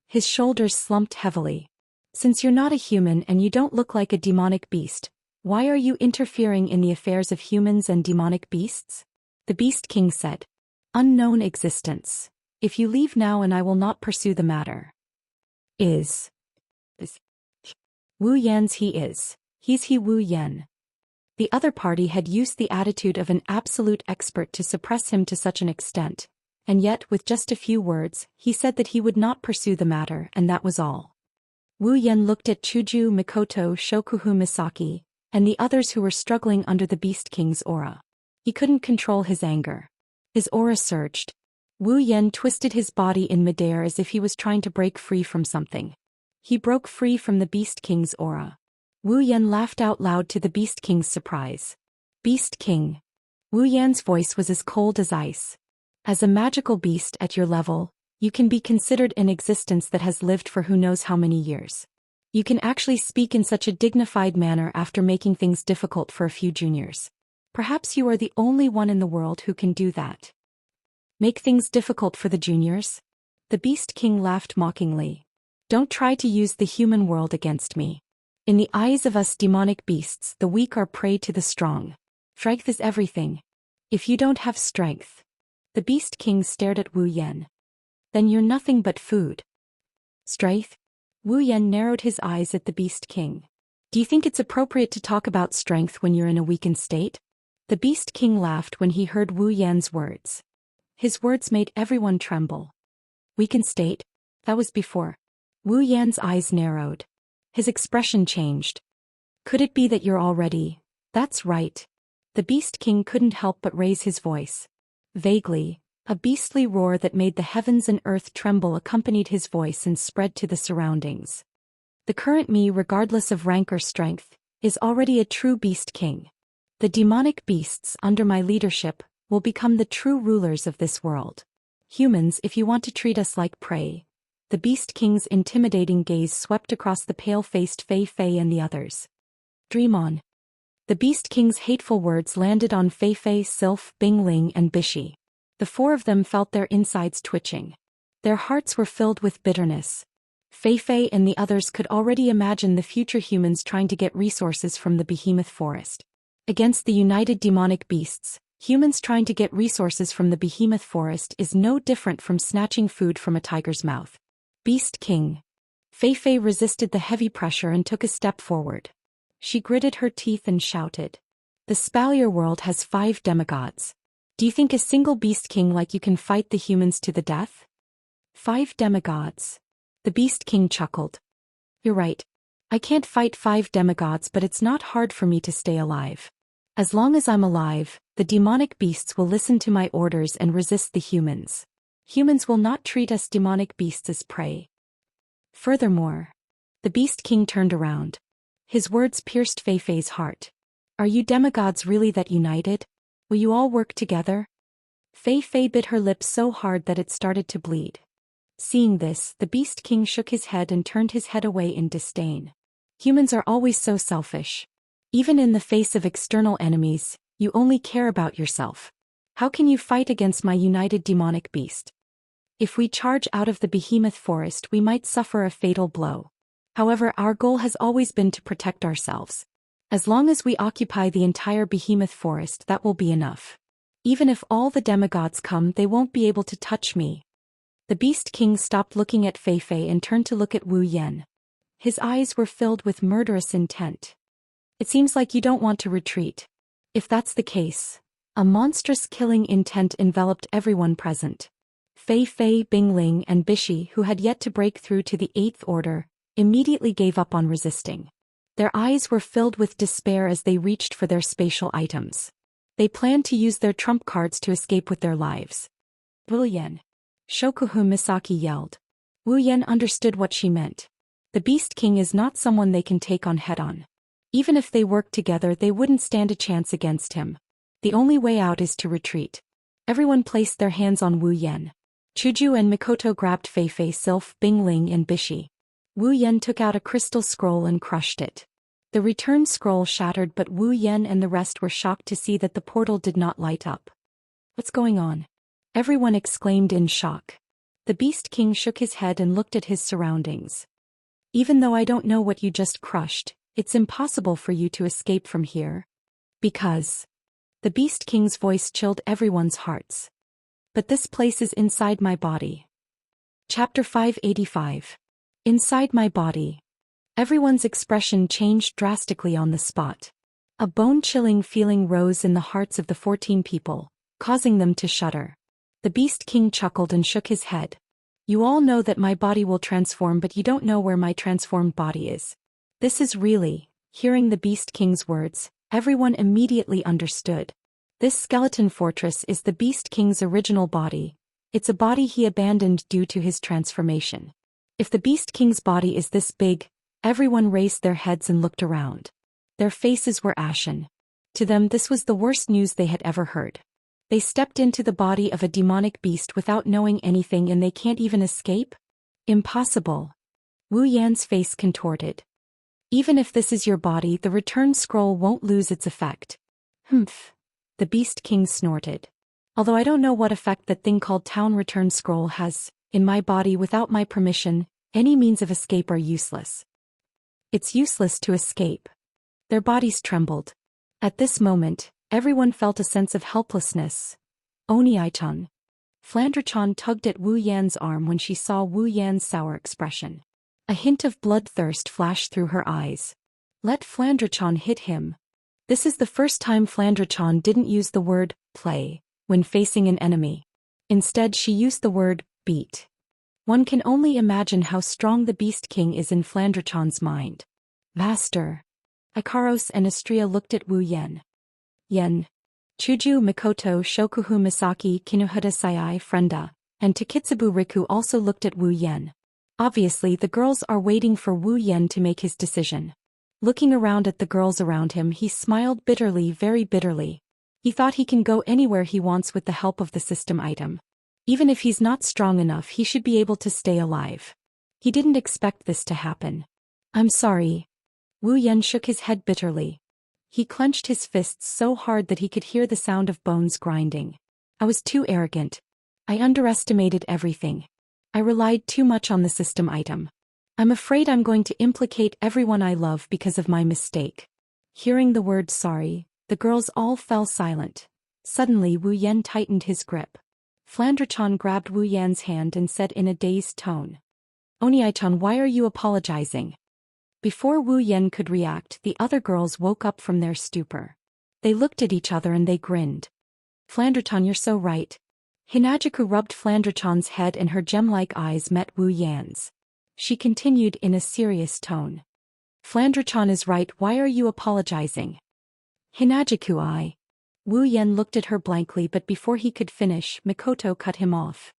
Speaker 1: His shoulders slumped heavily. Since you're not a human and you don't look like a demonic beast, why are you interfering in the affairs of humans and demonic beasts? The Beast King said. Unknown existence. If you leave now and I will not pursue the matter. Is. Wu Yan's he is. He's he Wu Yan. The other party had used the attitude of an absolute expert to suppress him to such an extent, and yet with just a few words, he said that he would not pursue the matter and that was all. Wu Yan looked at Chuju, Mikoto, Shokuhu Misaki, and the others who were struggling under the Beast King's aura. He couldn't control his anger. His aura surged. Wu Yan twisted his body in midair as if he was trying to break free from something. He broke free from the Beast King's aura. Wu Yan laughed out loud to the Beast King's surprise. Beast King. Wu Yan's voice was as cold as ice. As a magical beast at your level, you can be considered an existence that has lived for who knows how many years. You can actually speak in such a dignified manner after making things difficult for a few juniors. Perhaps you are the only one in the world who can do that. Make things difficult for the juniors? The Beast King laughed mockingly. Don't try to use the human world against me. In the eyes of us demonic beasts, the weak are prey to the strong. Strength is everything. If you don't have strength. The Beast King stared at Wu Yan. Then you're nothing but food. Strength? Wu Yan narrowed his eyes at the Beast King. Do you think it's appropriate to talk about strength when you're in a weakened state? The Beast King laughed when he heard Wu Yan's words. His words made everyone tremble. Weakened state? That was before. Wu Yan's eyes narrowed. His expression changed. Could it be that you're already? That's right. The Beast King couldn't help but raise his voice. Vaguely, a beastly roar that made the heavens and earth tremble accompanied his voice and spread to the surroundings. The current me, regardless of rank or strength, is already a true Beast King. The demonic beasts under my leadership will become the true rulers of this world. Humans, if you want to treat us like prey. The Beast King's intimidating gaze swept across the pale-faced Fei Fei and the others. Dream on. The Beast King's hateful words landed on Fei Fei, Sylph, Bingling, and Bishi. The four of them felt their insides twitching. Their hearts were filled with bitterness. Fei Fei and the others could already imagine the future humans trying to get resources from the behemoth forest. Against the united demonic beasts, humans trying to get resources from the behemoth forest is no different from snatching food from a tiger's mouth. Beast King. Fei Fei resisted the heavy pressure and took a step forward. She gritted her teeth and shouted. The Spalier world has 5 demigods. Do you think a single Beast King like you can fight the humans to the death? 5 demigods. The Beast King chuckled. You're right. I can't fight 5 demigods, but it's not hard for me to stay alive. As long as I'm alive, the demonic beasts will listen to my orders and resist the humans. Humans will not treat us demonic beasts as prey. Furthermore, the Beast King turned around. His words pierced Fei Fei's heart. Are you demigods really that united? Will you all work together? Fei Fei bit her lips so hard that it started to bleed. Seeing this, the Beast King shook his head and turned his head away in disdain. Humans are always so selfish. Even in the face of external enemies, you only care about yourself. How can you fight against my united demonic beast? If we charge out of the behemoth forest, we might suffer a fatal blow. However, our goal has always been to protect ourselves. As long as we occupy the entire behemoth forest, that will be enough. Even if all the demigods come, they won't be able to touch me. The Beast King stopped looking at Fei Fei and turned to look at Wu Yan. His eyes were filled with murderous intent. It seems like you don't want to retreat. If that's the case, a monstrous killing intent enveloped everyone present. Fei Fei, Bingling, and Bishi, who had yet to break through to the 8th order, immediately gave up on resisting. Their eyes were filled with despair as they reached for their spatial items. They planned to use their trump cards to escape with their lives. Wu Yan. Shokuhu Misaki yelled. Wu Yan understood what she meant. The Beast King is not someone they can take on head-on. Even if they worked together, they wouldn't stand a chance against him. The only way out is to retreat. Everyone placed their hands on Wu Yan. Chuju and Mikoto grabbed Feifei, Sylph, Bingling and Bishi. Wu Yan took out a crystal scroll and crushed it. The return scroll shattered, but Wu Yan and the rest were shocked to see that the portal did not light up. What's going on? Everyone exclaimed in shock. The Beast King shook his head and looked at his surroundings. Even though I don't know what you just crushed, it's impossible for you to escape from here. Because... The Beast King's voice chilled everyone's hearts. But this place is inside my body. Chapter 585. Inside my body. Everyone's expression changed drastically on the spot. A bone-chilling feeling rose in the hearts of the 14 people, causing them to shudder. The Beast King chuckled and shook his head. You all know that my body will transform, but you don't know where my transformed body is. This is really... Hearing the Beast King's words, everyone immediately understood. This skeleton fortress is the Beast King's original body. It's a body he abandoned due to his transformation. If the Beast King's body is this big, everyone raised their heads and looked around. Their faces were ashen. To them, this was the worst news they had ever heard. They stepped into the body of a demonic beast without knowing anything, and they can't even escape? Impossible. Wu Yan's face contorted. Even if this is your body, the return scroll won't lose its effect. Humph. The Beast King snorted. Although I don't know what effect that thing called Town Return Scroll has, in my body without my permission, any means of escape are useless. It's useless to escape. Their bodies trembled. At this moment, everyone felt a sense of helplessness. Oni-chan. Flandre-chan tugged at Wu Yan's arm when she saw Wu Yan's sour expression. A hint of bloodthirst flashed through her eyes. Let Flandre-chan hit him. This is the first time Flandre-chan didn't use the word play when facing an enemy. Instead, she used the word beat. One can only imagine how strong the Beast King is in Flandre-chan's mind. Master. Ikaros and Astria looked at Wu Yan. Yen. Chuju, Mikoto, Shokuhu, Misaki, Kinuhata, Sayai, Frenda, and Takitsubu Riku also looked at Wu Yan. Obviously, the girls are waiting for Wu Yan to make his decision. Looking around at the girls around him, he smiled bitterly, very bitterly. He thought he can go anywhere he wants with the help of the system item. Even if he's not strong enough, he should be able to stay alive. He didn't expect this to happen. I'm sorry. Wu Yan shook his head bitterly. He clenched his fists so hard that he could hear the sound of bones grinding. I was too arrogant. I underestimated everything. I relied too much on the system item. I'm afraid I'm going to implicate everyone I love because of my mistake. Hearing the word sorry, the girls all fell silent. Suddenly Wu Yan tightened his grip. Flandre-chan grabbed Wu Yan's hand and said in a dazed tone. Oni-chan, why are you apologizing? Before Wu Yan could react, the other girls woke up from their stupor. They looked at each other and they grinned. Flandre-chan, you're so right. Hinajuku rubbed Flandre-chan's head and her gem-like eyes met Wu Yan's. She continued in a serious tone. Flandre-chan is right, why are you apologizing? Hinajuku. Wu Yan looked at her blankly, but before he could finish, Mikoto cut him off.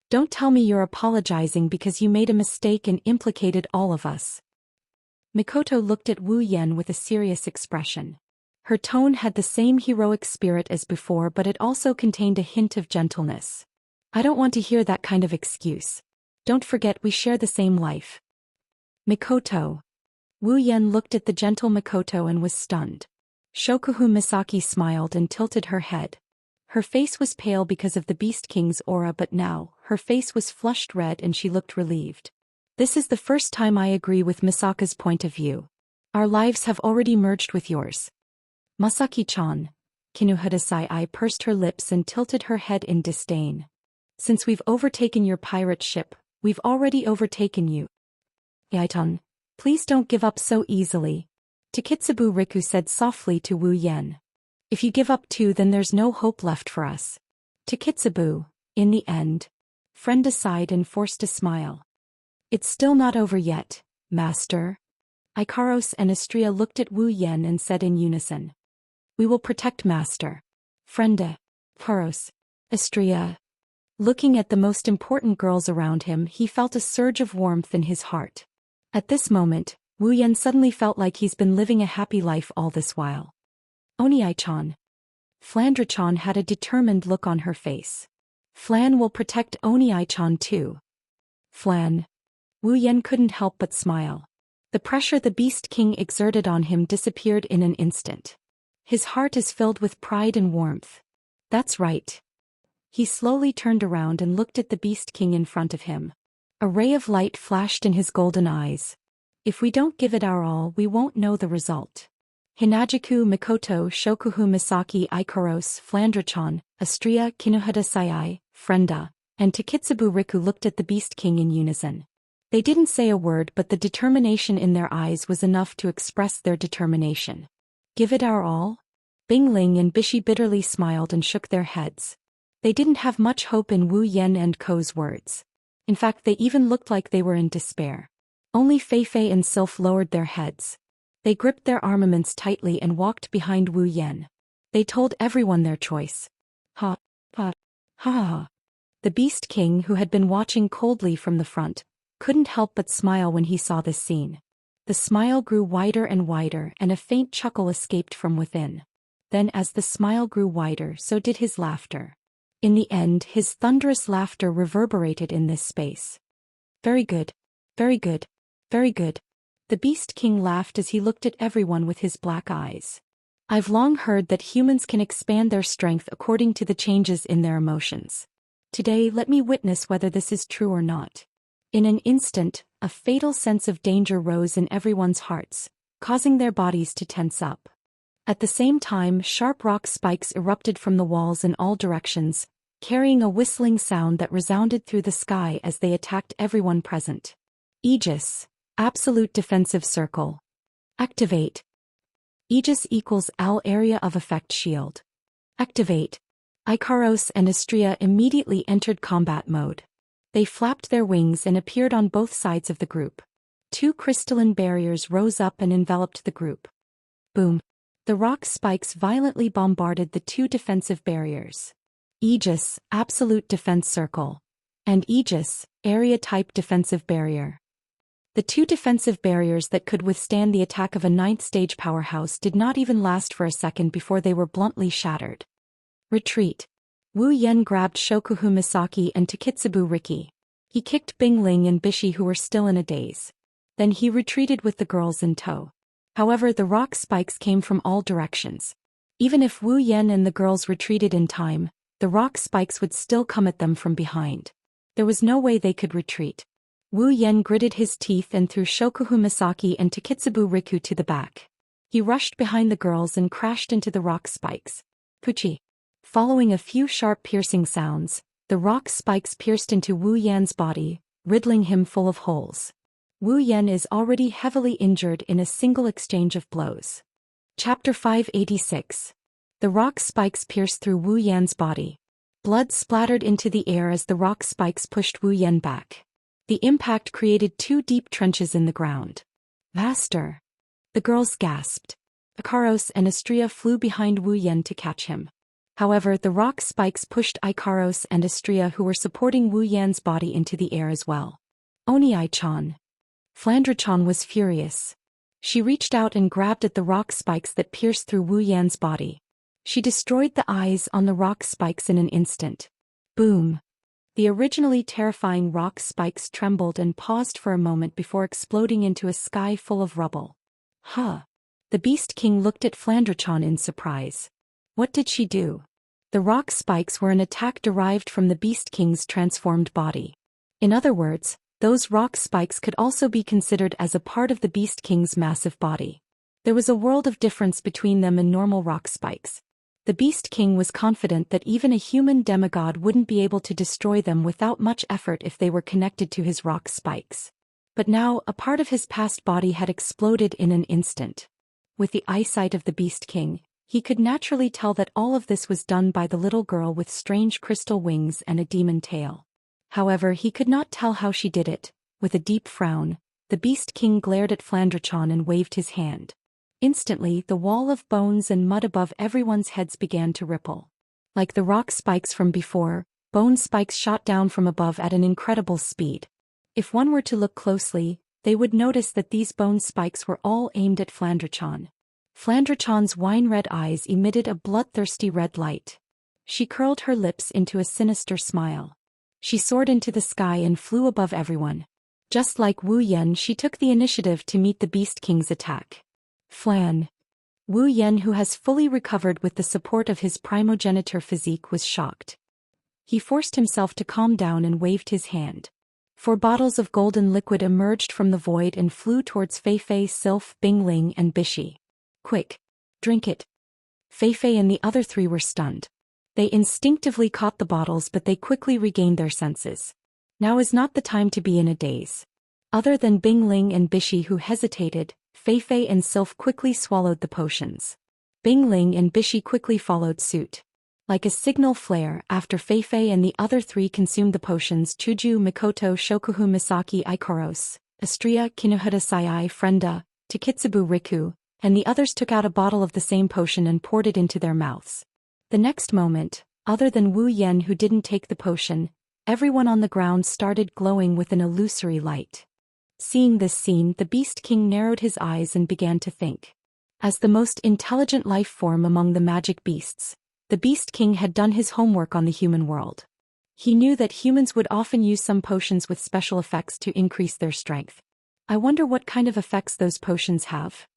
Speaker 1: Don't tell me you're apologizing because you made a mistake and implicated all of us. Mikoto looked at Wu Yan with a serious expression. Her tone had the same heroic spirit as before, but it also contained a hint of gentleness. I don't want to hear that kind of excuse. Don't forget we share the same life. Mikoto. Wu Yan looked at the gentle Mikoto and was stunned. Shokuhu Misaki smiled and tilted her head. Her face was pale because of the Beast King's aura, but now, her face was flushed red and she looked relieved. This is the first time I agree with Misaka's point of view. Our lives have already merged with yours. Masaki-chan. Kinuhata-sai pursed her lips and tilted her head in disdain. Since we've overtaken your pirate ship, we've already overtaken you. Yaiton, please don't give up so easily. Takitsubu Riku said softly to Wu Yan. If you give up too, then there's no hope left for us. Takitsubu, in the end. Frenda sighed and forced a smile. It's still not over yet, Master. Ikaros and Astria looked at Wu Yan and said in unison. We will protect Master. Frenda. Ikaros. Astria. Looking at the most important girls around him, he felt a surge of warmth in his heart. At this moment, Wu Yan suddenly felt like he's been living a happy life all this while. Oni-chan. Flandre-chan had a determined look on her face. Flan will protect Oni-chan too. Flan. Wu Yan couldn't help but smile. The pressure the Beast King exerted on him disappeared in an instant. His heart is filled with pride and warmth. That's right. He slowly turned around and looked at the Beast King in front of him. A ray of light flashed in his golden eyes. If we don't give it our all, we won't know the result. Hinajiku Mikoto Shokuhu Misaki Ikaros Flandre-chan, Astria Kinuhada Sayai, Frenda, and Takitsubu Riku looked at the Beast King in unison. They didn't say a word, but the determination in their eyes was enough to express their determination. Give it our all? Bing Ling and Bishi bitterly smiled and shook their heads. They didn't have much hope in Wu Yan and Ko's words. In fact, they even looked like they were in despair. Only Fei Fei and Sylph lowered their heads. They gripped their armaments tightly and walked behind Wu Yan. They told everyone their choice. Ha, ha, ha ha. The Beast King, who had been watching coldly from the front, couldn't help but smile when he saw this scene. The smile grew wider and wider, and a faint chuckle escaped from within. Then as the smile grew wider, so did his laughter. In the end, his thunderous laughter reverberated in this space. Very good. Very good. Very good. The Beast King laughed as he looked at everyone with his black eyes. I've long heard that humans can expand their strength according to the changes in their emotions. Today, let me witness whether this is true or not. In an instant, a fatal sense of danger rose in everyone's hearts, causing their bodies to tense up. At the same time, sharp rock spikes erupted from the walls in all directions, carrying a whistling sound that resounded through the sky as they attacked everyone present. Aegis. Absolute Defensive Circle. Activate. Aegis equals Al Area of Effect Shield. Activate. Ikaros and Astria immediately entered combat mode. They flapped their wings and appeared on both sides of the group. Two crystalline barriers rose up and enveloped the group. Boom. The rock spikes violently bombarded the two defensive barriers. Aegis, Absolute Defense Circle. And Aegis, Area-type Defensive Barrier. The two defensive barriers that could withstand the attack of a ninth-stage powerhouse did not even last for a second before they were bluntly shattered. Retreat. Wu Yan grabbed Shokuhu Misaki and Takitsubu Riki. He kicked Bing Ling and Bishi, who were still in a daze. Then he retreated with the girls in tow. However, the rock spikes came from all directions. Even if Wu Yan and the girls retreated in time, the rock spikes would still come at them from behind. There was no way they could retreat. Wu Yan gritted his teeth and threw Shokuhu Misaki and Takitsubu Riku to the back. He rushed behind the girls and crashed into the rock spikes. Puchi. Following a few sharp piercing sounds, the rock spikes pierced into Wu Yan's body, riddling him full of holes. Wu Yan is already heavily injured in a single exchange of blows. Chapter 586. The rock spikes pierced through Wu Yan's body. Blood splattered into the air as the rock spikes pushed Wu Yan back. The impact created two deep trenches in the ground. Vaster. The girls gasped. Ikaros and Astria flew behind Wu Yan to catch him. However, the rock spikes pushed Ikaros and Astria, who were supporting Wu Yan's body, into the air as well. Oni-chan. Flandre-chan was furious. She reached out and grabbed at the rock spikes that pierced through Wu Yan's body. She destroyed the eyes on the rock spikes in an instant. Boom. The originally terrifying rock spikes trembled and paused for a moment before exploding into a sky full of rubble. Huh. The Beast King looked at Flandre-chan in surprise. What did she do? The rock spikes were an attack derived from the Beast King's transformed body. In other words, those rock spikes could also be considered as a part of the Beast King's massive body. There was a world of difference between them and normal rock spikes. The Beast King was confident that even a human demigod wouldn't be able to destroy them without much effort if they were connected to his rock spikes. But now, a part of his past body had exploded in an instant. With the eyesight of the Beast King, he could naturally tell that all of this was done by the little girl with strange crystal wings and a demon tail. However, he could not tell how she did it. With a deep frown, the Beast King glared at Flandre-chan and waved his hand. Instantly, the wall of bones and mud above everyone's heads began to ripple. Like the rock spikes from before, bone spikes shot down from above at an incredible speed. If one were to look closely, they would notice that these bone spikes were all aimed at Flandrachon. Flandrachon's wine-red eyes emitted a bloodthirsty red light. She curled her lips into a sinister smile. She soared into the sky and flew above everyone. Just like Wu Yan, she took the initiative to meet the Beast King's attack. Flan. Wu Yan, who has fully recovered with the support of his primogeniture physique, was shocked. He forced himself to calm down and waved his hand. 4 bottles of golden liquid emerged from the void and flew towards Feifei, Sylph, Bingling, and Bishi. Quick! Drink it! Feifei and the other 3 were stunned. They instinctively caught the bottles, but they quickly regained their senses. Now is not the time to be in a daze. Other than Bingling and Bishi, who hesitated, Feifei and Sylph quickly swallowed the potions. Bingling and Bishi quickly followed suit. Like a signal flare, after Feifei and the other 3 consumed the potions, Chuju, Mikoto, Shokuhu, Misaki, Ikaros, Astria, Kinuhata, Sayai, Frenda, Takitsubu, Riku, and the others took out a bottle of the same potion and poured it into their mouths. The next moment, other than Wu Yan, who didn't take the potion, everyone on the ground started glowing with an illusory light. Seeing this scene, the Beast King narrowed his eyes and began to think. As the most intelligent life form among the magic beasts, the Beast King had done his homework on the human world. He knew that humans would often use some potions with special effects to increase their strength. I wonder what kind of effects those potions have.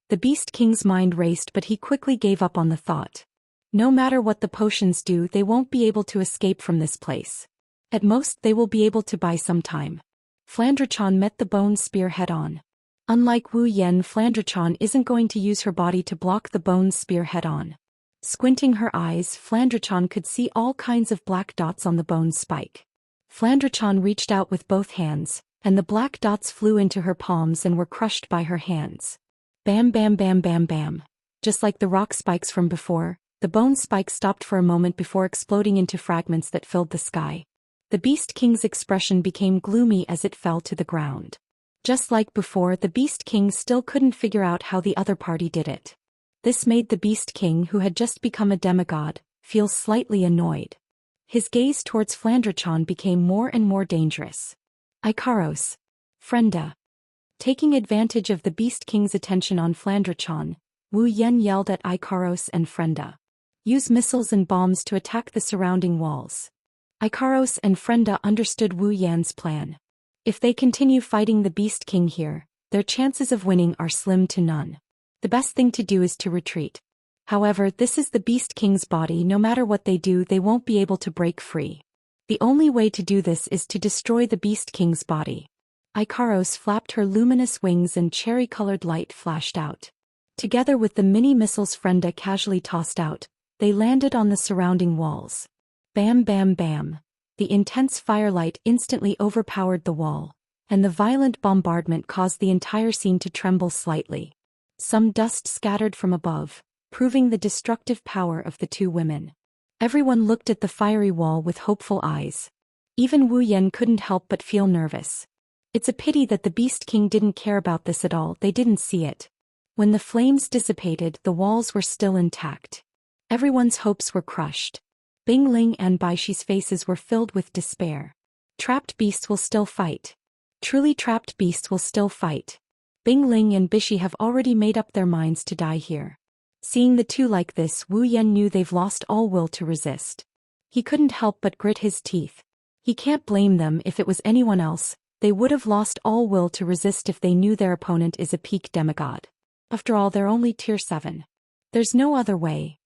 Speaker 1: The Beast King's mind raced, but he quickly gave up on the thought. No matter what the potions do, they won't be able to escape from this place. At most, they will be able to buy some time. Flandrachon met the bone spear head-on. Unlike Wu Yan, Flandrachon isn't going to use her body to block the bone spear head-on. Squinting her eyes, Flandrachon could see all kinds of black dots on the bone spike. Flandrachon reached out with both hands, and the black dots flew into her palms and were crushed by her hands. Bam bam bam bam bam. Just like the rock spikes from before, the bone spike stopped for a moment before exploding into fragments that filled the sky. The Beast King's expression became gloomy as it fell to the ground. Just like before, the Beast King still couldn't figure out how the other party did it. This made the Beast King, who had just become a demigod, feel slightly annoyed. His gaze towards Flandrachon became more and more dangerous. Ikaros. Frenda. Taking advantage of the Beast King's attention on Flandrachon, Wu Yan yelled at Ikaros and Frenda. Use missiles and bombs to attack the surrounding walls. Ikaros and Frenda understood Wu Yan's plan. If they continue fighting the Beast King here, their chances of winning are slim to none. The best thing to do is to retreat. However, this is the Beast King's body. No matter what they do, they won't be able to break free. The only way to do this is to destroy the Beast King's body. Ikaros flapped her luminous wings and cherry-colored light flashed out. Together with the mini missiles Frenda casually tossed out, they landed on the surrounding walls. Bam bam bam. The intense firelight instantly overpowered the wall, and the violent bombardment caused the entire scene to tremble slightly. Some dust scattered from above, proving the destructive power of the 2 women. Everyone looked at the fiery wall with hopeful eyes. Even Wu Yan couldn't help but feel nervous. It's a pity that the Beast King didn't care about this at all. They didn't see it. When the flames dissipated, the walls were still intact. Everyone's hopes were crushed. Bingling and Baishi's faces were filled with despair. Trapped beasts will still fight. Truly trapped beasts will still fight. Bingling and Bishi have already made up their minds to die here. Seeing the 2 like this, Wu Yan knew they've lost all will to resist. He couldn't help but grit his teeth. He can't blame them. If it was anyone else, they would have lost all will to resist if they knew their opponent is a peak demigod. After all, they're only tier 7. There's no other way.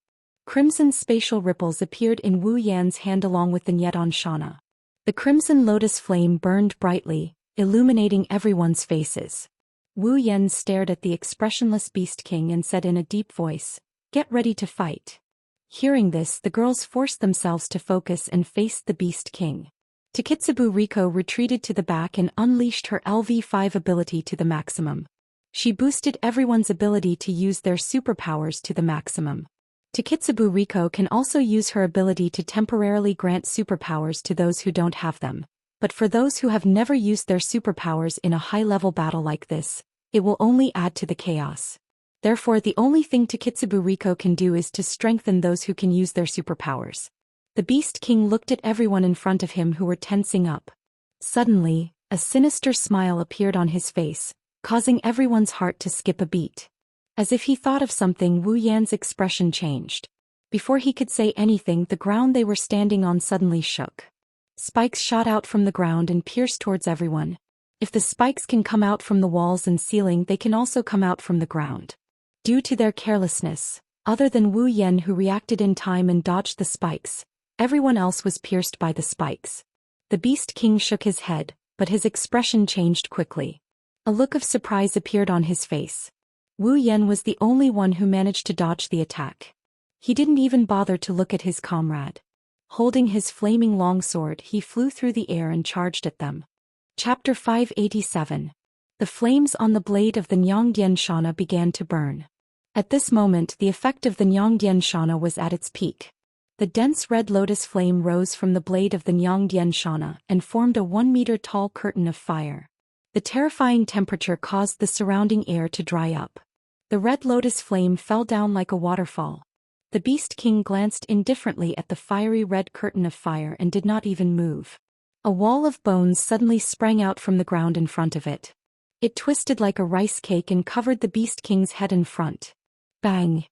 Speaker 1: Crimson spatial ripples appeared in Wu Yan's hand along with the Nyeton Shana. The crimson lotus flame burned brightly, illuminating everyone's faces. Wu Yan stared at the expressionless Beast King and said in a deep voice, "Get ready to fight." Hearing this, the girls forced themselves to focus and faced the Beast King. Takitsubu Riko retreated to the back and unleashed her LV5 ability to the maximum. She boosted everyone's ability to use their superpowers to the maximum. Takitsubu Riko can also use her ability to temporarily grant superpowers to those who don't have them. But for those who have never used their superpowers in a high-level battle like this, it will only add to the chaos. Therefore, the only thing Takitsubu Riko can do is to strengthen those who can use their superpowers. The Beast King looked at everyone in front of him who were tensing up. Suddenly, A sinister smile appeared on his face, causing everyone's heart to skip a beat. As if he thought of something, Wu Yan's expression changed. Before he could say anything, the ground they were standing on suddenly shook. Spikes shot out from the ground and pierced towards everyone. If the spikes can come out from the walls and ceiling, they can also come out from the ground. Due to their carelessness, other than Wu Yan, who reacted in time and dodged the spikes, everyone else was pierced by the spikes. The Beast King shook his head, but his expression changed quickly. A look of surprise appeared on his face. Wu Yan was the only one who managed to dodge the attack. He didn't even bother to look at his comrade. Holding his flaming longsword, he flew through the air and charged at them. Chapter 587. The flames on the blade of the Xianxia began to burn. At this moment, the effect of the Xianxia was at its peak. The dense red lotus flame rose from the blade of the Xianxia and formed a 1-meter-tall curtain of fire. The terrifying temperature caused the surrounding air to dry up. The red lotus flame fell down like a waterfall. The Beast King glanced indifferently at the fiery red curtain of fire and did not even move. A wall of bones suddenly sprang out from the ground in front of it. It twisted like a rice cake and covered the Beast King's head in front. Bang!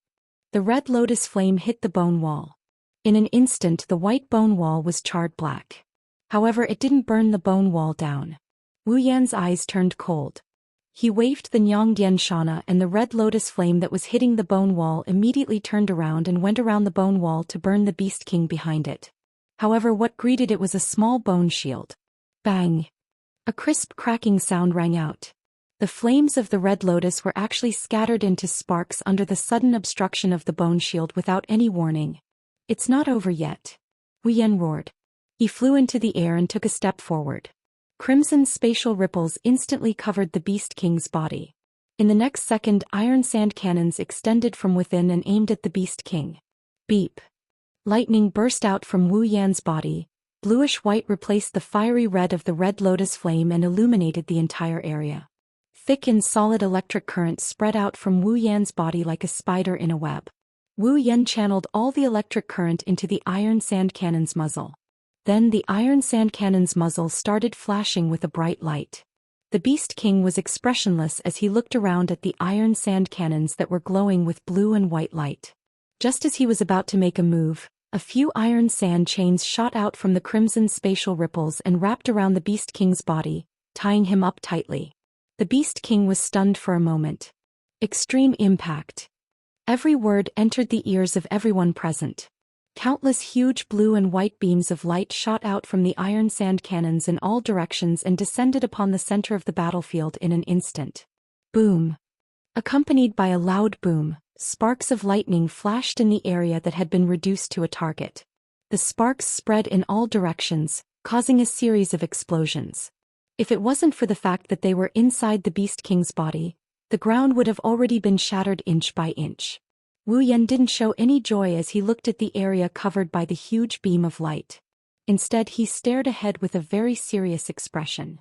Speaker 1: The red lotus flame hit the bone wall. In an instant, the white bone wall was charred black. However, it didn't burn the bone wall down. Wu Yan's eyes turned cold. He waved the Xianxia, and the red lotus flame that was hitting the bone wall immediately turned around and went around the bone wall to burn the Beast King behind it. However, what greeted it was a small bone shield. Bang! A crisp cracking sound rang out. The flames of the red lotus were actually scattered into sparks under the sudden obstruction of the bone shield without any warning. It's not over yet. Wu Yan roared. He flew into the air and took a step forward. Crimson spatial ripples instantly covered the Beast King's body. In the next second, iron sand cannons extended from within and aimed at the Beast King. Beep! Lightning burst out from Wu Yan's body. Bluish-white replaced the fiery red of the red lotus flame and illuminated the entire area. Thick and solid electric current spread out from Wu Yan's body like a spider in a web. Wu Yan channeled all the electric current into the iron sand cannon's muzzle. Then the iron sand cannon's muzzle started flashing with a bright light. The Beast King was expressionless as he looked around at the iron sand cannons that were glowing with blue and white light. Just as he was about to make a move, a few iron sand chains shot out from the crimson spatial ripples and wrapped around the Beast King's body, tying him up tightly. The Beast King was stunned for a moment. Extreme impact. Every word entered the ears of everyone present. Countless huge blue and white beams of light shot out from the iron sand cannons in all directions and descended upon the center of the battlefield in an instant. Boom! Accompanied by a loud boom, sparks of lightning flashed in the area that had been reduced to a target. The sparks spread in all directions, causing a series of explosions. If it wasn't for the fact that they were inside the Beast King's body, the ground would have already been shattered inch by inch. Wu Yan didn't show any joy as he looked at the area covered by the huge beam of light. Instead, he stared ahead with a very serious expression.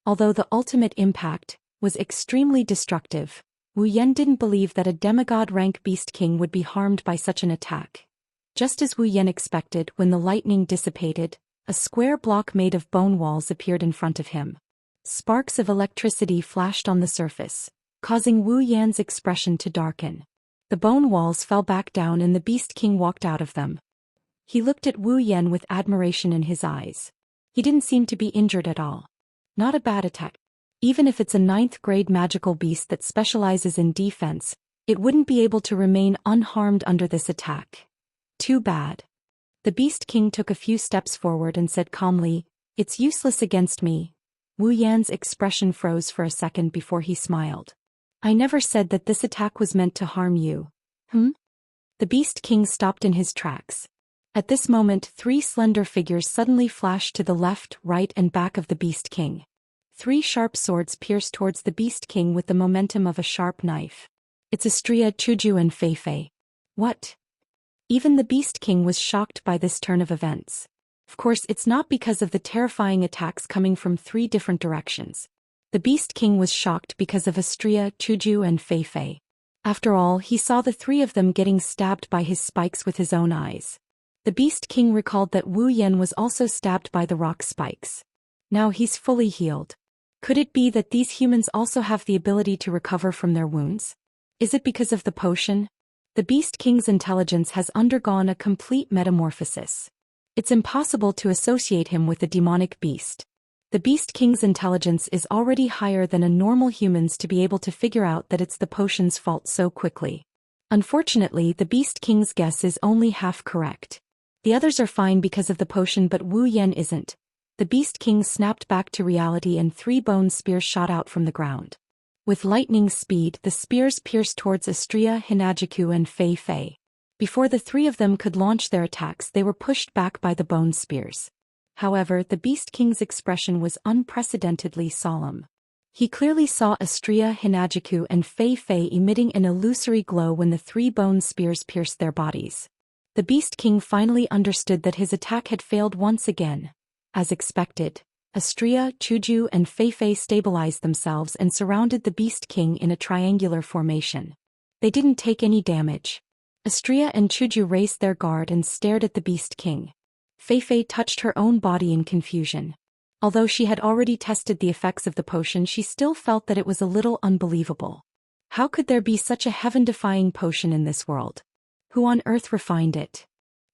Speaker 1: Although the ultimate impact was extremely destructive, Wu Yan didn't believe that a demigod-rank Beast King would be harmed by such an attack. Just as Wu Yan expected, when the lightning dissipated, a square block made of bone walls appeared in front of him. Sparks of electricity flashed on the surface, causing Wu Yan's expression to darken. The bone walls fell back down and the Beast King walked out of them. He looked at Wu Yan with admiration in his eyes. He didn't seem to be injured at all. Not a bad attack. Even if it's a 9th-grade magical beast that specializes in defense, it wouldn't be able to remain unharmed under this attack. Too bad. The Beast King took a few steps forward and said calmly, "It's useless against me." Wu Yan's expression froze for a second before he smiled. "I never said that this attack was meant to harm you." The Beast King stopped in his tracks. At this moment, 3 slender figures suddenly flashed to the left, right, and back of the Beast King. 3 sharp swords pierced towards the Beast King with the momentum of a sharp knife. It's Xianxia, Chuju, and Feifei. What? Even the Beast King was shocked by this turn of events. Of course, it's not because of the terrifying attacks coming from 3 different directions. The Beast King was shocked because of Xianxia, Chuju, and Feifei. After all, he saw the 3 of them getting stabbed by his spikes with his own eyes. The Beast King recalled that Wu Yan was also stabbed by the rock spikes. Now he's fully healed. Could it be that these humans also have the ability to recover from their wounds? Is it because of the potion? The Beast King's intelligence has undergone a complete metamorphosis. It's impossible to associate him with a demonic beast. The Beast King's intelligence is already higher than a normal human's to be able to figure out that it's the potion's fault so quickly. Unfortunately, the Beast King's guess is only half correct. The others are fine because of the potion, but Wu Yan isn't. The Beast King snapped back to reality and 3 bone spears shot out from the ground. With lightning speed, the spears pierced towards Astria, Hinajiku and Fei Fei. Before the 3 of them could launch their attacks, they were pushed back by the bone spears. However, the Beast King's expression was unprecedentedly solemn. He clearly saw Astria, Hinajiku and Fei Fei emitting an illusory glow when the 3 bone spears pierced their bodies. The Beast King finally understood that his attack had failed once again. As expected, Astria, Chuju and Fei Fei stabilized themselves and surrounded the Beast King in a triangular formation. They didn't take any damage. Astria and Chuju raised their guard and stared at the Beast King. Fei Fei touched her own body in confusion. Although she had already tested the effects of the potion, she still felt that it was a little unbelievable. How could there be such a heaven-defying potion in this world? Who on earth refined it?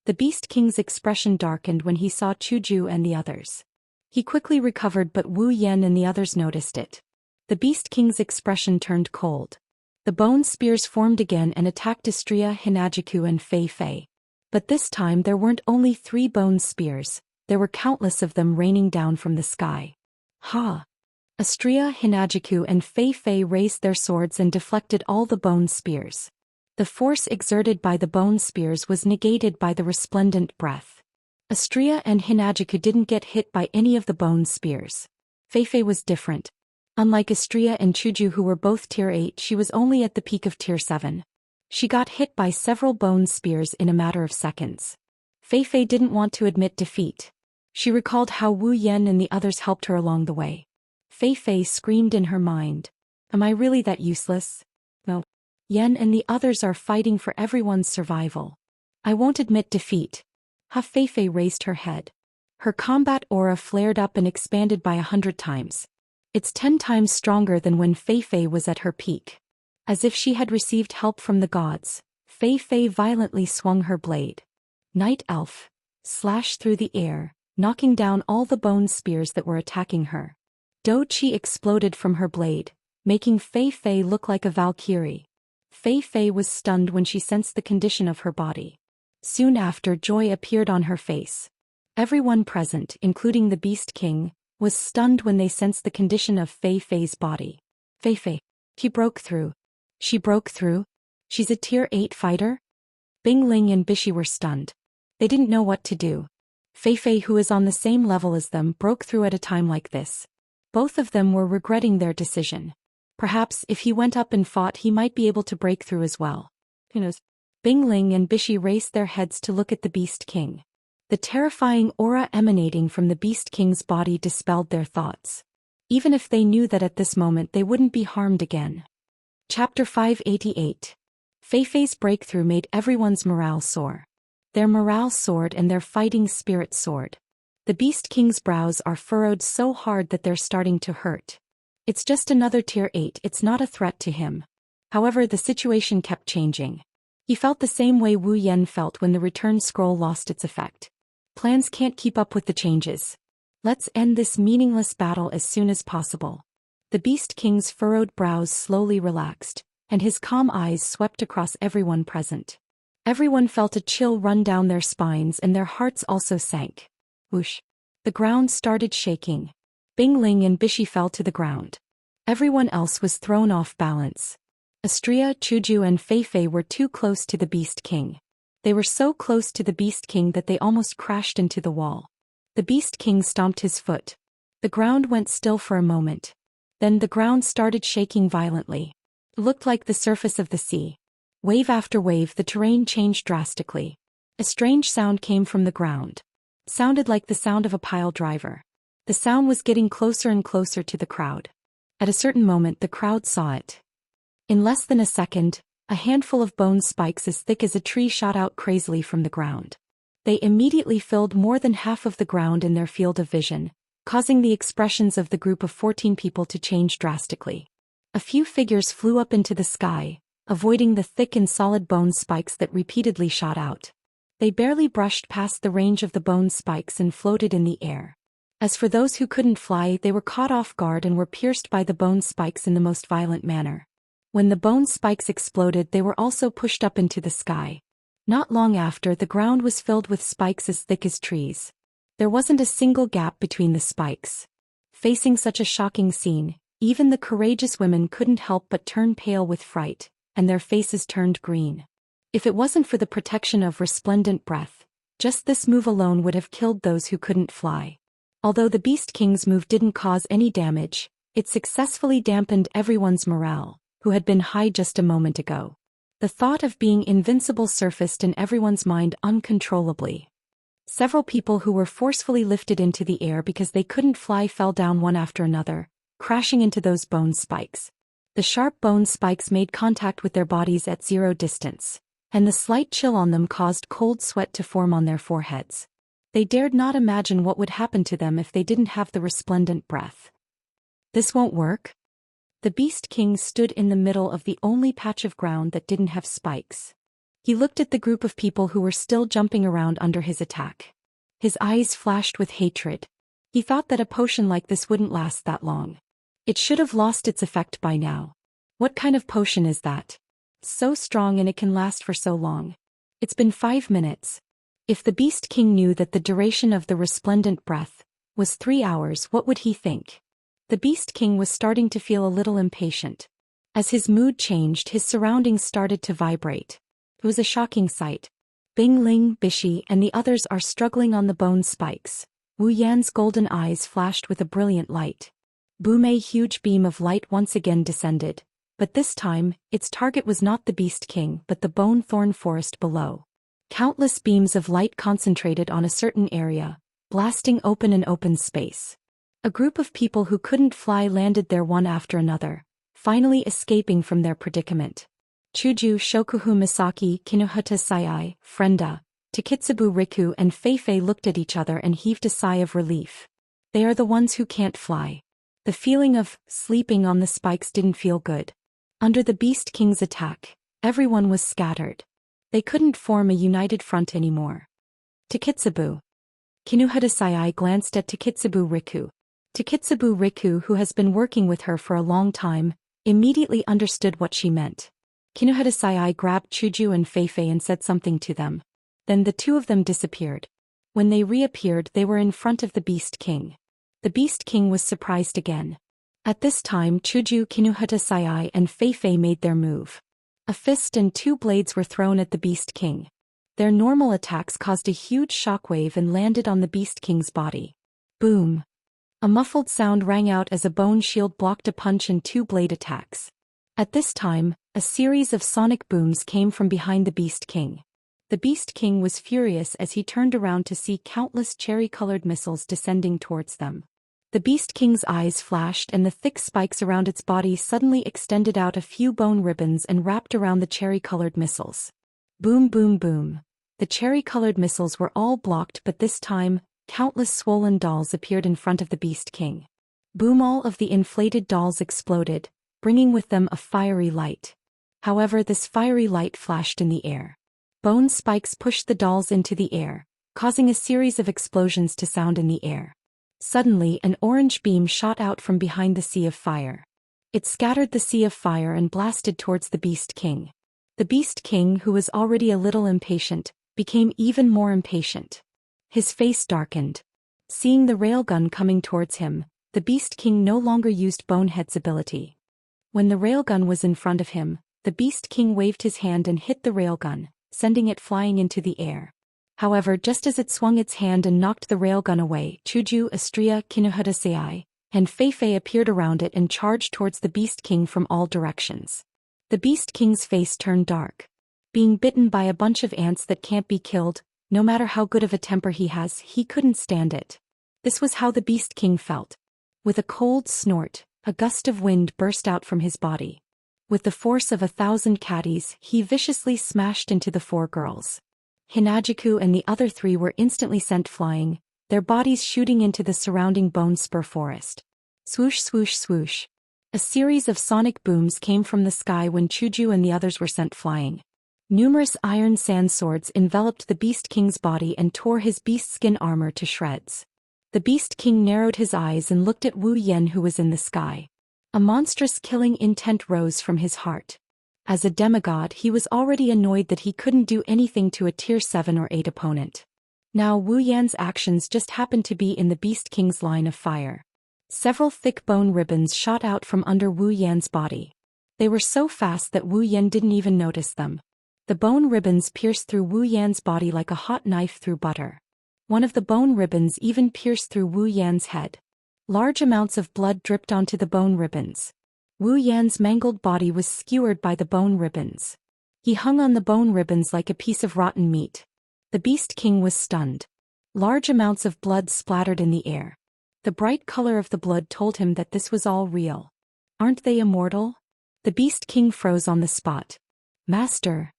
Speaker 1: The Beast King's expression darkened when he saw Chuju and the others. He quickly recovered, but Wu Yan and the others noticed it. The Beast King's expression turned cold. The bone spears formed again and attacked Astria, Hinajiku and Fei Fei. But this time there weren't only 3 bone spears, there were countless of them raining down from the sky. Ha! Astria, Hinajiku and Fei Fei raised their swords and deflected all the bone spears. The force exerted by the bone spears was negated by the resplendent breath. Astria and Hinajiku didn't get hit by any of the bone spears. Fei Fei was different. Unlike Astria and Chuju, who were both tier 8, she was only at the peak of tier 7. She got hit by several bone spears in a matter of seconds. Fei Fei didn't want to admit defeat. She recalled how Wu Yan and the others helped her along the way. Fei Fei screamed in her mind. Am I really that useless? No. Yan and the others are fighting for everyone's survival. I won't admit defeat. Fei Fei raised her head. Her combat aura flared up and expanded by 100 times. It's 10 times stronger than when Fei Fei was at her peak. As if she had received help from the gods, Fei Fei violently swung her blade. Night Elf slashed through the air, knocking down all the bone spears that were attacking her. Do Qi exploded from her blade, making Fei Fei look like a Valkyrie. Fei Fei was stunned when she sensed the condition of her body. Soon after, joy appeared on her face. Everyone present, including the Beast King, was stunned when they sensed the condition of Fei Fei's body. Fei Fei. She broke through. She broke through? She's a tier 8 fighter? Bing Ling and Bishi were stunned. They didn't know what to do. Fei Fei, who is on the same level as them, broke through at a time like this. Both of them were regretting their decision. Perhaps if he went up and fought, he might be able to break through as well. Who knows? Bing Ling and Bishi raised their heads to look at the Beast King. The terrifying aura emanating from the Beast King's body dispelled their thoughts. Even if they knew that at this moment they wouldn't be harmed again. Chapter 588. Fei Fei's breakthrough made everyone's morale soar. Their morale soared and their fighting spirit soared. The Beast King's brows are furrowed so hard that they're starting to hurt. It's just another tier 8, it's not a threat to him. However, the situation kept changing. He felt the same way Wu Yan felt when the return scroll lost its effect. Plans can't keep up with the changes. Let's end this meaningless battle as soon as possible. The Beast King's furrowed brows slowly relaxed, and his calm eyes swept across everyone present. Everyone felt a chill run down their spines and their hearts also sank. Whoosh. The ground started shaking. Bing Ling and Bishi fell to the ground. Everyone else was thrown off balance. Astria, Chuju and Fei Fei were too close to the Beast King. They were so close to the Beast King that they almost crashed into the wall. The Beast King stomped his foot. The ground went still for a moment. Then the ground started shaking violently. It looked like the surface of the sea. Wave after wave, the terrain changed drastically. A strange sound came from the ground. It sounded like the sound of a pile driver. The sound was getting closer and closer to the crowd. At a certain moment, the crowd saw it. In less than a second, a handful of bone spikes as thick as a tree shot out crazily from the ground. They immediately filled more than half of the ground in their field of vision, causing the expressions of the group of 14 people to change drastically. A few figures flew up into the sky, avoiding the thick and solid bone spikes that repeatedly shot out. They barely brushed past the range of the bone spikes and floated in the air. As for those who couldn't fly, they were caught off guard and were pierced by the bone spikes in the most violent manner. When the bone spikes exploded, they were also pushed up into the sky. Not long after, the ground was filled with spikes as thick as trees. There wasn't a single gap between the spikes. Facing such a shocking scene, even the courageous women couldn't help but turn pale with fright, and their faces turned green. If it wasn't for the protection of resplendent breath, just this move alone would have killed those who couldn't fly. Although the Beast King's move didn't cause any damage, it successfully dampened everyone's morale, who had been high just a moment ago. The thought of being invincible surfaced in everyone's mind uncontrollably. Several people who were forcefully lifted into the air because they couldn't fly fell down one after another, crashing into those bone spikes. The sharp bone spikes made contact with their bodies at zero distance, and the slight chill on them caused cold sweat to form on their foreheads. They dared not imagine what would happen to them if they didn't have the resplendent breath. This won't work? The Beast King stood in the middle of the only patch of ground that didn't have spikes. He looked at the group of people who were still jumping around under his attack. His eyes flashed with hatred. He thought that a potion like this wouldn't last that long. It should have lost its effect by now. What kind of potion is that? So strong and it can last for so long. It's been 5 minutes. If the Beast King knew that the duration of the resplendent breath was 3 hours, what would he think? The Beast King was starting to feel a little impatient. As his mood changed, his surroundings started to vibrate. It was a shocking sight. Bing Ling, Bishi, and the others are struggling on the bone spikes. Wu Yan's golden eyes flashed with a brilliant light. Bu Mei's huge beam of light once again descended, but this time, its target was not the Beast King but the bone thorn forest below. Countless beams of light concentrated on a certain area, blasting open an open space. A group of people who couldn't fly landed there one after another, finally escaping from their predicament. Chuju, Shokuhu Misaki, Kinuhata Sayai, Frenda, Takitsubu Riku and Feifei looked at each other and heaved a sigh of relief. They are the ones who can't fly. The feeling of sleeping on the spikes didn't feel good. Under the Beast King's attack, everyone was scattered. They couldn't form a united front anymore. Takitsubu. Kinuhata Sayai glanced at Takitsubu Riku. Takitsubu Riku, who has been working with her for a long time, immediately understood what she meant. Kinuhata Sayai grabbed Chuju and Feifei and said something to them. Then the two of them disappeared. When they reappeared, they were in front of the Beast King. The Beast King was surprised again. At this time, Chuju, Kinuhata Sayai and Feifei made their move. A fist and 2 blades were thrown at the Beast King. Their normal attacks caused a huge shockwave and landed on the Beast King's body. Boom! A muffled sound rang out as a bone shield blocked a punch and 2 blade attacks. At this time, a series of sonic booms came from behind the Beast King. The Beast King was furious as he turned around to see countless cherry-colored missiles descending towards them. The Beast King's eyes flashed and the thick spikes around its body suddenly extended out a few bone ribbons and wrapped around the cherry-colored missiles. Boom boom boom. The cherry-colored missiles were all blocked, but this time, countless swollen dolls appeared in front of the Beast King. Boom! All of the inflated dolls exploded, bringing with them a fiery light. However, this fiery light flashed in the air. Bone spikes pushed the dolls into the air, causing a series of explosions to sound in the air. Suddenly, an orange beam shot out from behind the sea of fire. It scattered the sea of fire and blasted towards the Beast King. The Beast King, who was already a little impatient, became even more impatient. His face darkened. Seeing the railgun coming towards him, the Beast King no longer used Bonehead's ability. When the railgun was in front of him, the Beast King waved his hand and hit the railgun, sending it flying into the air. However, just as it swung its hand and knocked the railgun away, Chuju, Astria, Kinuhata Sayai, and Feifei appeared around it and charged towards the Beast King from all directions. The Beast King's face turned dark. Being bitten by a bunch of ants that can't be killed, no matter how good of a temper he has, he couldn't stand it. This was how the Beast King felt. With a cold snort, a gust of wind burst out from his body. With the force of 1,000 caddies, he viciously smashed into the 4 girls. Hinajiku and the other 3 were instantly sent flying, their bodies shooting into the surrounding bone spur forest. Swoosh swoosh swoosh. A series of sonic booms came from the sky when Chuju and the others were sent flying. Numerous iron sand swords enveloped the Beast King's body and tore his beast skin armor to shreds. The Beast King narrowed his eyes and looked at Wu Yen, who was in the sky. A monstrous killing intent rose from his heart. As a demigod, he was already annoyed that he couldn't do anything to a tier 7 or 8 opponent. Now Wu Yan's actions just happened to be in the Beast King's line of fire. Several thick bone ribbons shot out from under Wu Yan's body. They were so fast that Wu Yan didn't even notice them. The bone ribbons pierced through Wu Yan's body like a hot knife through butter. One of the bone ribbons even pierced through Wu Yan's head. Large amounts of blood dripped onto the bone ribbons. Wu Yan's mangled body was skewered by the bone ribbons. He hung on the bone ribbons like a piece of rotten meat. The Beast King was stunned. Large amounts of blood splattered in the air. The bright color of the blood told him that this was all real. Aren't they immortal? The Beast King froze on the spot. Master.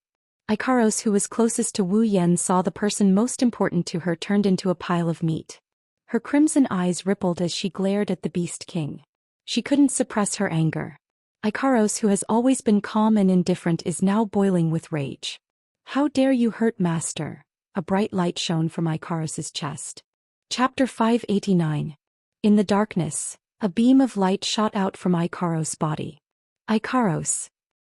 Speaker 1: Ikaros, who was closest to Wu Yan, saw the person most important to her turned into a pile of meat. Her crimson eyes rippled as she glared at the Beast King. She couldn't suppress her anger. Ikaros, who has always been calm and indifferent, is now boiling with rage. How dare you hurt Master? A bright light shone from Ikaros's chest. Chapter 589. In the darkness, a beam of light shot out from Ikaros' body. Ikaros.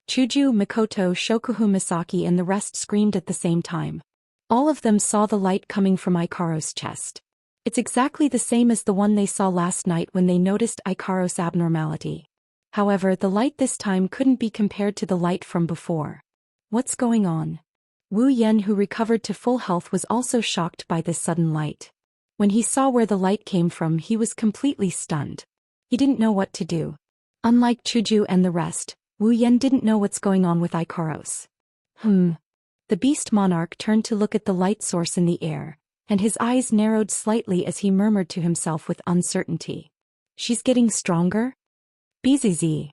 Speaker 1: Chuju, Mikoto, Shokuhu, Misaki and the rest screamed at the same time. All of them saw the light coming from Ikaros' chest. It's exactly the same as the one they saw last night when they noticed Ikaros' abnormality. However, the light this time couldn't be compared to the light from before. What's going on? Wu Yan, who recovered to full health, was also shocked by this sudden light. When he saw where the light came from, he was completely stunned. He didn't know what to do. Unlike Chuju and the rest, Wu Yan didn't know what's going on with Ikaros. The beast monarch turned to look at the light source in the air, and his eyes narrowed slightly as he murmured to himself with uncertainty. She's getting stronger? Bzz.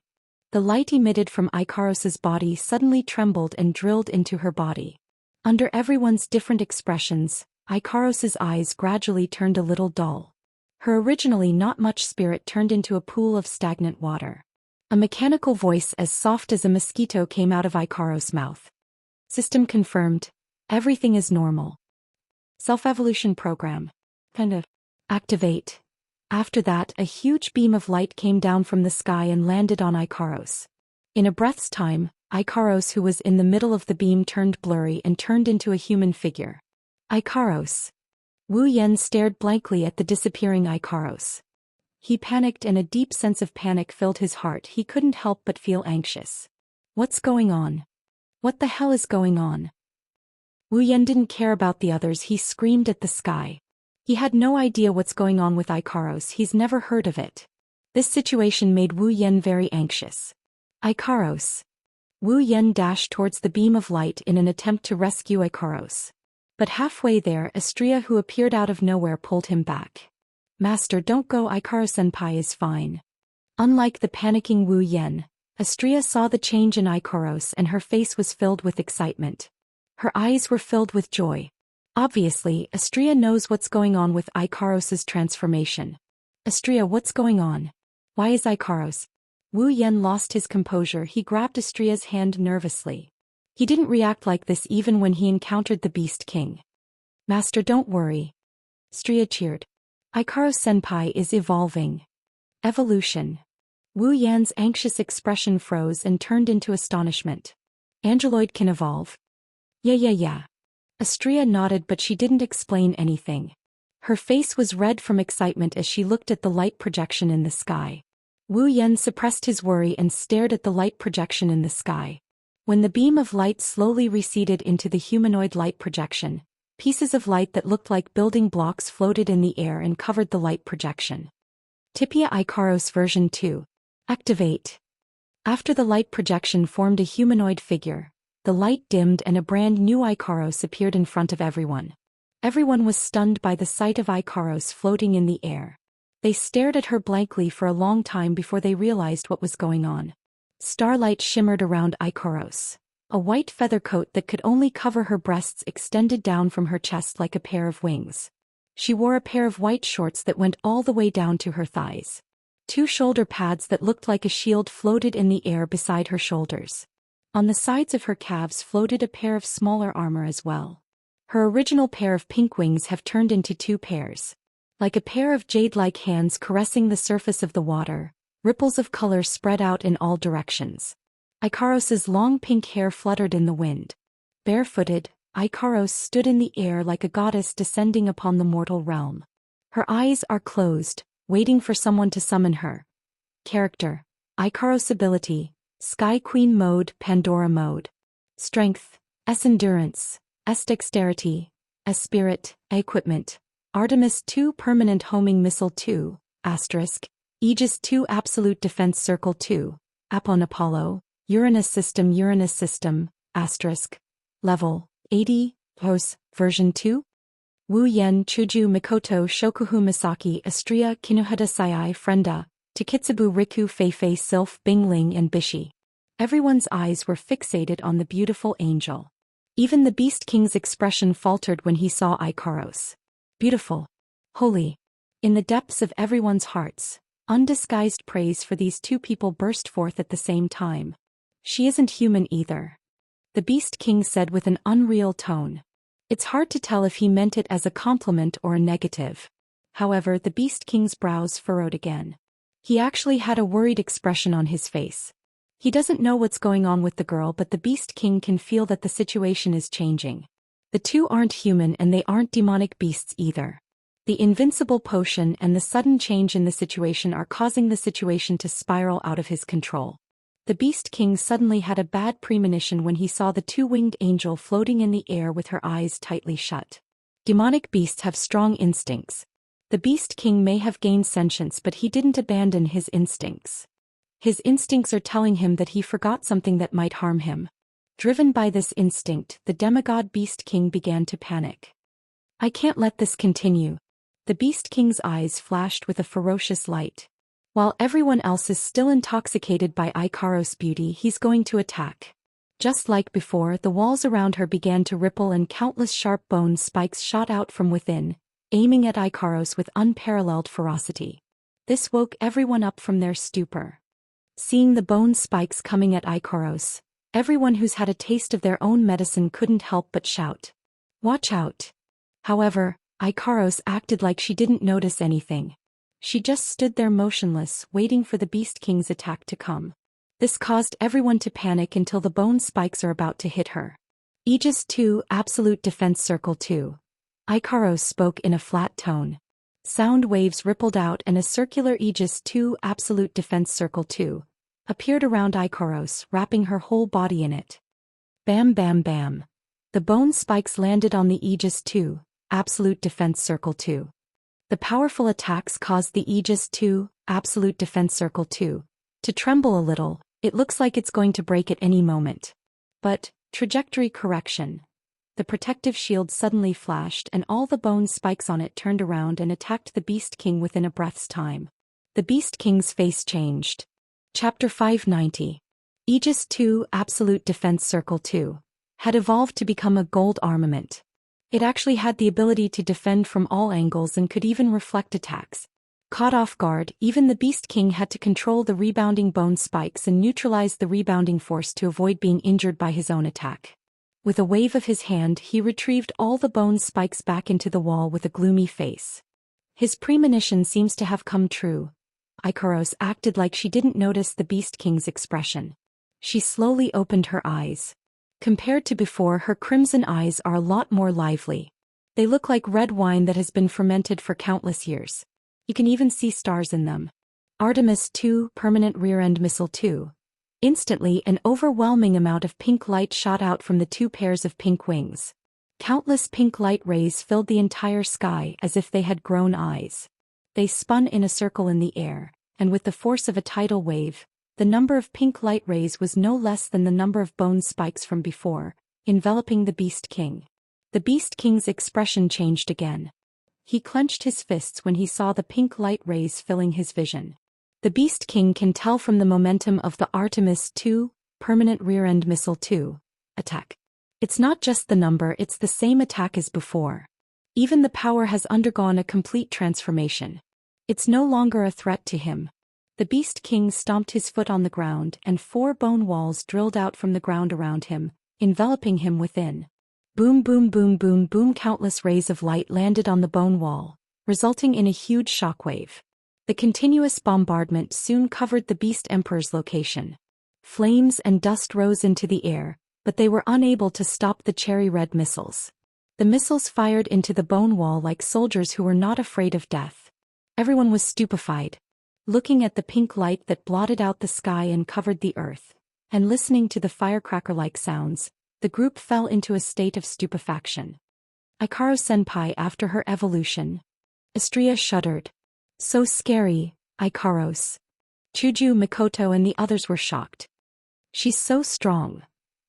Speaker 1: The light emitted from Ikaros's body suddenly trembled and drilled into her body. Under everyone's different expressions, Ikaros's eyes gradually turned a little dull. Her originally not much spirit turned into a pool of stagnant water. A mechanical voice as soft as a mosquito came out of Ikaros' mouth. System confirmed. Everything is normal. Self-evolution program. Activate. After that, a huge beam of light came down from the sky and landed on Ikaros. In a breath's time, Ikaros, who was in the middle of the beam, turned blurry and turned into a human figure. Ikaros. Wu Yan stared blankly at the disappearing Ikaros. He panicked and a deep sense of panic filled his heart. He couldn't help but feel anxious. What's going on? What the hell is going on? Wu Yan didn't care about the others. He screamed at the sky. He had no idea what's going on with Ikaros. He's never heard of it. This situation made Wu Yan very anxious. Ikaros. Wu Yan dashed towards the beam of light in an attempt to rescue Ikaros. But halfway there, Astria, who appeared out of nowhere, pulled him back. Master, don't go. Ikaros-senpai is fine. Unlike the panicking Wu Yan, Astria saw the change in Ikaros and her face was filled with excitement. Her eyes were filled with joy. Obviously, Astria knows what's going on with Ikaros's transformation. Astria, what's going on? Why is Ikaros? Wu Yan lost his composure. He grabbed Astria's hand nervously. He didn't react like this even when he encountered the Beast King. Master, don't worry. Astria cheered. Ikaros-senpai is evolving. Evolution. Wu Yan's anxious expression froze and turned into astonishment. Angeloid can evolve? Yeah. Astria nodded, but she didn't explain anything. Her face was red from excitement as she looked at the light projection in the sky. Wu Yan suppressed his worry and stared at the light projection in the sky. When the beam of light slowly receded into the humanoid light projection, pieces of light that looked like building blocks floated in the air and covered the light projection. Tipia Ikaros version 2. Activate. After the light projection formed a humanoid figure, the light dimmed and a brand new Ikaros appeared in front of everyone. Everyone was stunned by the sight of Ikaros floating in the air. They stared at her blankly for a long time before they realized what was going on. Starlight shimmered around Ikaros. A white feather coat that could only cover her breasts extended down from her chest like a pair of wings. She wore a pair of white shorts that went all the way down to her thighs. 2 shoulder pads that looked like a shield floated in the air beside her shoulders. On the sides of her calves floated a pair of smaller armor as well. Her original pair of pink wings have turned into 2 pairs. Like a pair of jade-like hands caressing the surface of the water, ripples of color spread out in all directions. Ikaros's long pink hair fluttered in the wind. Barefooted, Ikaros stood in the air like a goddess descending upon the mortal realm. Her eyes are closed, waiting for someone to summon her. Character: Ikaros ability, Sky Queen mode, Pandora mode. Strength: S endurance, S dexterity, S spirit, equipment. Artemis 2 permanent homing missile 2, asterisk, Aegis 2 absolute defense circle 2, Apon Apollo, Uranus system, asterisk. Level: 80, POS, version 2. Wu Yen Chuju Mikoto Shokuhu Misaki Astria Kinuhada Sayai Frenda, Takitsubu Riku Feifei Sylph Bingling and Bishi. Everyone's eyes were fixated on the beautiful angel. Even the Beast King's expression faltered when he saw Ikaros. Beautiful. Holy. In the depths of everyone's hearts, undisguised praise for these 2 people burst forth at the same time. She isn't human either. The Beast King said with an unreal tone. It's hard to tell if he meant it as a compliment or a negative. However, the Beast King's brows furrowed again. He actually had a worried expression on his face. He doesn't know what's going on with the girl, but the Beast King can feel that the situation is changing. The 2 aren't human and they aren't demonic beasts either. The invincible potion and the sudden change in the situation are causing the situation to spiral out of his control. The Beast King suddenly had a bad premonition when he saw the 2-winged angel floating in the air with her eyes tightly shut. Demonic beasts have strong instincts. The Beast King may have gained sentience, but he didn't abandon his instincts. His instincts are telling him that he forgot something that might harm him. Driven by this instinct, the demigod Beast King began to panic. I can't let this continue. The Beast King's eyes flashed with a ferocious light. While everyone else is still intoxicated by Ikaros' beauty, he's going to attack. Just like before, the walls around her began to ripple and countless sharp bone spikes shot out from within, aiming at Ikaros with unparalleled ferocity. This woke everyone up from their stupor. Seeing the bone spikes coming at Ikaros, everyone who's had a taste of their own medicine couldn't help but shout, "Watch out!" However, Ikaros acted like she didn't notice anything. She just stood there motionless, waiting for the Beast King's attack to come. This caused everyone to panic until the bone spikes are about to hit her. Aegis 2 Absolute Defense Circle 2. Ikaros spoke in a flat tone. Sound waves rippled out and a circular Aegis 2 Absolute Defense Circle 2 appeared around Ikaros, wrapping her whole body in it. Bam bam bam. The bone spikes landed on the Aegis 2 Absolute Defense Circle 2. The powerful attacks caused the Aegis 2 Absolute Defense Circle 2 to tremble a little. It looks like it's going to break at any moment. But, trajectory correction. The protective shield suddenly flashed and all the bone spikes on it turned around and attacked the Beast King within a breath's time. The Beast King's face changed. Chapter 590. Aegis 2 Absolute Defense Circle 2 had evolved to become a gold armament. It actually had the ability to defend from all angles and could even reflect attacks. Caught off guard, even the Beast King had to control the rebounding bone spikes and neutralize the rebounding force to avoid being injured by his own attack. With a wave of his hand, he retrieved all the bone spikes back into the wall with a gloomy face. His premonition seems to have come true. Ikaros acted like she didn't notice the Beast King's expression. She slowly opened her eyes. Compared to before, her crimson eyes are a lot more lively. They look like red wine that has been fermented for countless years. You can even see stars in them. Artemis 2 Permanent Rear-End Missile 2. Instantly, an overwhelming amount of pink light shot out from the 2 pairs of pink wings. Countless pink light rays filled the entire sky as if they had grown eyes. They spun in a circle in the air, and with the force of a tidal wave, the number of pink light rays was no less than the number of bone spikes from before, enveloping the Beast King. The Beast King's expression changed again. He clenched his fists when he saw the pink light rays filling his vision. The Beast King can tell from the momentum of the Artemis 2 Permanent Rear-End Missile 2 attack. It's not just the number, it's the same attack as before. Even the power has undergone a complete transformation. It's no longer a threat to him. The Beast King stomped his foot on the ground and 4 bone walls drilled out from the ground around him, enveloping him within. Boom boom boom boom boom, countless rays of light landed on the bone wall, resulting in a huge shockwave. The continuous bombardment soon covered the Beast Emperor's location. Flames and dust rose into the air, but they were unable to stop the cherry-red missiles. The missiles fired into the bone wall like soldiers who were not afraid of death. Everyone was stupefied, looking at the pink light that blotted out the sky and covered the earth, and listening to the firecracker-like sounds. The group fell into a state of stupefaction. Ikaros-senpai after her evolution. Xianxia shuddered. So scary, Ikaros. Chuju, Mikoto and the others were shocked. She's so strong.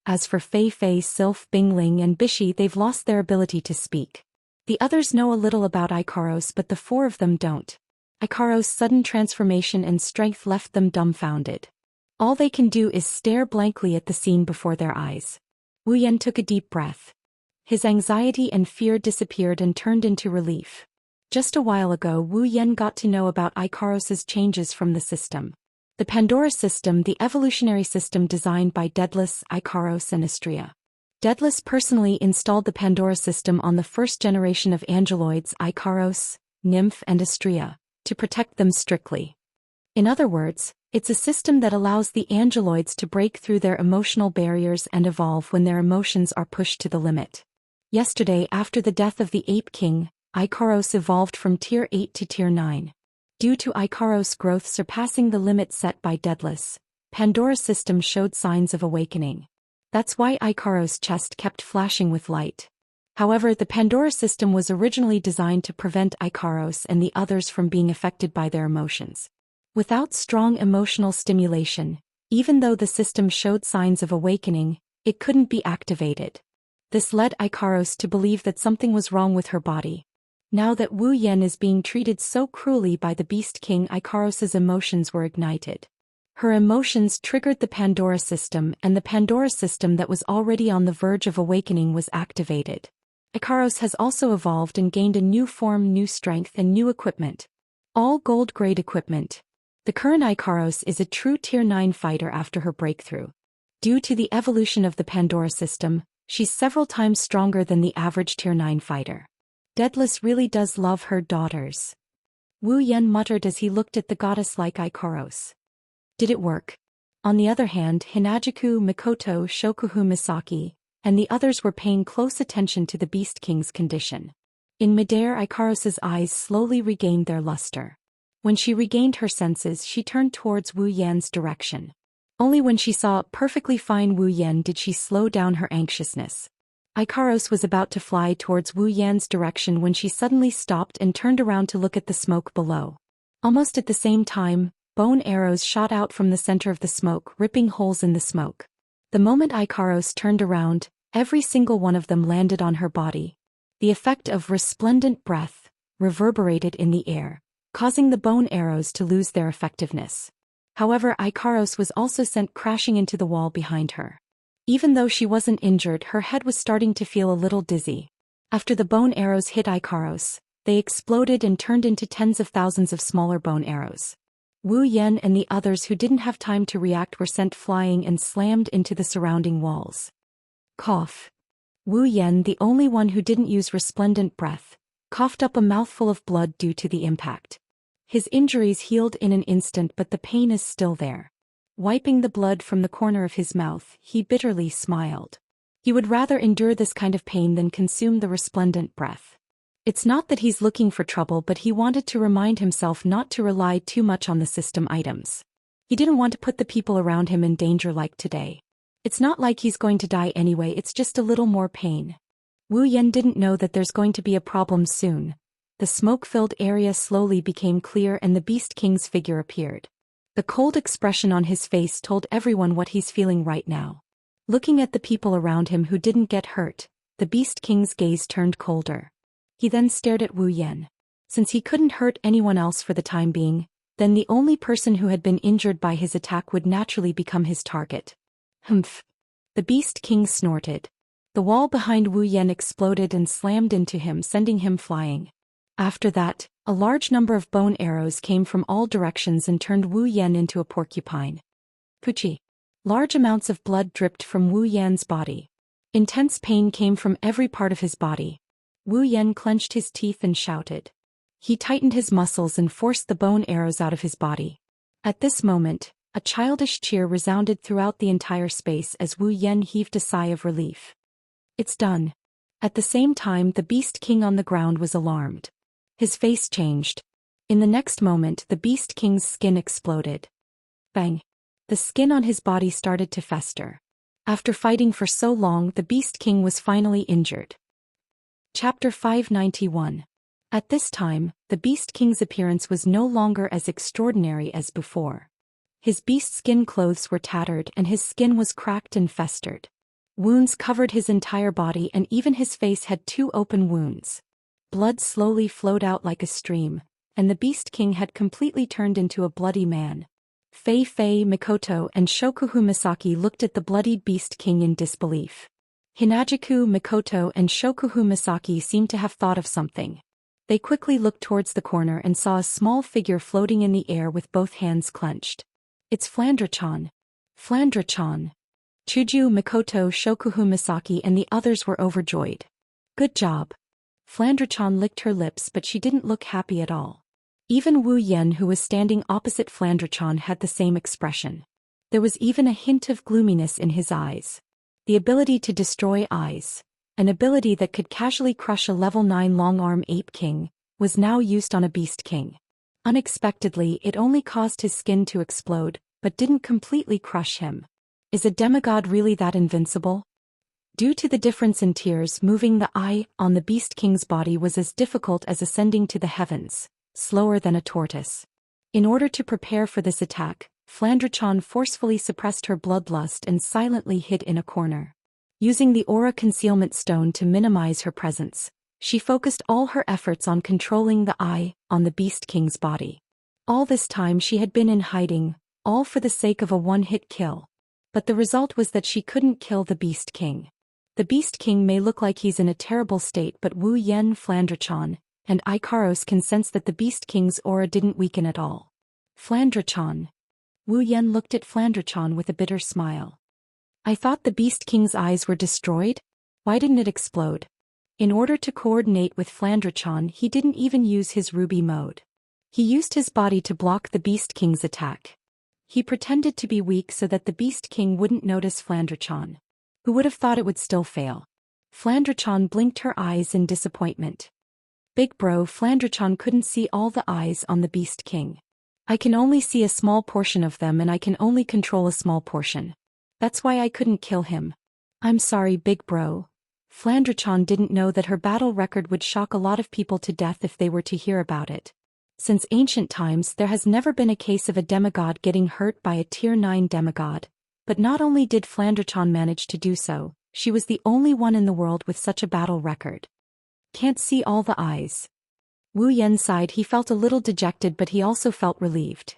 Speaker 1: As for Fei Fei, Sylph, Bingling and Bishi, they've lost their ability to speak. The others know a little about Ikaros, but the 4 of them don't. Ikaros' sudden transformation and strength left them dumbfounded. All they can do is stare blankly at the scene before their eyes. Wu Yan took a deep breath. His anxiety and fear disappeared and turned into relief. Just a while ago, Wu Yan got to know about Ikaros' changes from the system. The Pandora system, the evolutionary system designed by Daedalus, Ikaros and Xianxia. Daedalus personally installed the Pandora system on the first generation of angeloids, Ikaros, Nymph and Xianxia, to protect them strictly. In other words, it's a system that allows the angeloids to break through their emotional barriers and evolve when their emotions are pushed to the limit. Yesterday, after the death of the Ape King, Ikaros evolved from Tier 8 to Tier 9. Due to Ikaros' growth surpassing the limit set by Daedalus, Pandora's system showed signs of awakening. That's why Ikaros' chest kept flashing with light. However, the Pandora system was originally designed to prevent Ikaros and the others from being affected by their emotions. Without strong emotional stimulation, even though the system showed signs of awakening, it couldn't be activated. This led Ikaros to believe that something was wrong with her body. Now that Wu Yan is being treated so cruelly by the Beast King, Ikaros' emotions were ignited. Her emotions triggered the Pandora system, and the Pandora system that was already on the verge of awakening was activated. Ikaros has also evolved and gained a new form, new strength and new equipment. All gold-grade equipment. The current Ikaros is a true Tier 9 fighter after her breakthrough. Due to the evolution of the Pandora system, she's several times stronger than the average Tier 9 fighter. Daedalus really does love her daughters. Wu Yan muttered as he looked at the goddess-like Ikaros. Did it work? On the other hand, Hinajuku, Mikoto, Shokuhu Misaki, and the others were paying close attention to the Beast King's condition. In midair, Ikaros' eyes slowly regained their luster. When she regained her senses, she turned towards Wu Yan's direction. Only when she saw a perfectly fine Wu Yan did she slow down her anxiousness. Ikaros was about to fly towards Wu Yan's direction when she suddenly stopped and turned around to look at the smoke below. Almost at the same time, bone arrows shot out from the center of the smoke, ripping holes in the smoke. The moment Ikaros turned around, every single one of them landed on her body. The effect of resplendent breath reverberated in the air, causing the bone arrows to lose their effectiveness. However, Ikaros was also sent crashing into the wall behind her. Even though she wasn't injured, her head was starting to feel a little dizzy. After the bone arrows hit Ikaros, they exploded and turned into tens of thousands of smaller bone arrows. Wu Yan and the others who didn't have time to react were sent flying and slammed into the surrounding walls. Cough. Wu Yan, the only one who didn't use resplendent breath, coughed up a mouthful of blood due to the impact. His injuries healed in an instant, but the pain is still there. Wiping the blood from the corner of his mouth, he bitterly smiled. He would rather endure this kind of pain than consume the resplendent breath. It's not that he's looking for trouble, but he wanted to remind himself not to rely too much on the system items. He didn't want to put the people around him in danger like today. It's not like he's going to die anyway, it's just a little more pain. Wu Yan didn't know that there's going to be a problem soon. The smoke-filled area slowly became clear and the Beast King's figure appeared. The cold expression on his face told everyone what he's feeling right now. Looking at the people around him who didn't get hurt, the Beast King's gaze turned colder. He then stared at Wu Yan. Since he couldn't hurt anyone else for the time being, then the only person who had been injured by his attack would naturally become his target. Humph. The Beast King snorted. The wall behind Wu Yan exploded and slammed into him, sending him flying. After that, a large number of bone arrows came from all directions and turned Wu Yan into a porcupine. Puchi. Large amounts of blood dripped from Wu Yan's body. Intense pain came from every part of his body. Wu Yan clenched his teeth and shouted. He tightened his muscles and forced the bone arrows out of his body. At this moment, a childish cheer resounded throughout the entire space as Wu Yan heaved a sigh of relief. It's done. At the same time, the Beast King on the ground was alarmed. His face changed. In the next moment, the Beast King's skin exploded. Bang! The skin on his body started to fester. After fighting for so long, the Beast King was finally injured. Chapter 591. At this time, the Beast King's appearance was no longer as extraordinary as before. His beast skin clothes were tattered and his skin was cracked and festered. Wounds covered his entire body and even his face had 2 open wounds. Blood slowly flowed out like a stream, and the Beast King had completely turned into a bloody man. Fei Fei, Mikoto, and Shokuhu Misaki looked at the bloodied Beast King in disbelief. Hinajiku, Mikoto, and Shokuhu Misaki seemed to have thought of something. They quickly looked towards the corner and saw a small figure floating in the air with both hands clenched. It's Flandre-chan. Flandre-chan. Chuju, Mikoto, Shokuhu Misaki, and the others were overjoyed. Good job. Flandre-chan licked her lips, but she didn't look happy at all. Even Wu Yan, who was standing opposite Flandre-chan, had the same expression. There was even a hint of gloominess in his eyes. The ability to destroy eyes, an ability that could casually crush a level 9 long-arm ape king, was now used on a beast king. Unexpectedly, it only caused his skin to explode, but didn't completely crush him. Is a demigod really that invincible? Due to the difference in tiers, moving the eye on the Beast King's body was as difficult as ascending to the heavens, slower than a tortoise. In order to prepare for this attack, Flandre-chan forcefully suppressed her bloodlust and silently hid in a corner. Using the aura concealment stone to minimize her presence, she focused all her efforts on controlling the eye on the Beast King's body. All this time she had been in hiding, all for the sake of a one-hit kill. But the result was that she couldn't kill the Beast King. The Beast King may look like he's in a terrible state, but Wu Yan, Flandre-chan, and Ikaros can sense that the Beast King's aura didn't weaken at all. Flandre-chan. Wu Yan looked at Flandre-chan with a bitter smile. I thought the Beast King's eyes were destroyed? Why didn't it explode? In order to coordinate with Flandre-chan, he didn't even use his ruby mode. He used his body to block the Beast King's attack. He pretended to be weak so that the Beast King wouldn't notice Flandre-chan. Who would have thought it would still fail? Flandre-chan blinked her eyes in disappointment. Big bro, Flandre-chan couldn't see all the eyes on the Beast King. I can only see a small portion of them and I can only control a small portion. That's why I couldn't kill him. I'm sorry, big bro. Flandre-chan didn't know that her battle record would shock a lot of people to death if they were to hear about it. Since ancient times, there has never been a case of a demigod getting hurt by a tier 9 demigod. But not only did Flandre-chan manage to do so, she was the only one in the world with such a battle record. Can't see all the eyes. Wu Yan sighed. He felt a little dejected, but he also felt relieved.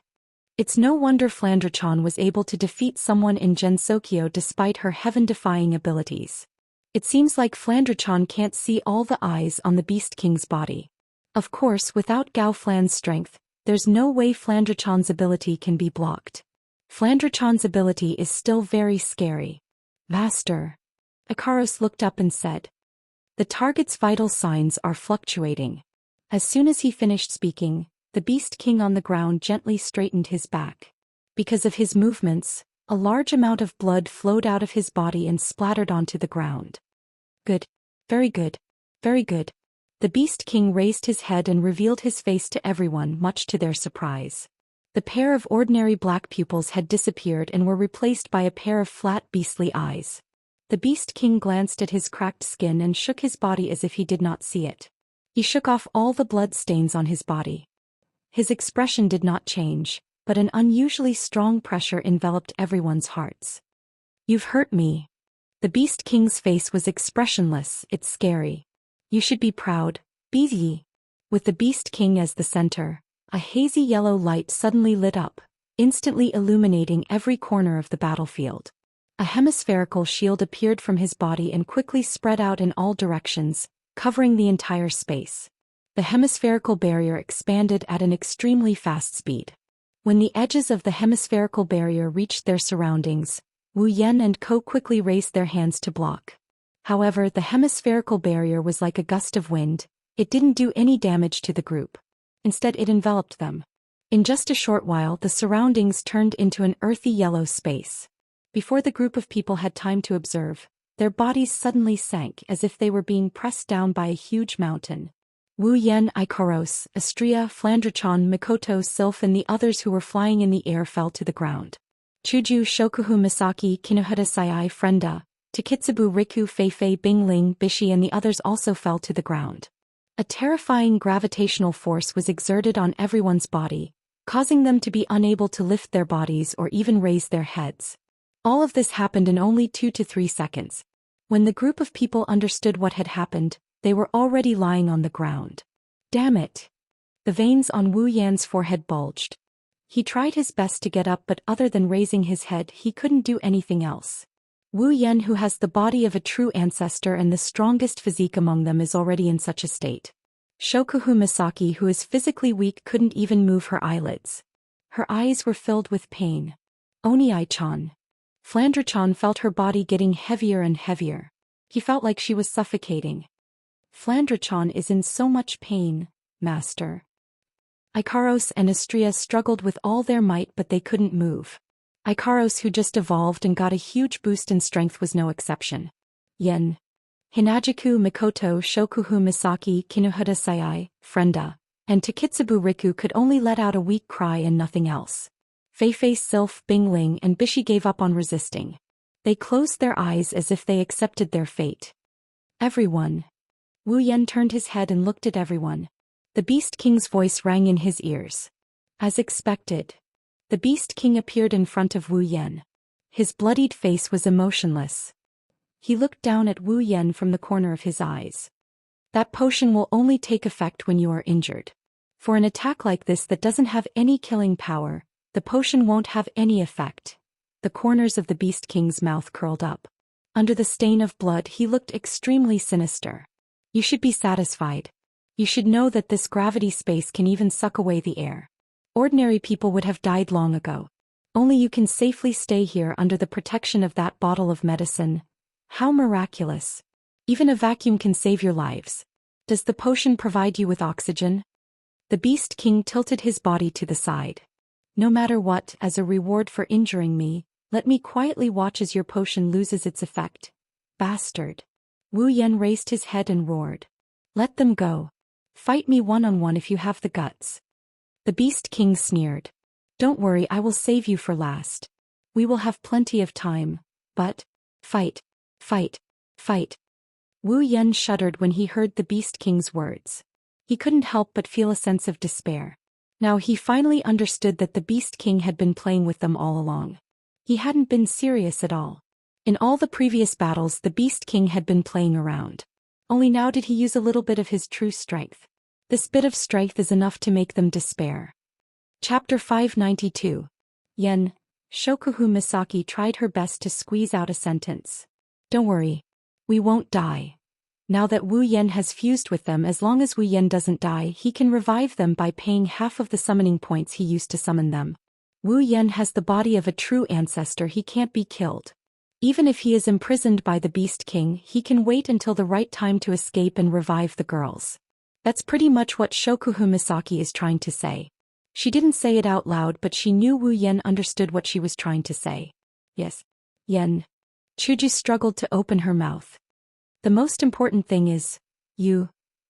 Speaker 1: It's no wonder Flandre-chan was able to defeat someone in Gensokyo despite her heaven-defying abilities. It seems like Flandre-chan can't see all the eyes on the Beast King's body. Of course, without Gao Flan's strength, there's no way Flandre-chan's ability can be blocked. Flandre-chan's ability is still very scary. Master. Ikaros looked up and said. The target's vital signs are fluctuating. As soon as he finished speaking, the Beast King on the ground gently straightened his back. Because of his movements, a large amount of blood flowed out of his body and splattered onto the ground. Good. Very good. Very good. The Beast King raised his head and revealed his face to everyone, much to their surprise. The pair of ordinary black pupils had disappeared and were replaced by a pair of flat beastly eyes. The Beast King glanced at his cracked skin and shook his body as if he did not see it. He shook off all the blood stains on his body. His expression did not change, but an unusually strong pressure enveloped everyone's hearts. You've hurt me. The Beast King's face was expressionless. It's scary. You should be proud, be ye. With the Beast King as the center, a hazy yellow light suddenly lit up, instantly illuminating every corner of the battlefield. A hemispherical shield appeared from his body and quickly spread out in all directions, covering the entire space. The hemispherical barrier expanded at an extremely fast speed. When the edges of the hemispherical barrier reached their surroundings, Wu Yan and Co quickly raised their hands to block. However, the hemispherical barrier was like a gust of wind. It didn't do any damage to the group. Instead, it enveloped them. In just a short while, the surroundings turned into an earthy yellow space. Before the group of people had time to observe, their bodies suddenly sank as if they were being pressed down by a huge mountain. Wu Yan, Ikaros, Astria, Flandrachon, Mikoto, Sylph and the others who were flying in the air fell to the ground. Chuju, Shokuhu, Misaki, Kinohara, Sayai, Frenda, Takitsubu, Riku, Feifei, Bingling, Bishi and the others also fell to the ground. A terrifying gravitational force was exerted on everyone's body, causing them to be unable to lift their bodies or even raise their heads. All of this happened in only 2 to 3 seconds. When the group of people understood what had happened, they were already lying on the ground. Damn it! The veins on Wu Yan's forehead bulged. He tried his best to get up, but other than raising his head, he couldn't do anything else. Wu Yan, who has the body of a true ancestor and the strongest physique among them, is already in such a state. Shokuhu Misaki, who is physically weak, couldn't even move her eyelids. Her eyes were filled with pain. Oni-chan. Flandrachon felt her body getting heavier and heavier. He felt like she was suffocating. Flandrachon is in so much pain, master. Ikaros and Astria struggled with all their might, but they couldn't move. Ikaros, who just evolved and got a huge boost in strength, was no exception. Yen. Hinajiku, Mikoto, Shokuhu, Misaki, Kinohara, Sayai, Frenda, and Takitsubu Riku could only let out a weak cry and nothing else. Feifei, Sylph, Bingling and Bishi gave up on resisting. They closed their eyes as if they accepted their fate. Everyone. Wu Yan turned his head and looked at everyone. The Beast King's voice rang in his ears. As expected, the Beast King appeared in front of Wu Yan. His bloodied face was emotionless. He looked down at Wu Yan from the corner of his eyes. That potion will only take effect when you are injured. For an attack like this that doesn't have any killing power, the potion won't have any effect. The corners of the Beast King's mouth curled up. Under the stain of blood, he looked extremely sinister. You should be satisfied. You should know that this gravity space can even suck away the air. Ordinary people would have died long ago. Only you can safely stay here under the protection of that bottle of medicine. How miraculous. Even a vacuum can save your lives. Does the potion provide you with oxygen? The Beast King tilted his body to the side. No matter what, as a reward for injuring me, let me quietly watch as your potion loses its effect. Bastard. Wu Yan raised his head and roared. Let them go. Fight me one-on-one if you have the guts. The Beast King sneered. Don't worry, I will save you for last. We will have plenty of time, but... Fight. Fight. Fight. Wu Yan shuddered when he heard the Beast King's words. He couldn't help but feel a sense of despair. Now he finally understood that the Beast King had been playing with them all along. He hadn't been serious at all. In all the previous battles, the Beast King had been playing around. Only now did he use a little bit of his true strength. This bit of strength is enough to make them despair. Chapter 592. Yen. Shokuhu Misaki tried her best to squeeze out a sentence. Don't worry. We won't die. Now that Wu Yan has fused with them, as long as Wu Yan doesn't die, he can revive them by paying half of the summoning points he used to summon them. Wu Yan has the body of a true ancestor. He can't be killed. Even if he is imprisoned by the Beast King, he can wait until the right time to escape and revive the girls. That's pretty much what Shokuhu Misaki is trying to say. She didn't say it out loud, but she knew Wu Yan understood what she was trying to say. Yes. Yen. Chuju struggled to open her mouth. The most important thing is, you.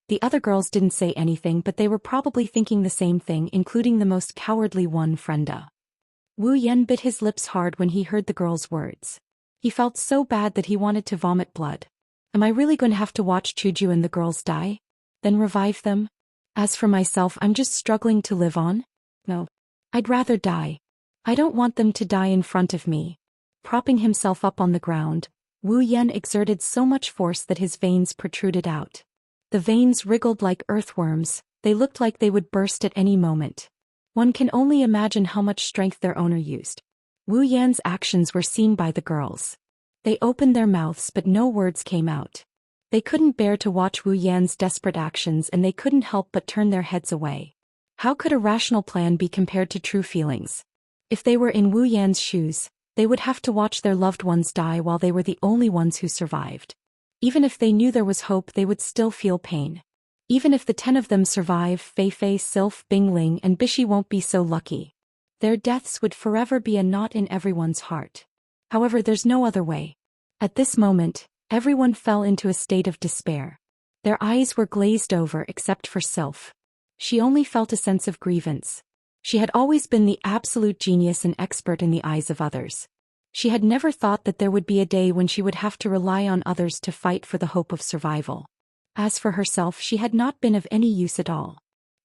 Speaker 1: The other girls didn't say anything, but they were probably thinking the same thing, including the most cowardly one, Frenda. Wu Yan bit his lips hard when he heard the girl's words. He felt so bad that he wanted to vomit blood. Am I really going to have to watch Chuju and the girls die? Then revive them? As for myself, I'm just struggling to live on? No. I'd rather die. I don't want them to die in front of me. Propping himself up on the ground, Wu Yan exerted so much force that his veins protruded out. The veins wriggled like earthworms. They looked like they would burst at any moment. One can only imagine how much strength their owner used. Wu Yan's actions were seen by the girls. They opened their mouths but no words came out. They couldn't bear to watch Wu Yan's desperate actions and they couldn't help but turn their heads away. How could a rational plan be compared to true feelings? If they were in Wu Yan's shoes, they would have to watch their loved ones die while they were the only ones who survived. Even if they knew there was hope, they would still feel pain. Even if the 10 of them survive, Fei Fei, Sylph, Bingling, and Bishi won't be so lucky. Their deaths would forever be a knot in everyone's heart. However, there's no other way. At this moment, everyone fell into a state of despair. Their eyes were glazed over except for Sylph. She only felt a sense of grievance. She had always been the absolute genius and expert in the eyes of others. She had never thought that there would be a day when she would have to rely on others to fight for the hope of survival. As for herself, she had not been of any use at all.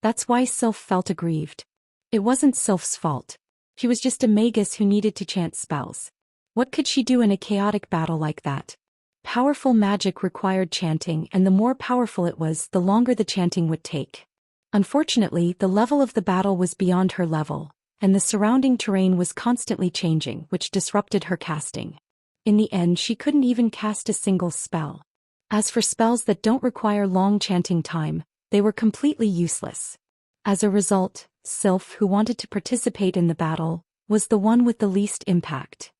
Speaker 1: That's why Sylph felt aggrieved. It wasn't Sylph's fault. She was just a magus who needed to chant spells. What could she do in a chaotic battle like that? Powerful magic required chanting, and the more powerful it was, the longer the chanting would take. Unfortunately, the level of the battle was beyond her level, and the surrounding terrain was constantly changing, which disrupted her casting. In the end, she couldn't even cast a single spell. As for spells that don't require long chanting time, they were completely useless. As a result, Sylph, who wanted to participate in the battle, was the one with the least impact.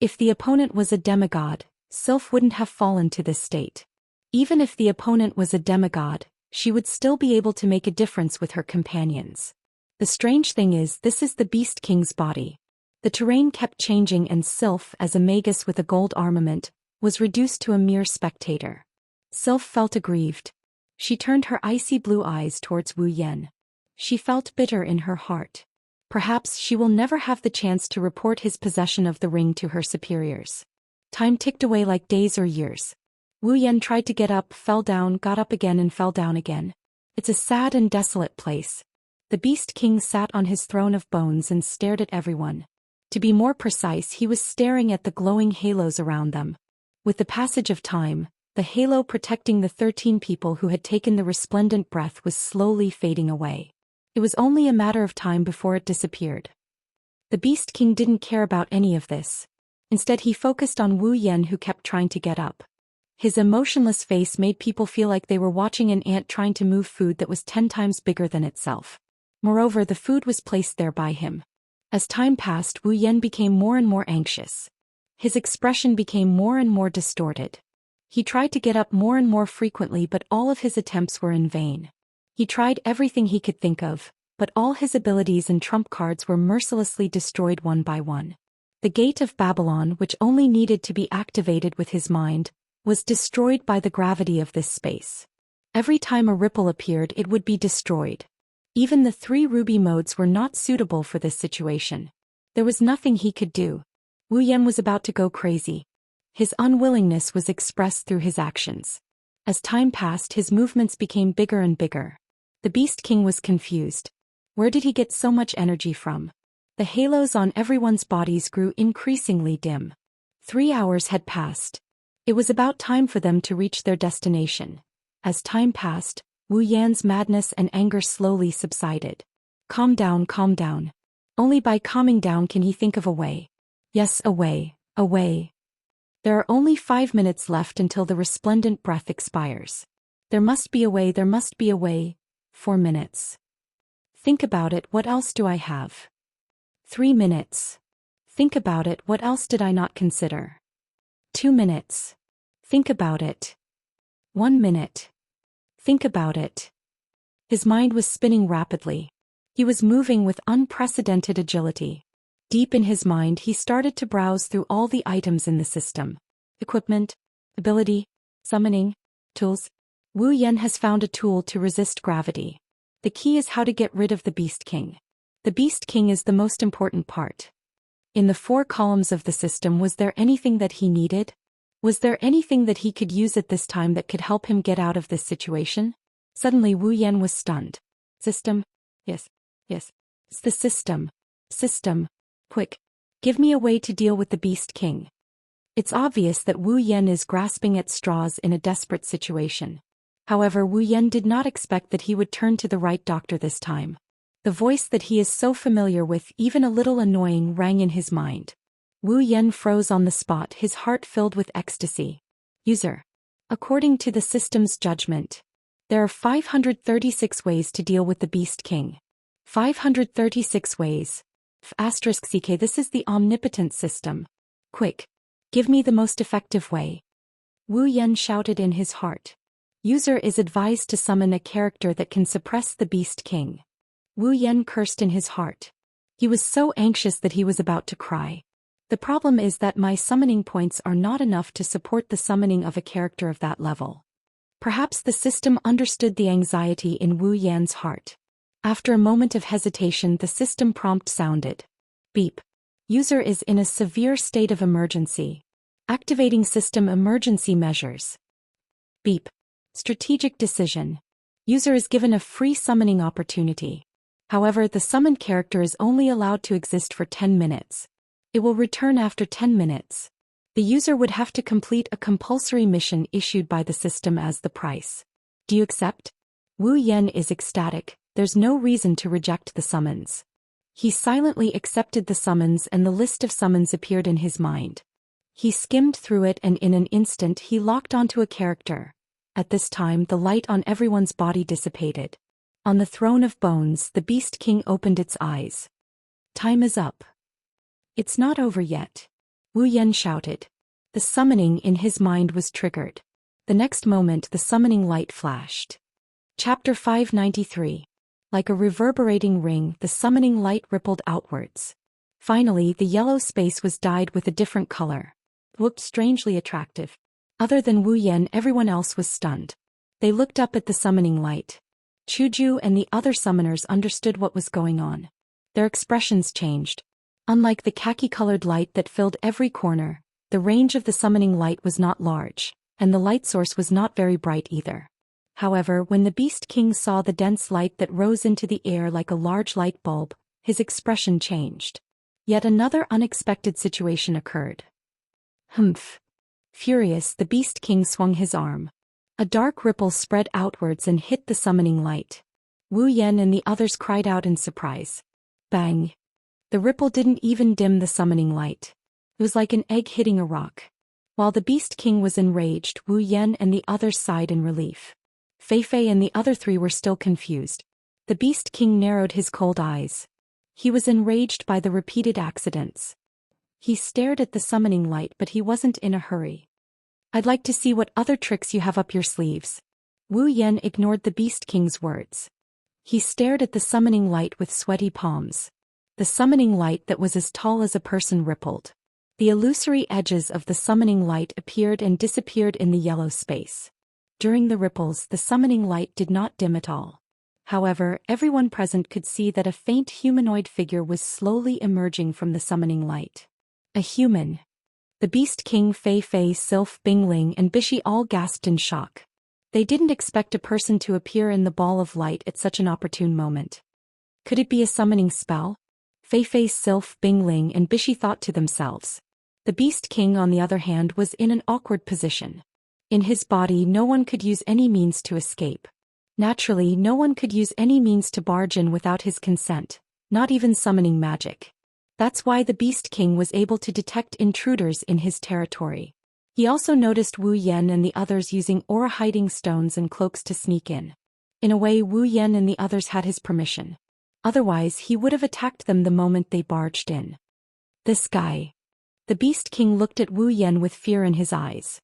Speaker 1: If the opponent was a demigod, Sylph wouldn't have fallen to this state. Even if the opponent was a demigod, she would still be able to make a difference with her companions. The strange thing is, this is the Beast King's body. The terrain kept changing and Sylph, as a magus with a gold armament, was reduced to a mere spectator. Sylph felt aggrieved. She turned her icy blue eyes towards Wu Yan. She felt bitter in her heart. Perhaps she will never have the chance to report his possession of the ring to her superiors. Time ticked away like days or years. Wu Yan tried to get up, fell down, got up again and fell down again. It's a sad and desolate place. The Beast King sat on his throne of bones and stared at everyone. To be more precise, he was staring at the glowing halos around them. With the passage of time, the halo protecting the 13 people who had taken the resplendent breath was slowly fading away. It was only a matter of time before it disappeared. The Beast King didn't care about any of this. Instead, he focused on Wu Yan, who kept trying to get up. His emotionless face made people feel like they were watching an ant trying to move food that was 10 times bigger than itself. Moreover, the food was placed there by him. As time passed, Wu Yan became more and more anxious. His expression became more and more distorted. He tried to get up more and more frequently, but all of his attempts were in vain. He tried everything he could think of, but all his abilities and trump cards were mercilessly destroyed one by one. The Gate of Babylon, which only needed to be activated with his mind, was destroyed by the gravity of this space. Every time a ripple appeared, it would be destroyed. Even the 3 ruby modes were not suitable for this situation. There was nothing he could do. Wu Yan was about to go crazy. His unwillingness was expressed through his actions. As time passed, his movements became bigger and bigger. The Beast King was confused. Where did he get so much energy from? The halos on everyone's bodies grew increasingly dim. 3 hours had passed. It was about time for them to reach their destination. As time passed, Wu Yan's madness and anger slowly subsided. Calm down, calm down. Only by calming down can he think of a way. Yes, a way, a way. There are only 5 minutes left until the resplendent breath expires. There must be a way, there must be a way. 4 minutes. Think about it, what else do I have? 3 minutes. Think about it, what else did I not consider? 2 minutes. Think about it. 1 minute. Think about it. His mind was spinning rapidly. He was moving with unprecedented agility. Deep in his mind, he started to browse through all the items in the system. Equipment, ability, summoning, tools. Wu Yan has found a tool to resist gravity. The key is how to get rid of the Beast King. The Beast King is the most important part. In the 4 columns of the system, was there anything that he needed? Was there anything that he could use at this time that could help him get out of this situation? Suddenly Wu Yan was stunned. System? Yes. Yes. It's the system. System. Quick. Give me a way to deal with the Beast King. It's obvious that Wu Yan is grasping at straws in a desperate situation. However, Wu Yan did not expect that he would turn to the right doctor this time. The voice that he is so familiar with, even a little annoying, rang in his mind. Wu Yan froze on the spot, his heart filled with ecstasy. User. According to the system's judgment, there are 536 ways to deal with the Beast King. 536 ways. *CK. This is the omnipotent system. Quick. Give me the most effective way. Wu Yan shouted in his heart. User is advised to summon a character that can suppress the Beast King. Wu Yan cursed in his heart. He was so anxious that he was about to cry. The problem is that my summoning points are not enough to support the summoning of a character of that level. Perhaps the system understood the anxiety in Wu Yan's heart. After a moment of hesitation, the system prompt sounded. Beep. User is in a severe state of emergency. Activating system emergency measures. Beep. Strategic decision. User is given a free summoning opportunity. However, the summoned character is only allowed to exist for 10 minutes. It will return after 10 minutes. The user would have to complete a compulsory mission issued by the system as the price. Do you accept? Wu Yan is ecstatic. There's no reason to reject the summons. He silently accepted the summons and the list of summons appeared in his mind. He skimmed through it and in an instant he locked onto a character. At this time the light on everyone's body dissipated. On the throne of bones, the Beast King opened its eyes. Time is up. It's not over yet. Wu Yan shouted. The summoning in his mind was triggered. The next moment the summoning light flashed. Chapter 593. Like a reverberating ring, the summoning light rippled outwards. Finally, the yellow space was dyed with a different color. It looked strangely attractive. Other than Wu Yan, everyone else was stunned. They looked up at the summoning light. Chuju and the other summoners understood what was going on. Their expressions changed. Unlike the khaki-colored light that filled every corner, the range of the summoning light was not large, and the light source was not very bright either. However, when the Beast King saw the dense light that rose into the air like a large light bulb, his expression changed. Yet another unexpected situation occurred. Humph. Furious, the Beast King swung his arm. A dark ripple spread outwards and hit the summoning light. Wu Yan and the others cried out in surprise. Bang. The ripple didn't even dim the summoning light. It was like an egg hitting a rock. While the Beast King was enraged, Wu Yan and the others sighed in relief. Fei Fei and the other three were still confused. The Beast King narrowed his cold eyes. He was enraged by the repeated accidents. He stared at the summoning light, but he wasn't in a hurry. I'd like to see what other tricks you have up your sleeves. Wu Yan ignored the Beast King's words. He stared at the summoning light with sweaty palms. The summoning light that was as tall as a person rippled. The illusory edges of the summoning light appeared and disappeared in the yellow space. During the ripples, the summoning light did not dim at all. However, everyone present could see that a faint humanoid figure was slowly emerging from the summoning light. A human. The Beast King, Fei Fei, Sylph, Bingling, and Bishi all gasped in shock. They didn't expect a person to appear in the ball of light at such an opportune moment. Could it be a summoning spell? Fei Fei, Sylph, Bingling, and Bishi thought to themselves. The Beast King, on the other hand, was in an awkward position. In his body, no one could use any means to escape. Naturally, no one could use any means to barge in without his consent, not even summoning magic. That's why the Beast King was able to detect intruders in his territory. He also noticed Wu Yan and the others using aura hiding stones and cloaks to sneak in. In a way, Wu Yan and the others had his permission. Otherwise, he would have attacked them the moment they barged in. This guy. The Beast King looked at Wu Yan with fear in his eyes.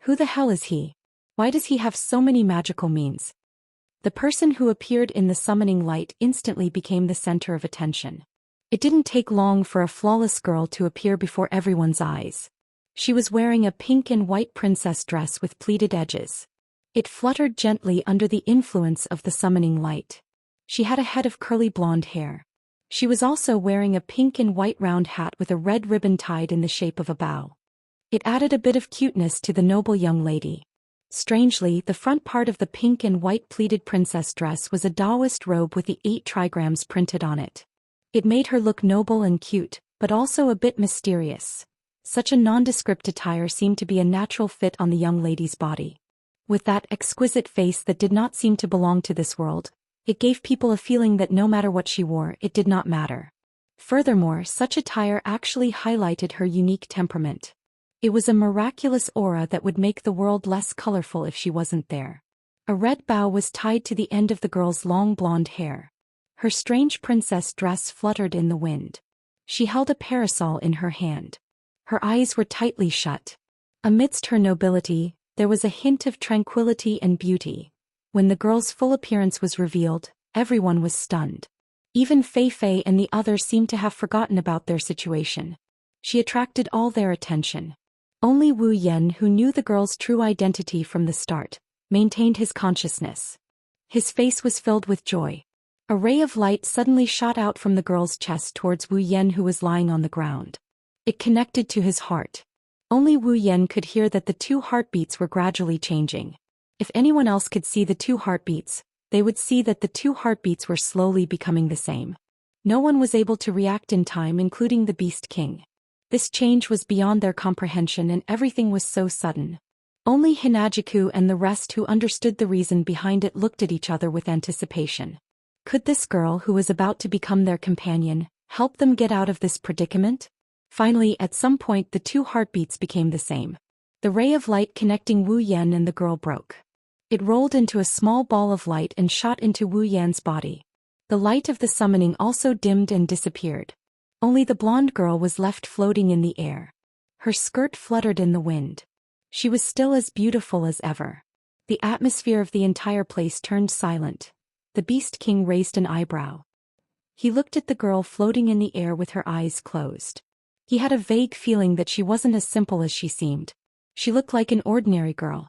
Speaker 1: Who the hell is he? Why does he have so many magical means? The person who appeared in the summoning light instantly became the center of attention. It didn't take long for a flawless girl to appear before everyone's eyes. She was wearing a pink and white princess dress with pleated edges. It fluttered gently under the influence of the summoning light. She had a head of curly blonde hair. She was also wearing a pink and white round hat with a red ribbon tied in the shape of a bow. It added a bit of cuteness to the noble young lady. Strangely, the front part of the pink and white pleated princess dress was a Daoist robe with the 8 trigrams printed on it. It made her look noble and cute, but also a bit mysterious. Such a nondescript attire seemed to be a natural fit on the young lady's body. With that exquisite face that did not seem to belong to this world, it gave people a feeling that no matter what she wore, it did not matter. Furthermore, such attire actually highlighted her unique temperament. It was a miraculous aura that would make the world less colorful if she wasn't there. A red bow was tied to the end of the girl's long blonde hair. Her strange princess dress fluttered in the wind. She held a parasol in her hand. Her eyes were tightly shut. Amidst her nobility, there was a hint of tranquility and beauty. When the girl's full appearance was revealed, everyone was stunned. Even Fei Fei and the others seemed to have forgotten about their situation. She attracted all their attention. Only Wu Yan, who knew the girl's true identity from the start, maintained his consciousness. His face was filled with joy. A ray of light suddenly shot out from the girl's chest towards Wu Yan, who was lying on the ground. It connected to his heart. Only Wu Yan could hear that the two heartbeats were gradually changing. If anyone else could see the two heartbeats, they would see that the two heartbeats were slowly becoming the same. No one was able to react in time, including the Beast King. This change was beyond their comprehension, and everything was so sudden. Only Hinajiku and the rest who understood the reason behind it looked at each other with anticipation. Could this girl, who was about to become their companion, help them get out of this predicament? Finally, at some point the two heartbeats became the same. The ray of light connecting Wu Yan and the girl broke. It rolled into a small ball of light and shot into Wu Yan's body. The light of the summoning also dimmed and disappeared. Only the blonde girl was left floating in the air. Her skirt fluttered in the wind. She was still as beautiful as ever. The atmosphere of the entire place turned silent. The Beast King raised an eyebrow. He looked at the girl floating in the air with her eyes closed. He had a vague feeling that she wasn't as simple as she seemed. She looked like an ordinary girl.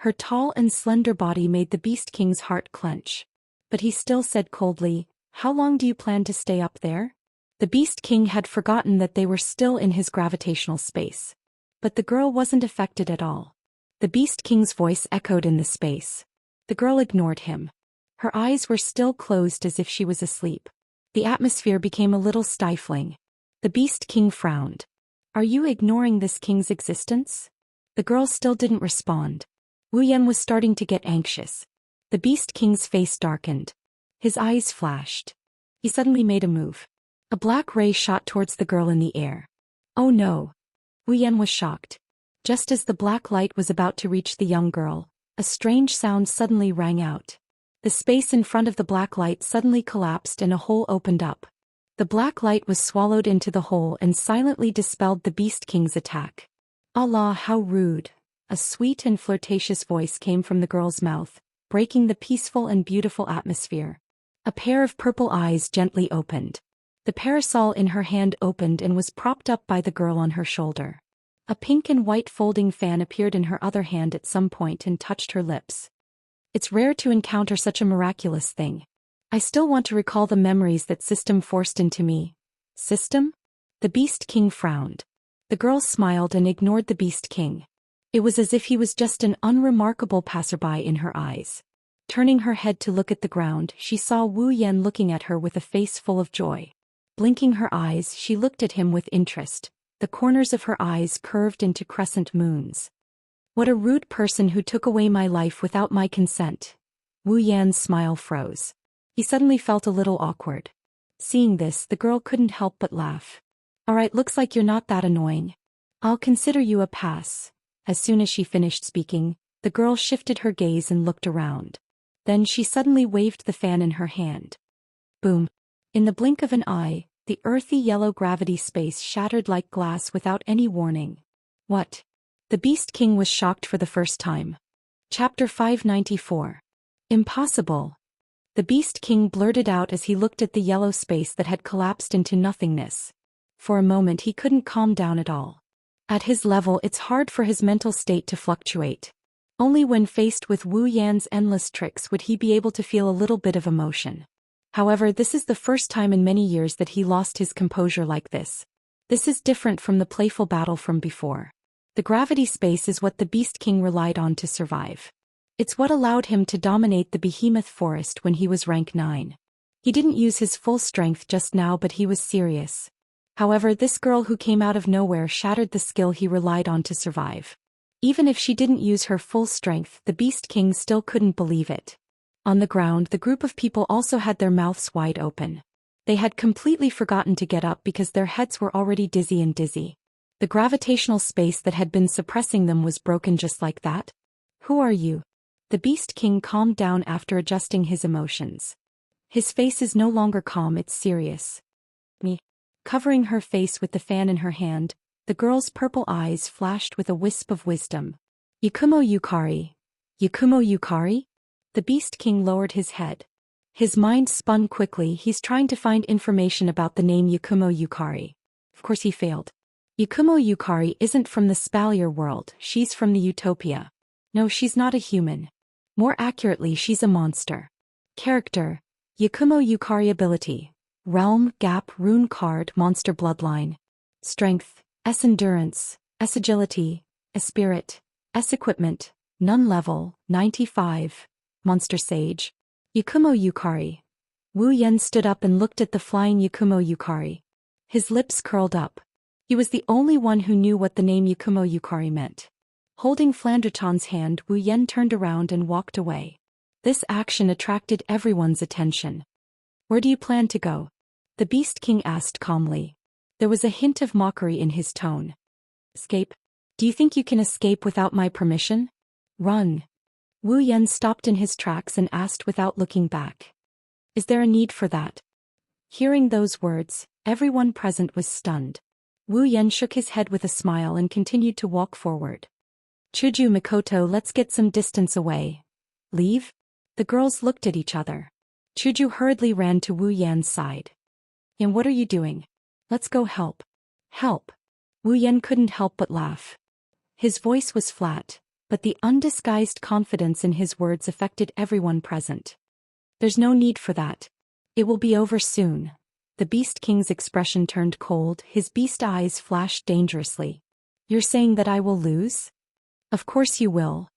Speaker 1: Her tall and slender body made the Beast King's heart clench. But he still said coldly, "How long do you plan to stay up there?" The Beast King had forgotten that they were still in his gravitational space. But the girl wasn't affected at all. The Beast King's voice echoed in the space. The girl ignored him. Her eyes were still closed as if she was asleep. The atmosphere became a little stifling. The Beast King frowned. "Are you ignoring this king's existence?" The girl still didn't respond. Wu Yan was starting to get anxious. The Beast King's face darkened. His eyes flashed. He suddenly made a move. A black ray shot towards the girl in the air. "Oh no!" Wu Yan was shocked. Just as the black light was about to reach the young girl, a strange sound suddenly rang out. The space in front of the black light suddenly collapsed and a hole opened up. The black light was swallowed into the hole and silently dispelled the Beast King's attack. "Allah, how rude!" A sweet and flirtatious voice came from the girl's mouth, breaking the peaceful and beautiful atmosphere. A pair of purple eyes gently opened. The parasol in her hand opened and was propped up by the girl on her shoulder. A pink and white folding fan appeared in her other hand at some point and touched her lips. It's rare to encounter such a miraculous thing. I still want to recall the memories that System forced into me. System? The Beast King frowned. The girl smiled and ignored the Beast King. It was as if he was just an unremarkable passerby in her eyes. Turning her head to look at the ground, she saw Wu Yan looking at her with a face full of joy. Blinking her eyes, she looked at him with interest. The corners of her eyes curved into crescent moons. "What a rude person who took away my life without my consent." Wu Yan's smile froze. He suddenly felt a little awkward. Seeing this, the girl couldn't help but laugh. "Alright, looks like you're not that annoying. I'll consider you a pass." As soon as she finished speaking, the girl shifted her gaze and looked around. Then she suddenly waved the fan in her hand. Boom! In the blink of an eye, the earthy yellow gravity space shattered like glass without any warning. What? The Beast King was shocked for the first time. Chapter 594. Impossible. The Beast King blurted out as he looked at the yellow space that had collapsed into nothingness. For a moment he couldn't calm down at all. At his level, it's hard for his mental state to fluctuate. Only when faced with Wu Yan's endless tricks would he be able to feel a little bit of emotion. However, this is the first time in many years that he lost his composure like this. This is different from the playful battle from before. The gravity space is what the Beast King relied on to survive. It's what allowed him to dominate the behemoth forest when he was rank 9. He didn't use his full strength just now, but he was serious. However, this girl who came out of nowhere shattered the skill he relied on to survive. Even if she didn't use her full strength, the Beast King still couldn't believe it. On the ground, the group of people also had their mouths wide open. They had completely forgotten to get up because their heads were already dizzy. The gravitational space that had been suppressing them was broken just like that. Who are you? The Beast King calmed down after adjusting his emotions. His face is no longer calm, it's serious. Me. Covering her face with the fan in her hand, the girl's purple eyes flashed with a wisp of wisdom. Yakumo Yukari. Yakumo Yukari? The Beast King lowered his head. His mind spun quickly. He's trying to find information about the name Yakumo Yukari. Of course he failed. Yakumo Yukari isn't from the Spalier world, she's from the Utopia. No, she's not a human. More accurately, she's a monster. Character: Yakumo Yukari. Ability: Realm, Gap, Rune Card, Monster Bloodline. Strength: S Endurance, S Agility, S Spirit, S Equipment, None Level, 95. Monster Sage. Yakumo Yukari. Wu Yan stood up and looked at the flying Yakumo Yukari. His lips curled up. He was the only one who knew what the name Yakumo Yukari meant. Holding Flandreton's hand, Wu Yan turned around and walked away. This action attracted everyone's attention. Where do you plan to go? The Beast King asked calmly. There was a hint of mockery in his tone. Escape? Do you think you can escape without my permission? Run. Wu Yan stopped in his tracks and asked without looking back. Is there a need for that? Hearing those words, everyone present was stunned. Wu Yan shook his head with a smile and continued to walk forward. Chuju Mikoto, let's get some distance away. Leave? The girls looked at each other. Chuju hurriedly ran to Wu Yan's side. And what are you doing? Let's go help. Help. Wu Yan couldn't help but laugh. His voice was flat, but the undisguised confidence in his words affected everyone present. There's no need for that. It will be over soon. The Beast King's expression turned cold, his beast eyes flashed dangerously. You're saying that I will lose? Of course you will.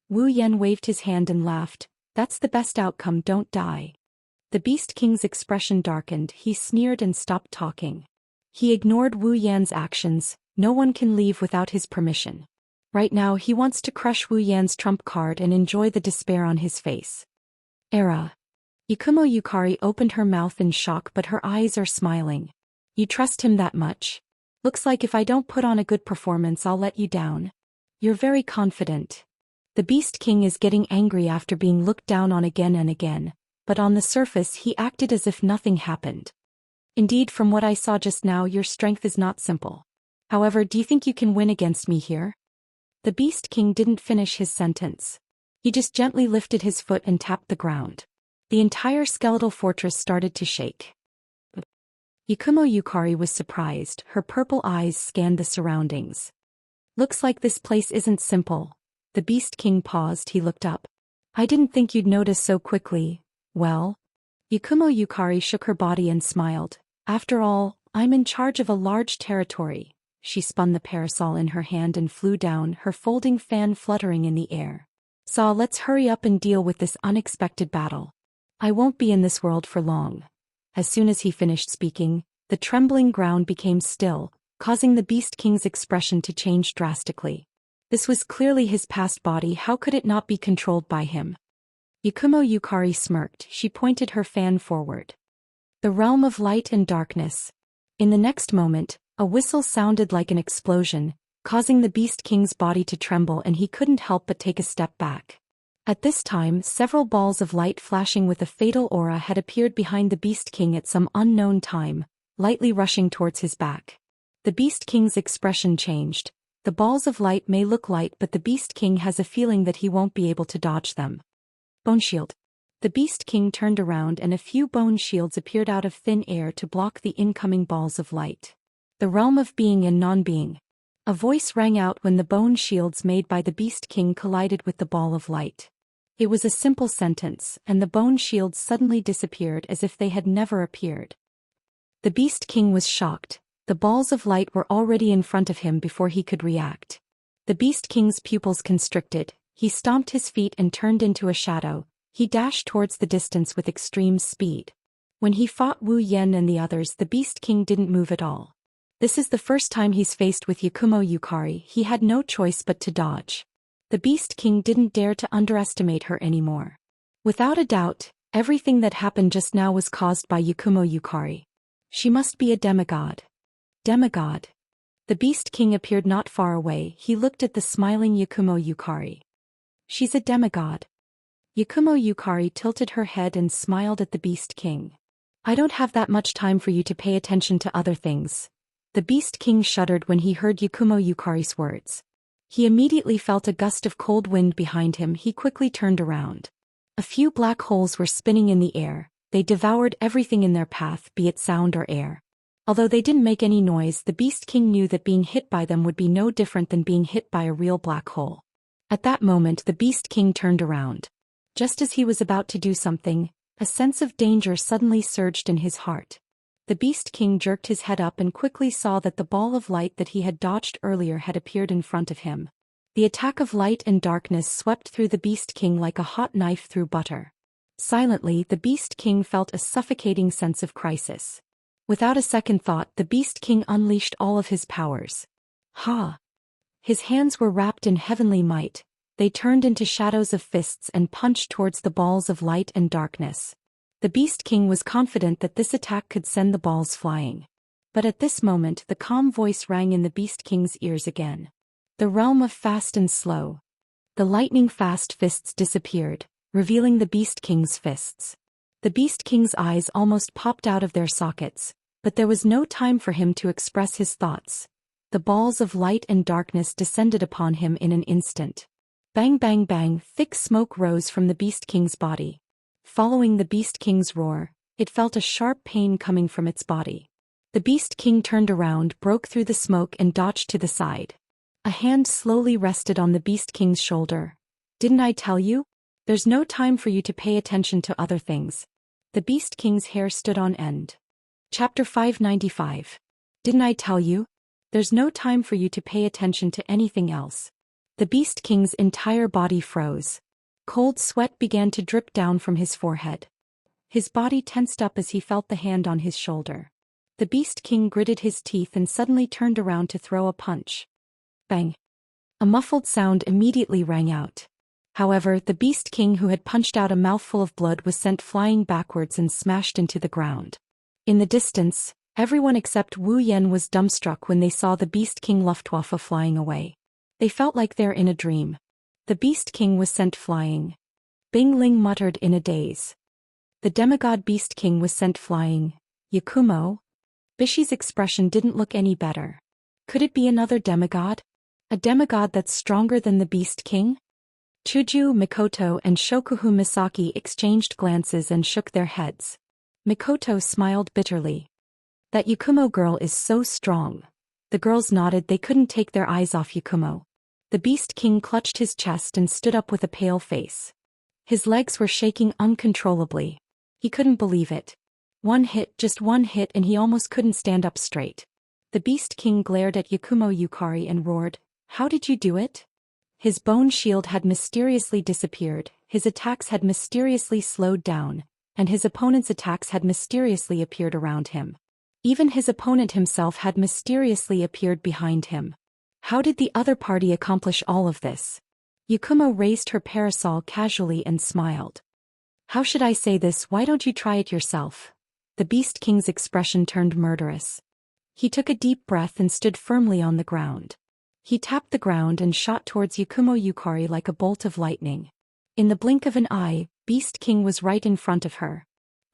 Speaker 1: Wu Yan waved his hand and laughed. That's the best outcome, don't die. The Beast King's expression darkened, he sneered and stopped talking. He ignored Wu Yan's actions. No one can leave without his permission. Right now he wants to crush Wu Yan's trump card and enjoy the despair on his face. Era. Yakumo Yukari opened her mouth in shock, but her eyes are smiling. You trust him that much? Looks like if I don't put on a good performance I'll let you down. You're very confident. The Beast King is getting angry after being looked down on again and again, but on the surface he acted as if nothing happened. Indeed, from what I saw just now, your strength is not simple. However, do you think you can win against me here? The Beast King didn't finish his sentence. He just gently lifted his foot and tapped the ground. The entire skeletal fortress started to shake. Yakumo Yukari was surprised, her purple eyes scanned the surroundings. Looks like this place isn't simple. The Beast King paused, he looked up. I didn't think you'd notice so quickly. Well? Yakumo Yukari shook her body and smiled. After all, I'm in charge of a large territory. She spun the parasol in her hand and flew down, her folding fan fluttering in the air. So let's hurry up and deal with this unexpected battle. I won't be in this world for long. As soon as he finished speaking, the trembling ground became still, causing the Beast King's expression to change drastically. This was clearly his past body, how could it not be controlled by him? Yakumo Yukari smirked, she pointed her fan forward. The realm of light and darkness. In the next moment, a whistle sounded like an explosion, causing the Beast King's body to tremble, and he couldn't help but take a step back. At this time, several balls of light flashing with a fatal aura had appeared behind the Beast King at some unknown time, lightly rushing towards his back. The Beast King's expression changed. The balls of light may look light, but the Beast King has a feeling that he won't be able to dodge them. Bone shield. The Beast King turned around and a few bone shields appeared out of thin air to block the incoming balls of light. The realm of being and non-being. A voice rang out when the bone shields made by the Beast King collided with the ball of light. It was a simple sentence, and the bone shields suddenly disappeared as if they had never appeared. The Beast King was shocked. The balls of light were already in front of him before he could react. The Beast King's pupils constricted, he stomped his feet and turned into a shadow. He dashed towards the distance with extreme speed. When he fought Wu Yan and the others, the Beast King didn't move at all. This is the first time he's faced with Yakumo Yukari, he had no choice but to dodge. The Beast King didn't dare to underestimate her anymore. Without a doubt, Everything that happened just now was caused by Yakumo Yukari. She must be a demigod. Demigod. The Beast King appeared not far away. He looked at the smiling Yakumo Yukari. She's a demigod. Yakumo Yukari tilted her head and smiled at the Beast King. I don't have that much time for you to pay attention to other things. The Beast King shuddered when he heard Yakumo Yukari's words. He immediately felt a gust of cold wind behind him. He quickly turned around. A few black holes were spinning in the air. They devoured everything in their path, be it sound or air. Although they didn't make any noise, the Beast King knew that being hit by them would be no different than being hit by a real black hole. At that moment, the Beast King turned around. Just as he was about to do something, a sense of danger suddenly surged in his heart. The Beast King jerked his head up and quickly saw that the ball of light that he had dodged earlier had appeared in front of him. The attack of light and darkness swept through the Beast King like a hot knife through butter. Silently, the Beast King felt a suffocating sense of crisis. Without a second thought, the Beast King unleashed all of his powers. Ha! His hands were wrapped in heavenly might. They turned into shadows of fists and punched towards the balls of light and darkness. The Beast King was confident that this attack could send the balls flying. But at this moment, the calm voice rang in the Beast King's ears again. The realm of fast and slow. The lightning-fast fists disappeared, revealing the Beast King's fists. The Beast King's eyes almost popped out of their sockets, but there was no time for him to express his thoughts. The balls of light and darkness descended upon him in an instant. Bang bang bang, thick smoke rose from the Beast King's body. Following the Beast King's roar, it felt a sharp pain coming from its body. The Beast King turned around, broke through the smoke and dodged to the side. A hand slowly rested on the Beast King's shoulder. Didn't I tell you? There's no time for you to pay attention to other things. The Beast King's hair stood on end. Chapter 595. Didn't I tell you? There's no time for you to pay attention to anything else. The Beast King's entire body froze. Cold sweat began to drip down from his forehead. His body tensed up as he felt the hand on his shoulder. The Beast King gritted his teeth and suddenly turned around to throw a punch. Bang! A muffled sound immediately rang out. However, the Beast King who had punched out a mouthful of blood was sent flying backwards and smashed into the ground. In the distance, everyone except Wu Yan was dumbstruck when they saw the Beast King Luftwaffe flying away. They felt like they're in a dream. The Beast King was sent flying. Bing Ling muttered in a daze. The demigod Beast King was sent flying. Yakumo? Bishi's expression didn't look any better. Could it be another demigod? A demigod that's stronger than the Beast King? Chuju, Mikoto and Shokuhu Misaki exchanged glances and shook their heads. Mikoto smiled bitterly. That Yakumo girl is so strong. The girls nodded. They couldn't take their eyes off Yakumo. The Beast King clutched his chest and stood up with a pale face. His legs were shaking uncontrollably. He couldn't believe it. One hit, just one hit, and he almost couldn't stand up straight. The Beast King glared at Yakumo Yukari and roared, "How did you do it?" His bone shield had mysteriously disappeared, his attacks had mysteriously slowed down, and his opponent's attacks had mysteriously appeared around him. Even his opponent himself had mysteriously appeared behind him. How did the other party accomplish all of this? Yakumo raised her parasol casually and smiled. How should I say this? Why don't you try it yourself? The Beast King's expression turned murderous. He took a deep breath and stood firmly on the ground. He tapped the ground and shot towards Yakumo Yukari like a bolt of lightning. In the blink of an eye, Beast King was right in front of her.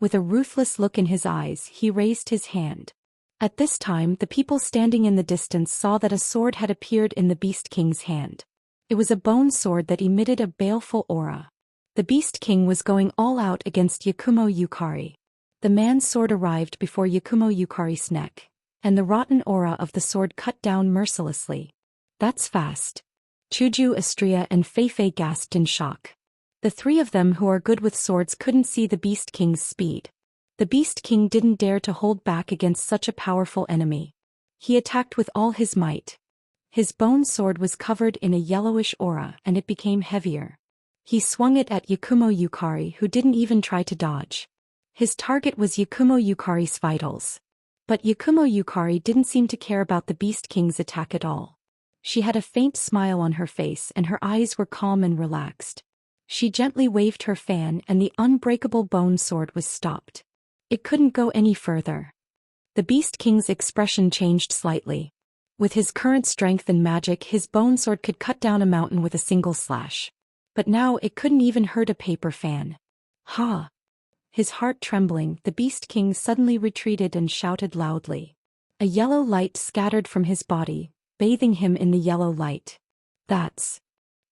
Speaker 1: With a ruthless look in his eyes, he raised his hand. At this time, the people standing in the distance saw that a sword had appeared in the Beast King's hand. It was a bone sword that emitted a baleful aura. The Beast King was going all out against Yakumo Yukari. The man's sword arrived before Yakumo Yukari's neck, and the rotten aura of the sword cut down mercilessly. That's fast. Chuju, Astria and Feifei gasped in shock. The three of them who are good with swords couldn't see the Beast King's speed. The Beast King didn't dare to hold back against such a powerful enemy. He attacked with all his might. His bone sword was covered in a yellowish aura and it became heavier. He swung it at Yakumo Yukari, who didn't even try to dodge. His target was Yakumo Yukari's vitals. But Yakumo Yukari didn't seem to care about the Beast King's attack at all. She had a faint smile on her face and her eyes were calm and relaxed. She gently waved her fan and the unbreakable bone sword was stopped. It couldn't go any further. The Beast King's expression changed slightly. With his current strength and magic, his bone sword could cut down a mountain with a single slash. But now it couldn't even hurt a paper fan. Ha! His heart trembling, the Beast King suddenly retreated and shouted loudly. A yellow light scattered from his body, bathing him in the yellow light. That's...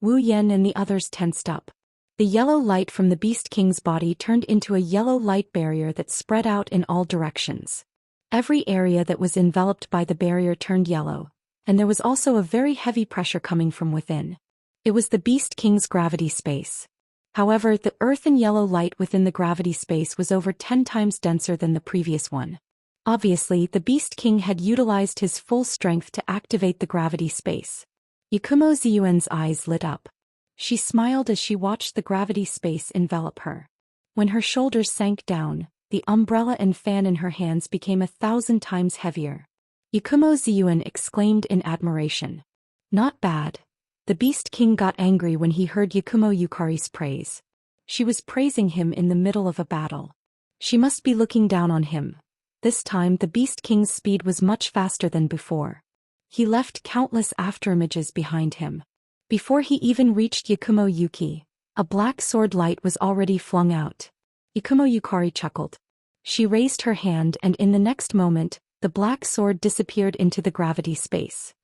Speaker 1: Wu Yan and the others tensed up. The yellow light from the Beast King's body turned into a yellow light barrier that spread out in all directions. Every area that was enveloped by the barrier turned yellow, and there was also a very heavy pressure coming from within. It was the Beast King's gravity space. However, the earth and yellow light within the gravity space was over 10 times denser than the previous one. Obviously, the Beast King had utilized his full strength to activate the gravity space. Yakumo Ziyuan's eyes lit up. She smiled as she watched the gravity space envelop her. When her shoulders sank down, the umbrella and fan in her hands became 1,000 times heavier. Yakumo Ziyuan exclaimed in admiration. Not bad. The Beast King got angry when he heard Yakumo Yukari's praise. She was praising him in the middle of a battle. She must be looking down on him. This time the Beast King's speed was much faster than before. He left countless afterimages behind him. Before he even reached Yakumo Yuki, a black sword light was already flung out. Yakumo Yukari chuckled. She raised her hand and in the next moment, the black sword disappeared into the gravity space.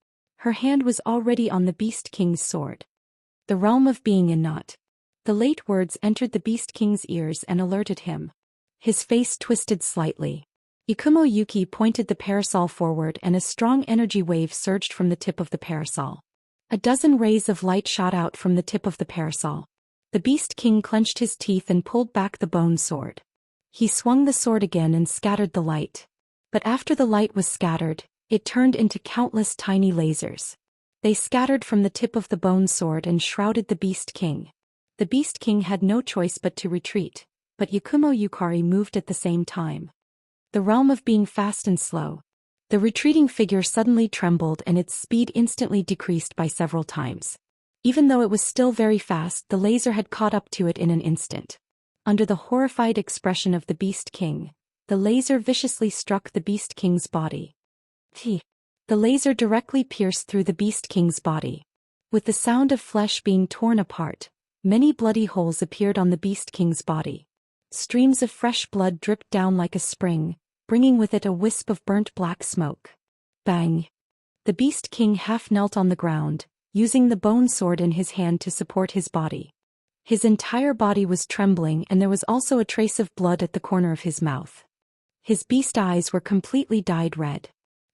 Speaker 1: Her hand was already on the Beast King's sword. The realm of being in not. The late words entered the Beast King's ears and alerted him. His face twisted slightly. Yakumo Yuki pointed the parasol forward and a strong energy wave surged from the tip of the parasol. A dozen rays of light shot out from the tip of the parasol. The Beast King clenched his teeth and pulled back the bone sword. He swung the sword again and scattered the light. But after the light was scattered, it turned into countless tiny lasers. They scattered from the tip of the bone sword and shrouded the Beast King. The Beast King had no choice but to retreat, but Yakumo Yukari moved at the same time. The realm of being fast and slow. The retreating figure suddenly trembled and its speed instantly decreased by several times. Even though it was still very fast, the laser had caught up to it in an instant. Under the horrified expression of the Beast King, the laser viciously struck the Beast King's body. The laser directly pierced through the Beast King's body. With the sound of flesh being torn apart, many bloody holes appeared on the Beast King's body. Streams of fresh blood dripped down like a spring, bringing with it a wisp of burnt black smoke. Bang! The Beast King half knelt on the ground, using the bone sword in his hand to support his body. His entire body was trembling and there was also a trace of blood at the corner of his mouth. His beast eyes were completely dyed red.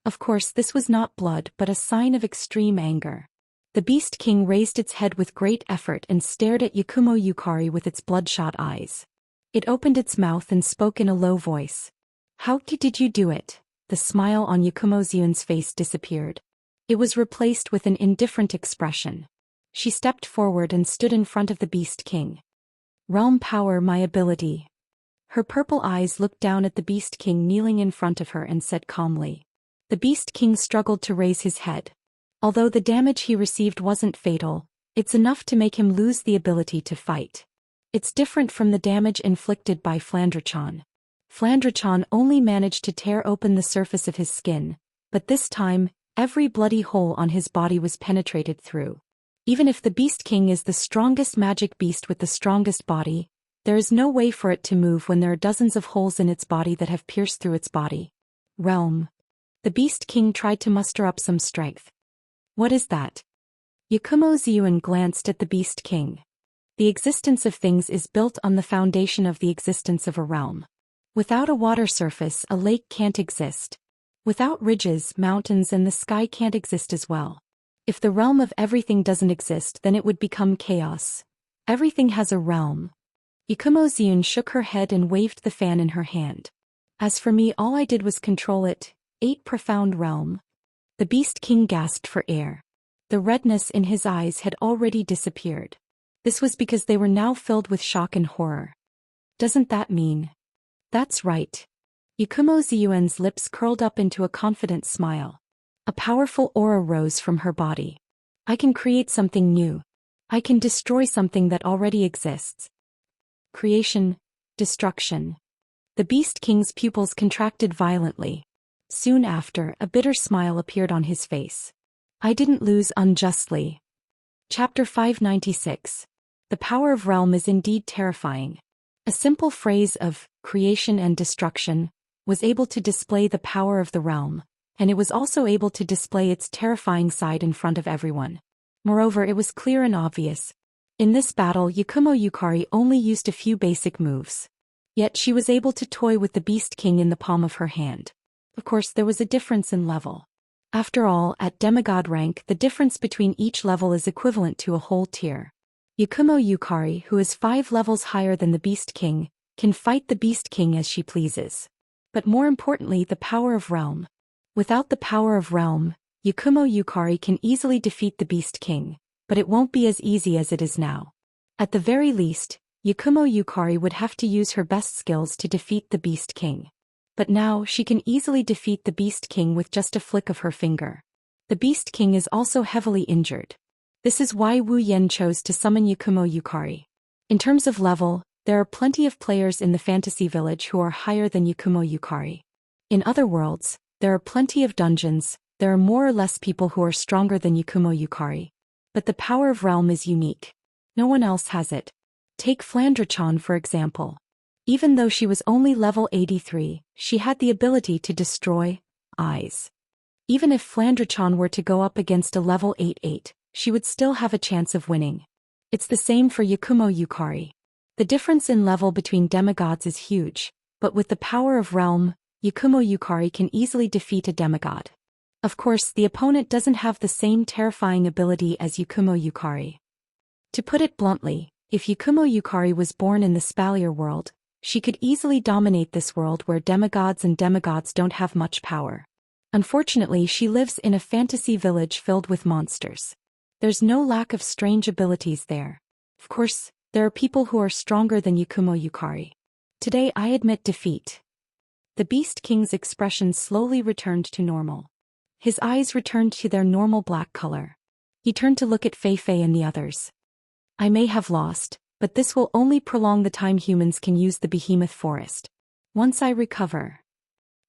Speaker 1: Of course, this was not blood but a sign of extreme anger. The Beast King raised its head with great effort and stared at Yakumo Yukari with its bloodshot eyes. It opened its mouth and spoke in a low voice. How did you do it? The smile on Yakumo Ziyuan's face disappeared. It was replaced with an indifferent expression. She stepped forward and stood in front of the Beast King. Realm power, my ability. Her purple eyes looked down at the Beast King kneeling in front of her and said calmly. The Beast King struggled to raise his head. Although the damage he received wasn't fatal, it's enough to make him lose the ability to fight. It's different from the damage inflicted by Flandrachan. Flandrachan only managed to tear open the surface of his skin, but this time, every bloody hole on his body was penetrated through. Even if the Beast King is the strongest magic beast with the strongest body, there is no way for it to move when there are dozens of holes in its body that have pierced through its body. Realm. The Beast King tried to muster up some strength. What is that? Yakumo Ziyuan glanced at the Beast King. The existence of things is built on the foundation of the existence of a realm. Without a water surface, a lake can't exist. Without ridges, mountains and the sky can't exist as well. If the realm of everything doesn't exist, then it would become chaos. Everything has a realm. Yakumo Ziyuan shook her head and waved the fan in her hand. As for me, all I did was control it. 8 profound realm. The Beast King gasped for air. The redness in his eyes had already disappeared. This was because they were now filled with shock and horror. Doesn't that mean? That's right. Yakumo Ziyuan's lips curled up into a confident smile. A powerful aura rose from her body. I can create something new. I can destroy something that already exists. Creation, destruction. The Beast King's pupils contracted violently. Soon after, a bitter smile appeared on his face. I didn't lose unjustly. Chapter 596. The power of realm is indeed terrifying. A simple phrase of creation and destruction was able to display the power of the realm, and it was also able to display its terrifying side in front of everyone. Moreover, it was clear and obvious. In this battle, Yakumo Yukari only used a few basic moves. Yet she was able to toy with the Beast King in the palm of her hand. Of course, there was a difference in level. After all, at demigod rank, the difference between each level is equivalent to a whole tier. Yakumo Yukari, who is 5 levels higher than the Beast King, can fight the Beast King as she pleases. But more importantly, the power of realm. Without the power of realm, Yakumo Yukari can easily defeat the Beast King, but it won't be as easy as it is now. At the very least, Yakumo Yukari would have to use her best skills to defeat the Beast King. But now she can easily defeat the Beast King with just a flick of her finger. The Beast King is also heavily injured. This is why Wu Yen chose to summon Yakumo Yukari. In terms of level, there are plenty of players in the fantasy village who are higher than Yakumo Yukari. In other worlds, there are plenty of dungeons, there are more or less people who are stronger than Yakumo Yukari. But the power of realm is unique. No one else has it. Take Flandre-chan for example. Even though she was only level 83, she had the ability to destroy eyes. Even if Flandre-chan were to go up against a level 88, she would still have a chance of winning. It's the same for Yakumo Yukari. The difference in level between demigods is huge, but with the power of realm, Yakumo Yukari can easily defeat a demigod. Of course, the opponent doesn't have the same terrifying ability as Yakumo Yukari. To put it bluntly, if Yakumo Yukari was born in the Spalier world, she could easily dominate this world where demigods and demigods don't have much power. Unfortunately, she lives in a fantasy village filled with monsters. There's no lack of strange abilities there. Of course, there are people who are stronger than Yakumo Yukari. Today I admit defeat. The Beast King's expression slowly returned to normal. His eyes returned to their normal black color. He turned to look at Fei Fei and the others. I may have lost, but this will only prolong the time humans can use the behemoth forest. Once I recover.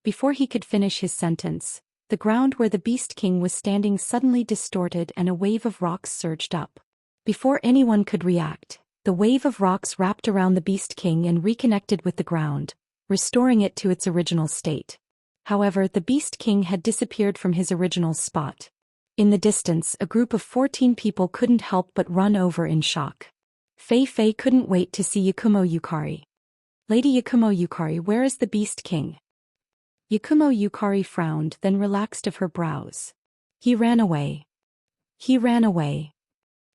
Speaker 1: Before he could finish his sentence, the ground where the Beast King was standing suddenly distorted and a wave of rocks surged up. Before anyone could react, the wave of rocks wrapped around the Beast King and reconnected with the ground, restoring it to its original state. However, the Beast King had disappeared from his original spot. In the distance, a group of 14 people couldn't help but run over in shock. Fei Fei couldn't wait to see Yakumo Yukari. Lady Yakumo Yukari, where is the Beast King? Yakumo Yukari frowned, then relaxed of her brows. He ran away. He ran away.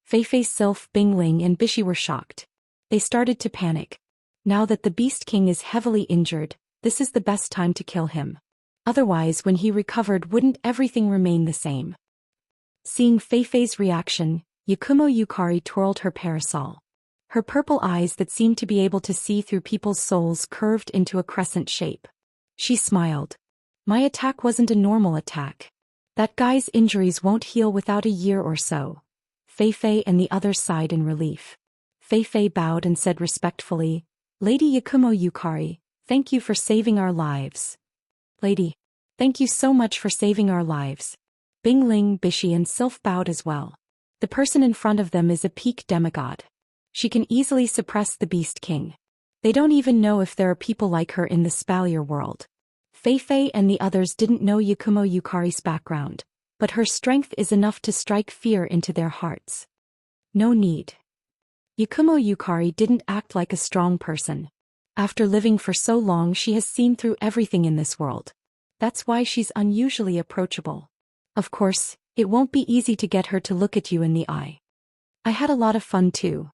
Speaker 1: Fei Fei, Sylph, Bingling and Bishi were shocked. They started to panic. Now that the Beast King is heavily injured, this is the best time to kill him. Otherwise, when he recovered, wouldn't everything remain the same? Seeing Fei Fei's reaction, Yakumo Yukari twirled her parasol. Her purple eyes that seemed to be able to see through people's souls curved into a crescent shape. She smiled. My attack wasn't a normal attack. That guy's injuries won't heal without a year or so. Fei Fei and the others sighed in relief. Fei Fei bowed and said respectfully, Lady Yakumo Yukari, thank you for saving our lives. Lady, thank you so much for saving our lives. Bingling, Bishi and Sylph bowed as well. The person in front of them is a peak demigod. She can easily suppress the Beast King. They don't even know if there are people like her in the Spalier world. Fei Fei and the others didn't know Yakumo Yukari's background, but her strength is enough to strike fear into their hearts. No need. Yakumo Yukari didn't act like a strong person. After living for so long, she has seen through everything in this world. That's why she's unusually approachable. Of course, it won't be easy to get her to look at you in the eye. I had a lot of fun too.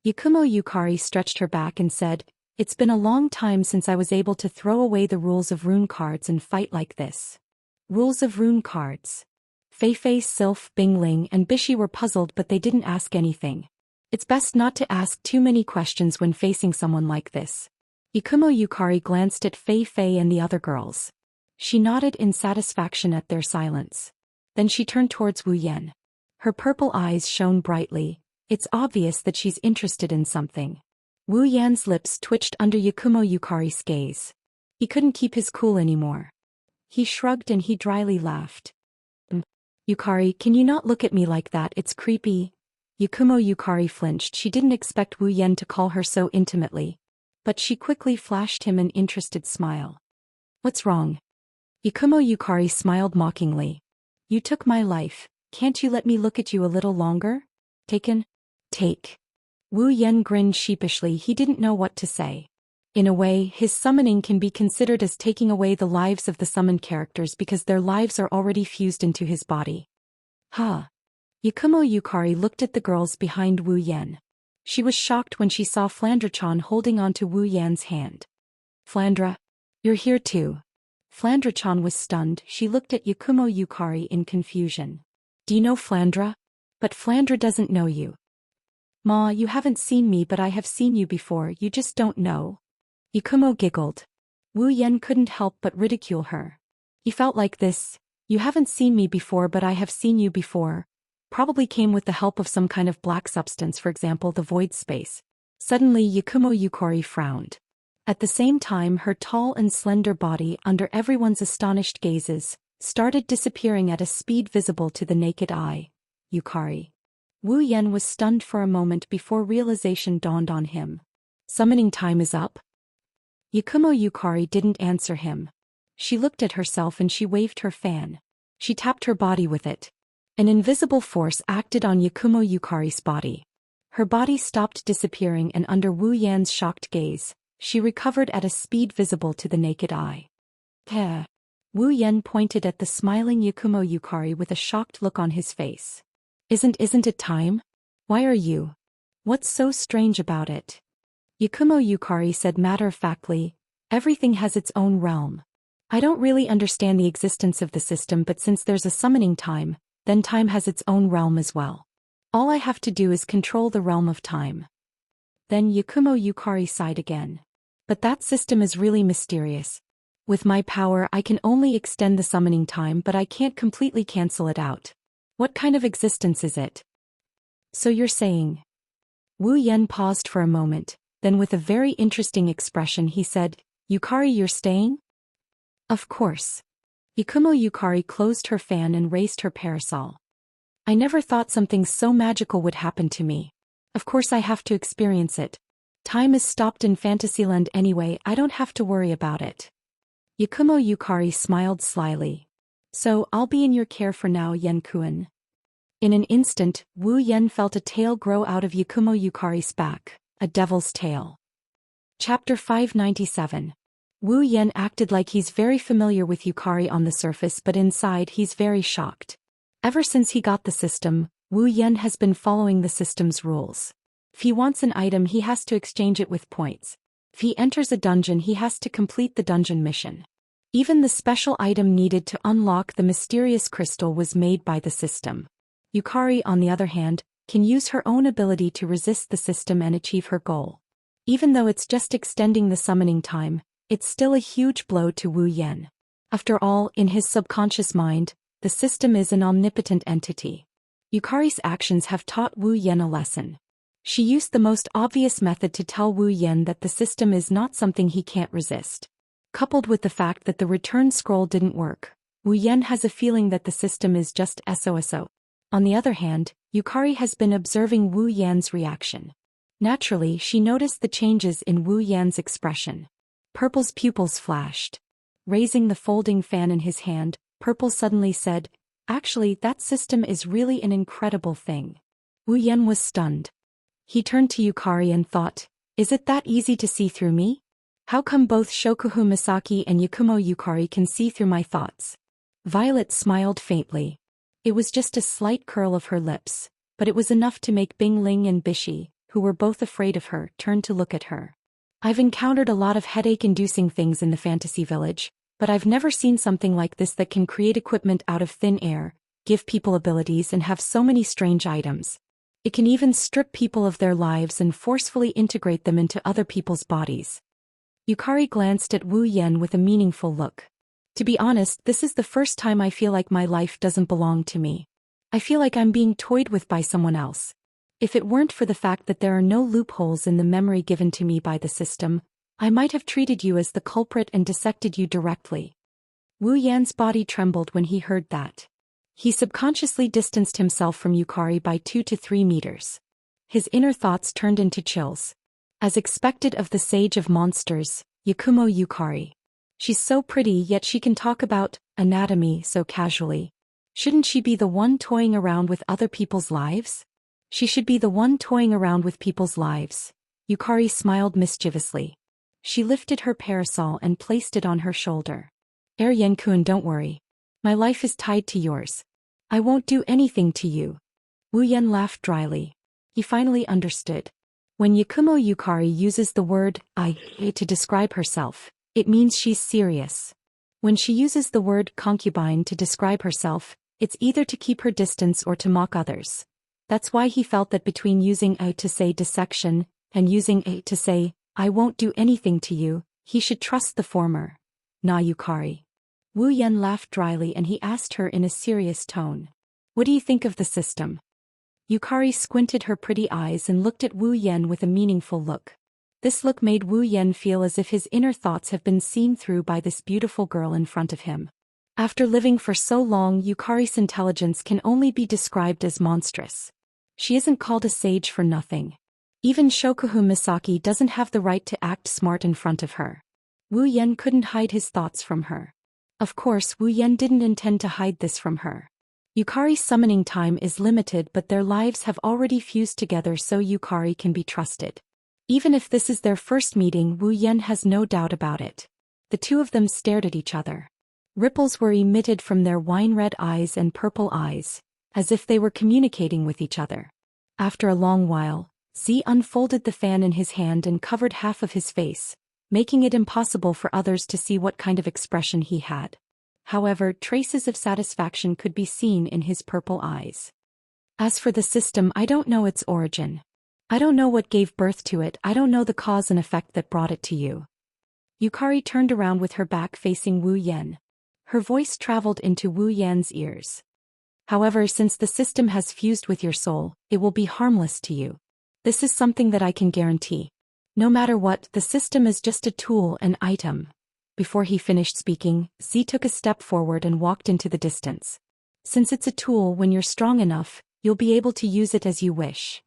Speaker 1: Yakumo Yukari stretched her back and said, It's been a long time since I was able to throw away the rules of rune cards and fight like this. Rules of rune cards. Fei Fei, Sylph, Bingling and Bishi were puzzled, but they didn't ask anything. It's best not to ask too many questions when facing someone like this. Yakumo Yukari glanced at Fei Fei and the other girls. She nodded in satisfaction at their silence. Then she turned towards Wu Yen. Her purple eyes shone brightly. It's obvious that she's interested in something. Wu Yan's lips twitched under Yakumo Yukari's gaze. He couldn't keep his cool anymore. He shrugged and he dryly laughed. Yukari, can you not look at me like that? It's creepy. Yakumo Yukari flinched. She didn't expect Wu Yan to call her so intimately. But she quickly flashed him an interested smile. What's wrong? Yakumo Yukari smiled mockingly. You took my life. Can't you let me look at you a little longer? Taken? Take. Wu Yan grinned sheepishly. He didn't know what to say. In a way, his summoning can be considered as taking away the lives of the summoned characters because their lives are already fused into his body. Huh. Yakumo Yukari looked at the girls behind Wu Yan. She was shocked when she saw Flandra-chan holding onto Wu Yan's hand. Flandra? You're here too. Flandra-chan was stunned. She looked at Yakumo Yukari in confusion. Do you know Flandra? But Flandra doesn't know you. Ma, you haven't seen me, but I have seen you before, you just don't know. Yakumo giggled. Wu Yan couldn't help but ridicule her. He felt like this, you haven't seen me before but I have seen you before, probably came with the help of some kind of black substance, for example the void space. Suddenly Yakumo Yukari frowned. At the same time her tall and slender body, under everyone's astonished gazes, started disappearing at a speed visible to the naked eye. Yukari. Wu Yan was stunned for a moment before realization dawned on him. Summoning time is up? Yakumo Yukari didn't answer him. She looked at herself and she waved her fan. She tapped her body with it. An invisible force acted on Yakumo Yukari's body. Her body stopped disappearing and under Wu Yan's shocked gaze, she recovered at a speed visible to the naked eye. Heh. Wu Yan pointed at the smiling Yakumo Yukari with a shocked look on his face. Isn't it time? Why are you? What's so strange about it? Yakumo Yukari said matter-of-factly, everything has its own realm. I don't really understand the existence of the system, but since there's a summoning time, then time has its own realm as well. All I have to do is control the realm of time. Then Yakumo Yukari sighed again. But that system is really mysterious. With my power I can only extend the summoning time, but I can't completely cancel it out. What kind of existence is it? So you're saying? Wu Yan paused for a moment, then with a very interesting expression he said, Yukari, you're staying? Of course. Yakumo Yukari closed her fan and raised her parasol. I never thought something so magical would happen to me. Of course I have to experience it. Time is stopped in Fantasyland anyway, I don't have to worry about it. Yakumo Yukari smiled slyly. So, I'll be in your care for now, Yen-kun. In an instant, Wu Yan felt a tail grow out of Yakumo Yukari's back, a devil's tail. Chapter 597. Wu Yan acted like he's very familiar with Yukari on the surface, but inside he's very shocked. Ever since he got the system, Wu Yan has been following the system's rules. If he wants an item he has to exchange it with points. If he enters a dungeon he has to complete the dungeon mission. Even the special item needed to unlock the mysterious crystal was made by the system. Yukari, on the other hand, can use her own ability to resist the system and achieve her goal. Even though it's just extending the summoning time, it's still a huge blow to Wu Yan. After all, in his subconscious mind, the system is an omnipotent entity. Yukari's actions have taught Wu Yan a lesson. She used the most obvious method to tell Wu Yan that the system is not something he can't resist. Coupled with the fact that the return scroll didn't work, Wu Yan has a feeling that the system is just SOSO. On the other hand, Yukari has been observing Wu Yan's reaction. Naturally, she noticed the changes in Wu Yan's expression. Purple's pupils flashed. Raising the folding fan in his hand, Purple suddenly said, Actually, that system is really an incredible thing. Wu Yan was stunned. He turned to Yukari and thought, is it that easy to see through me? How come both Shokuhu Misaki and Yakumo Yukari can see through my thoughts? Violet smiled faintly. It was just a slight curl of her lips, but it was enough to make Bing Ling and Bishi, who were both afraid of her, turn to look at her. I've encountered a lot of headache-inducing things in the fantasy village, but I've never seen something like this that can create equipment out of thin air, give people abilities and have so many strange items. It can even strip people of their lives and forcefully integrate them into other people's bodies. Yukari glanced at Wu Yan with a meaningful look. To be honest, this is the first time I feel like my life doesn't belong to me. I feel like I'm being toyed with by someone else. If it weren't for the fact that there are no loopholes in the memory given to me by the system, I might have treated you as the culprit and dissected you directly. Wu Yan's body trembled when he heard that. He subconsciously distanced himself from Yukari by 2 to 3 meters. His inner thoughts turned into chills. As expected of the sage of monsters, Yakumo Yukari. She's so pretty yet she can talk about anatomy so casually. Shouldn't she be the one toying around with other people's lives? She should be the one toying around with people's lives. Yukari smiled mischievously. She lifted her parasol and placed it on her shoulder. Yen-kun, don't worry. My life is tied to yours. I won't do anything to you. Wu Yan laughed dryly. He finally understood. When Yakumo Yukari uses the word I to describe herself, it means she's serious. When she uses the word concubine to describe herself, it's either to keep her distance or to mock others. That's why he felt that between using I to say dissection and using A to say I won't do anything to you, he should trust the former. Na Yukari. Wu Yan laughed dryly and he asked her in a serious tone. What do you think of the system? Yukari squinted her pretty eyes and looked at Wu Yan with a meaningful look. This look made Wu Yan feel as if his inner thoughts have been seen through by this beautiful girl in front of him. After living for so long, Yukari's intelligence can only be described as monstrous. She isn't called a sage for nothing. Even Shokuhu Misaki doesn't have the right to act smart in front of her. Wu Yan couldn't hide his thoughts from her. Of course, Wu Yan didn't intend to hide this from her. Yukari's summoning time is limited, but their lives have already fused together so Yukari can be trusted. Even if this is their first meeting, Wu Yan has no doubt about it. The two of them stared at each other. Ripples were emitted from their wine-red eyes and purple eyes, as if they were communicating with each other. After a long while, Z unfolded the fan in his hand and covered half of his face, making it impossible for others to see what kind of expression he had. However, traces of satisfaction could be seen in his purple eyes. As for the system, I don't know its origin. I don't know what gave birth to it. I don't know the cause and effect that brought it to you. Yukari turned around with her back facing Wu Yan. Her voice traveled into Wu Yan's ears. However, since the system has fused with your soul, it will be harmless to you. This is something that I can guarantee. No matter what, the system is just a tool, an item. Before he finished speaking, Z took a step forward and walked into the distance. Since it's a tool, when you're strong enough, you'll be able to use it as you wish.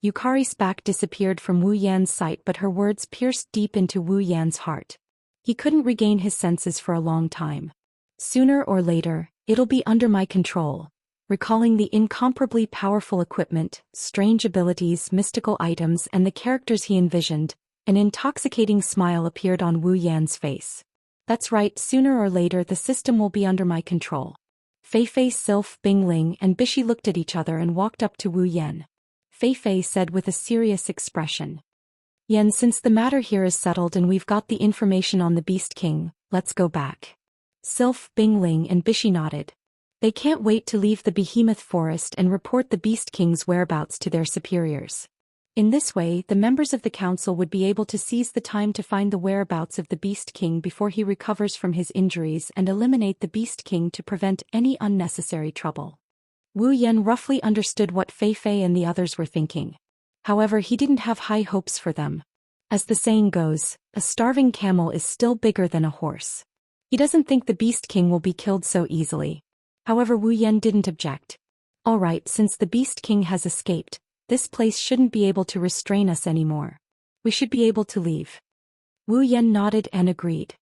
Speaker 1: Yukari's back disappeared from Wu Yan's sight, but her words pierced deep into Wu Yan's heart. He couldn't regain his senses for a long time. Sooner or later, it'll be under my control. Recalling the incomparably powerful equipment, strange abilities, mystical items, and the characters he envisioned, an intoxicating smile appeared on Wu Yan's face. That's right, sooner or later the system will be under my control. Fei-Fei, Sylph, Bingling, and Bishi looked at each other and walked up to Wu Yan. Fei-Fei said with a serious expression. Yan, since the matter here is settled and we've got the information on the Beast King, let's go back. Sylph, Bingling, and Bishi nodded. They can't wait to leave the Behemoth Forest and report the Beast King's whereabouts to their superiors. In this way, the members of the council would be able to seize the time to find the whereabouts of the Beast King before he recovers from his injuries and eliminate the Beast King to prevent any unnecessary trouble. Wu Yan roughly understood what Fei-Fei and the others were thinking. However, he didn't have high hopes for them. As the saying goes, a starving camel is still bigger than a horse. He doesn't think the Beast King will be killed so easily. However, Wu Yan didn't object. All right, since the Beast King has escaped, this place shouldn't be able to restrain us anymore. We should be able to leave. Wu Yan nodded and agreed.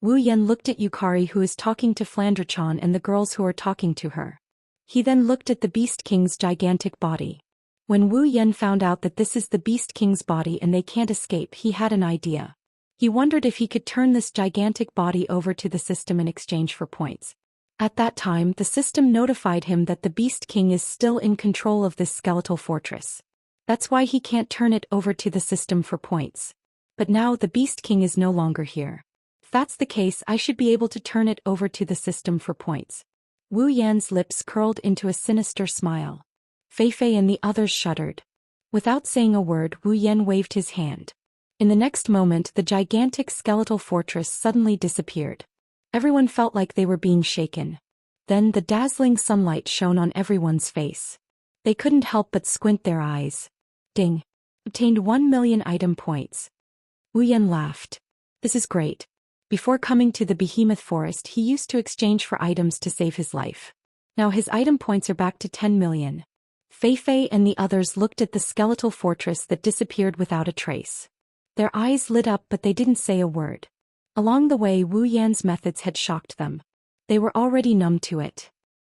Speaker 1: Wu Yan looked at Yukari, who is talking to Flandre-chan, and the girls who are talking to her. He then looked at the Beast King's gigantic body. When Wu Yan found out that this is the Beast King's body and they can't escape, he had an idea. He wondered if he could turn this gigantic body over to the system in exchange for points. At that time, the system notified him that the Beast King is still in control of this skeletal fortress. That's why he can't turn it over to the system for points. But now the Beast King is no longer here. If that's the case, I should be able to turn it over to the system for points. Wu Yan's lips curled into a sinister smile. Fei-Fei and the others shuddered. Without saying a word, Wu Yan waved his hand. In the next moment, the gigantic skeletal fortress suddenly disappeared. Everyone felt like they were being shaken. Then the dazzling sunlight shone on everyone's face. They couldn't help but squint their eyes. Ding. Obtained 1 million item points. Wu Yan laughed. This is great. Before coming to the behemoth forest, he used to exchange for items to save his life. Now his item points are back to 10 million. Fei Fei and the others looked at the skeletal fortress that disappeared without a trace. Their eyes lit up, but they didn't say a word. Along the way, Wu Yan's methods had shocked them. They were already numb to it.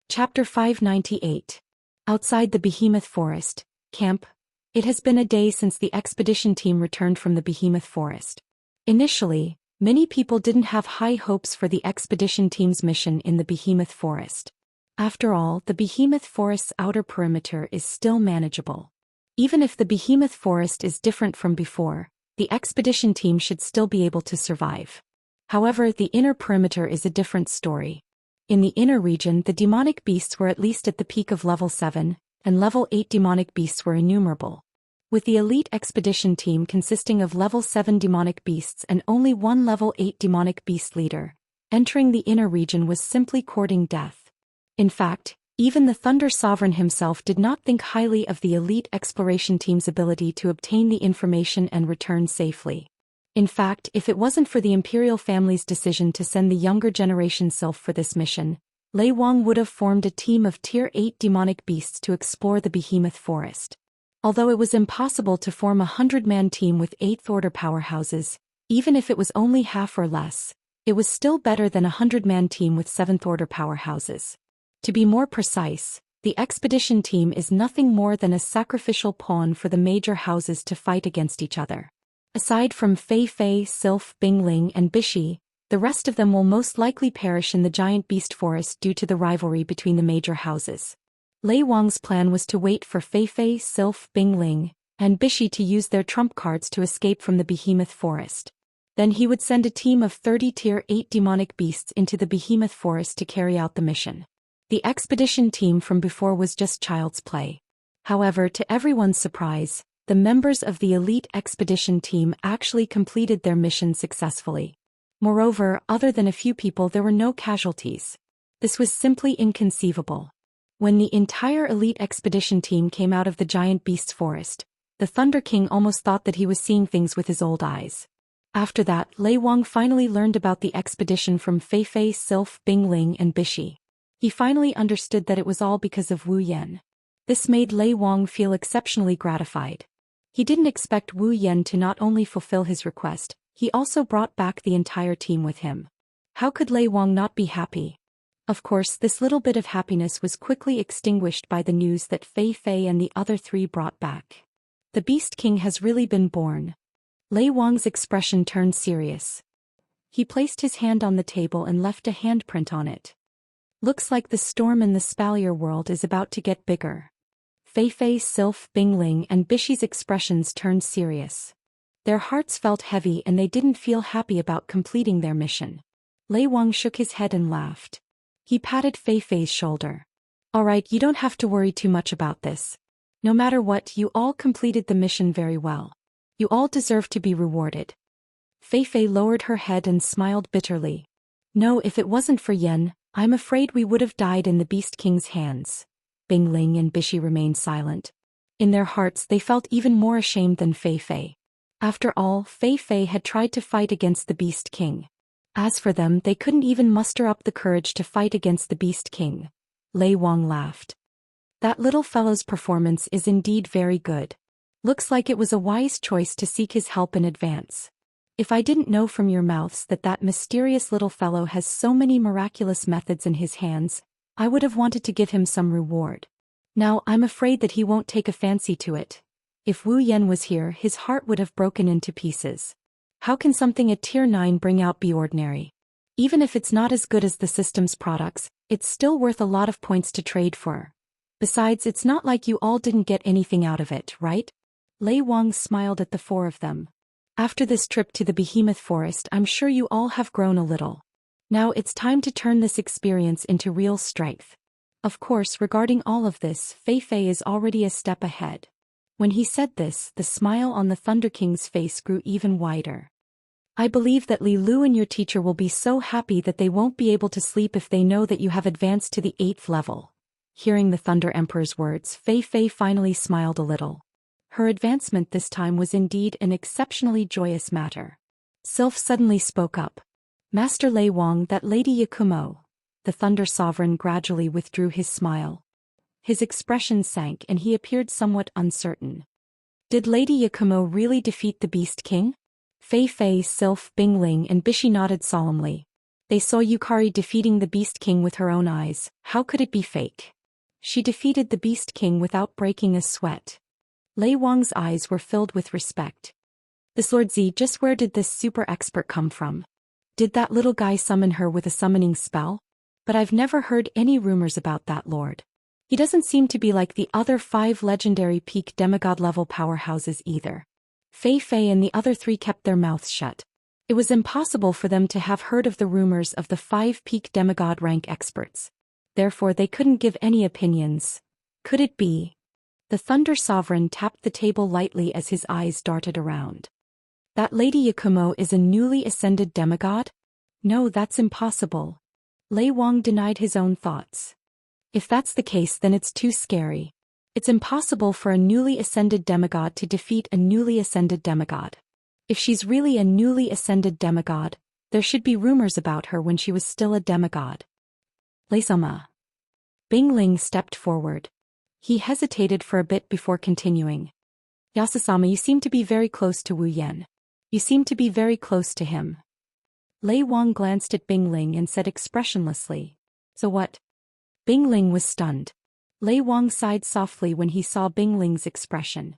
Speaker 1: Chapter 598. Outside the behemoth forest, camp. It has been a day since the expedition team returned from the behemoth forest. Initially, many people didn't have high hopes for the expedition team's mission in the behemoth forest. After all, the behemoth forest's outer perimeter is still manageable. Even if the behemoth forest is different from before, the expedition team should still be able to survive. However, the inner perimeter is a different story. In the inner region, the demonic beasts were at least at the peak of level 7, and level 8 demonic beasts were innumerable. With the elite expedition team consisting of level 7 demonic beasts and only one level 8 demonic beast leader, entering the inner region was simply courting death. In fact, even the Thunder Sovereign himself did not think highly of the elite exploration team's ability to obtain the information and return safely. In fact, if it wasn't for the imperial family's decision to send the younger generation Sylph for this mission, Lei Wang would have formed a team of Tier 8 demonic beasts to explore the behemoth forest. Although it was impossible to form a 100-man team with 8th Order powerhouses, even if it was only half or less, it was still better than a 100-man team with 7th Order powerhouses. To be more precise, the expedition team is nothing more than a sacrificial pawn for the major houses to fight against each other. Aside from Fei Fei, Sylph, Bingling, and Bishi, the rest of them will most likely perish in the giant beast forest due to the rivalry between the major houses. Lei Wang's plan was to wait for Fei Fei, Sylph, Bingling, and Bishi to use their trump cards to escape from the behemoth forest. Then he would send a team of 30 Tier 8 demonic beasts into the behemoth forest to carry out the mission. The expedition team from before was just child's play. However, to everyone's surprise, the members of the elite expedition team actually completed their mission successfully. Moreover, other than a few people, there were no casualties. This was simply inconceivable. When the entire elite expedition team came out of the giant beast's forest, the Thunder King almost thought that he was seeing things with his old eyes. After that, Lei Wang finally learned about the expedition from Fei Fei, Sylph, Bingling, and Bishi. He finally understood that it was all because of Wu Yan. This made Lei Wang feel exceptionally gratified. He didn't expect Wu Yan to not only fulfill his request, he also brought back the entire team with him. How could Lei Wang not be happy? Of course, this little bit of happiness was quickly extinguished by the news that Fei Fei and the other three brought back. The Beast King has really been born. Lei Wang's expression turned serious. He placed his hand on the table and left a handprint on it. Looks like the storm in the Spalier world is about to get bigger. Fei Fei, Sylph, Bingling, and Bishi's expressions turned serious. Their hearts felt heavy and they didn't feel happy about completing their mission. Lei Wang shook his head and laughed. He patted Fei Fei's shoulder. Alright, you don't have to worry too much about this. No matter what, you all completed the mission very well. You all deserve to be rewarded. Fei Fei lowered her head and smiled bitterly. No, if it wasn't for Yen, I'm afraid we would have died in the Beast King's hands. Bingling and Bishi remained silent. In their hearts they felt even more ashamed than Fei Fei. After all, Fei Fei had tried to fight against the Beast King. As for them, they couldn't even muster up the courage to fight against the Beast King. Lei Wang laughed. That little fellow's performance is indeed very good. Looks like it was a wise choice to seek his help in advance. If I didn't know from your mouths that that mysterious little fellow has so many miraculous methods in his hands, I would have wanted to give him some reward. Now, I'm afraid that he won't take a fancy to it. If Wu Yan was here, his heart would have broken into pieces. How can something at Tier 9 bring out be ordinary? Even if it's not as good as the system's products, it's still worth a lot of points to trade for. Besides, it's not like you all didn't get anything out of it, right? Lei Wang smiled at the four of them. After this trip to the behemoth forest, I'm sure you all have grown a little. Now it's time to turn this experience into real strength. Of course, regarding all of this, Fei Fei is already a step ahead. When he said this, the smile on the Thunder King's face grew even wider. I believe that Li Lu and your teacher will be so happy that they won't be able to sleep if they know that you have advanced to the 8th level. Hearing the Thunder Emperor's words, Fei Fei finally smiled a little. Her advancement this time was indeed an exceptionally joyous matter. Sylph suddenly spoke up. Master Lei Wang, that Lady Yakumo. The Thunder Sovereign gradually withdrew his smile. His expression sank and he appeared somewhat uncertain. Did Lady Yakumo really defeat the Beast King? Fei Fei, Sylph, Bingling and Bishi nodded solemnly. They saw Yukari defeating the Beast King with her own eyes. How could it be fake? She defeated the Beast King without breaking a sweat. Lei Wang's eyes were filled with respect. This Lord Z, just where did this super expert come from? Did that little guy summon her with a summoning spell? But I've never heard any rumors about that lord. He doesn't seem to be like the other 5 legendary peak demigod-level powerhouses either. Fei Fei and the other 3 kept their mouths shut. It was impossible for them to have heard of the rumors of the 5 peak demigod rank experts. Therefore they couldn't give any opinions. Could it be? The Thunder Sovereign tapped the table lightly as his eyes darted around. That Lady Yakumo is a newly ascended demigod? No, that's impossible. Lei Wang denied his own thoughts. If that's the case, then it's too scary. It's impossible for a newly ascended demigod to defeat a newly ascended demigod. If she's really a newly ascended demigod, there should be rumors about her when she was still a demigod. Lei-sama. Bingling stepped forward. He hesitated for a bit before continuing. Yasasama, you seem to be very close to Wu Yan. You seem to be very close to him. Lei Wang glanced at Bingling and said expressionlessly. So what? Bingling was stunned. Lei Wang sighed softly when he saw Bingling's expression.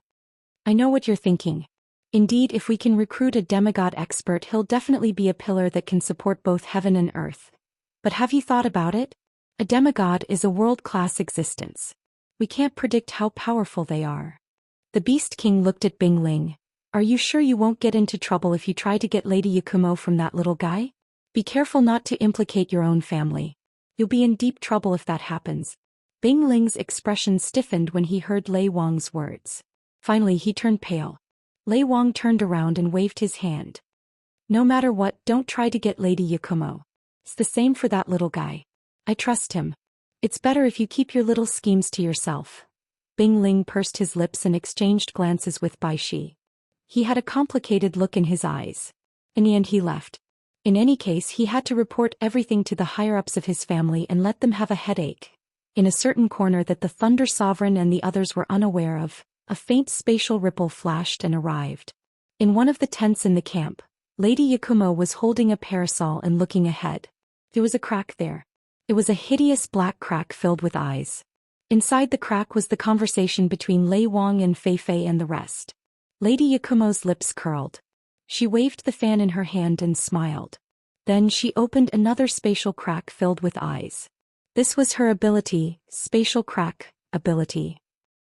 Speaker 1: I know what you're thinking. Indeed, if we can recruit a demigod expert, he'll definitely be a pillar that can support both heaven and earth. But have you thought about it? A demigod is a world-class existence. We can't predict how powerful they are. The Beast King looked at Bingling. Are you sure you won't get into trouble if you try to get Lady Yakumo from that little guy? Be careful not to implicate your own family. You'll be in deep trouble if that happens. Bingling's expression stiffened when he heard Lei Wang's words. Finally he turned pale. Lei Wang turned around and waved his hand. No matter what, don't try to get Lady Yakumo. It's the same for that little guy. I trust him. It's better if you keep your little schemes to yourself. Bingling pursed his lips and exchanged glances with Baishi. He had a complicated look in his eyes. In the end he left. In any case, he had to report everything to the higher-ups of his family and let them have a headache. In a certain corner that the Thunder Sovereign and the others were unaware of, a faint spatial ripple flashed and arrived. In one of the tents in the camp, Lady Yakumo was holding a parasol and looking ahead. There was a crack there. It was a hideous black crack filled with eyes. Inside the crack was the conversation between Lei Wang and Fei Fei and the rest. Lady Yakumo's lips curled. She waved the fan in her hand and smiled. Then she opened another spatial crack filled with eyes. This was her ability, spatial crack, ability.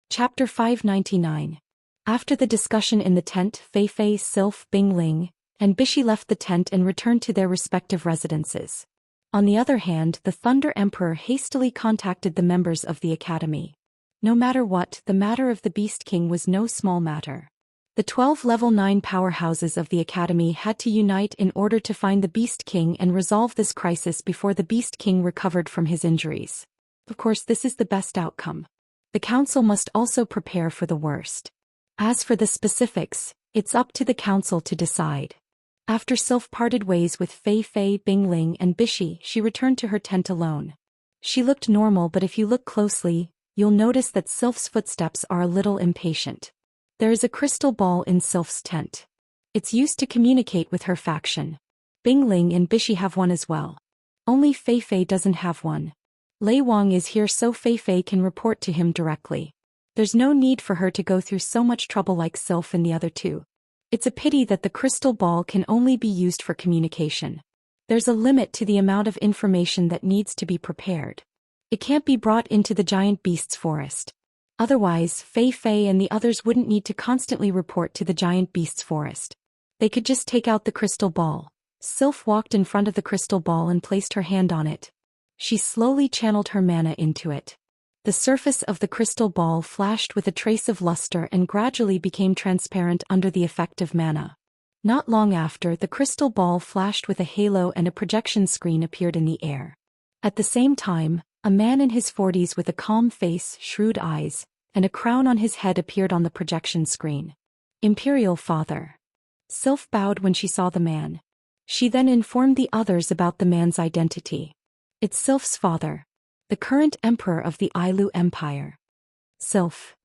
Speaker 1: Chapter 599. After the discussion in the tent, Fei Fei, Sylph, Bingling, and Bishi left the tent and returned to their respective residences. On the other hand, the Thunder Emperor hastily contacted the members of the Academy. No matter what, the matter of the Beast King was no small matter. The 12 level 9 powerhouses of the Academy had to unite in order to find the Beast King and resolve this crisis before the Beast King recovered from his injuries. Of course, this is the best outcome. The Council must also prepare for the worst. As for the specifics, it's up to the Council to decide. After Sylph parted ways with Fei Fei, Bingling, and Bishi, she returned to her tent alone. She looked normal, but if you look closely, you'll notice that Sylph's footsteps are a little impatient. There is a crystal ball in Sylph's tent. It's used to communicate with her faction. Bingling and Bishi have one as well. Only Fei Fei doesn't have one. Lei Wang is here so Fei Fei can report to him directly. There's no need for her to go through so much trouble like Sylph and the other two. It's a pity that the crystal ball can only be used for communication. There's a limit to the amount of information that needs to be prepared. It can't be brought into the giant beast's forest. Otherwise, Fei Fei and the others wouldn't need to constantly report to the giant beast's forest. They could just take out the crystal ball. Sylph walked in front of the crystal ball and placed her hand on it. She slowly channeled her mana into it. The surface of the crystal ball flashed with a trace of luster and gradually became transparent under the effect of mana. Not long after, the crystal ball flashed with a halo and a projection screen appeared in the air. At the same time, a man in his 40s with a calm face, shrewd eyes, and a crown on his head appeared on the projection screen. Imperial Father. Sylph bowed when she saw the man. She then informed the others about the man's identity. It's Sylph's father, the current emperor of the Ailu Empire. Sylph.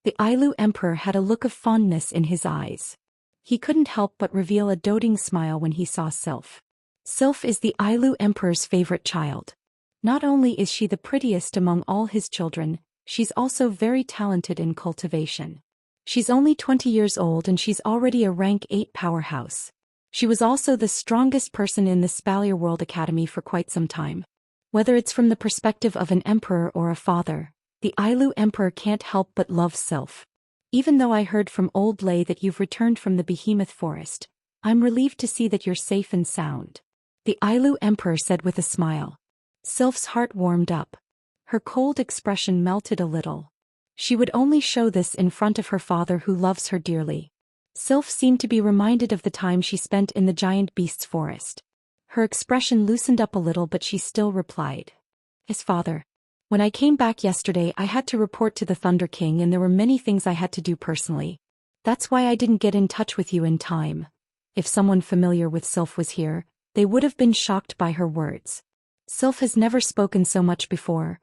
Speaker 1: The Ailu Emperor had a look of fondness in his eyes. He couldn't help but reveal a doting smile when he saw Sylph. Sylph is the Ailu Emperor's favorite child. Not only is she the prettiest among all his children, she's also very talented in cultivation. She's only 20 years old and she's already a rank 8 powerhouse. She was also the strongest person in the Spalier World Academy for quite some time. Whether it's from the perspective of an emperor or a father, the Ailu Emperor can't help but love Sylph. Even though I heard from Old Lei that you've returned from the Behemoth Forest, I'm relieved to see that you're safe and sound. The Ailu Emperor said with a smile. Sylph's heart warmed up. Her cold expression melted a little. She would only show this in front of her father who loves her dearly. Sylph seemed to be reminded of the time she spent in the giant beast's forest. Her expression loosened up a little but she still replied. His father. When I came back yesterday I had to report to the Thunder King and there were many things I had to do personally. That's why I didn't get in touch with you in time. If someone familiar with Sylph was here, they would have been shocked by her words. Sylph has never spoken so much before.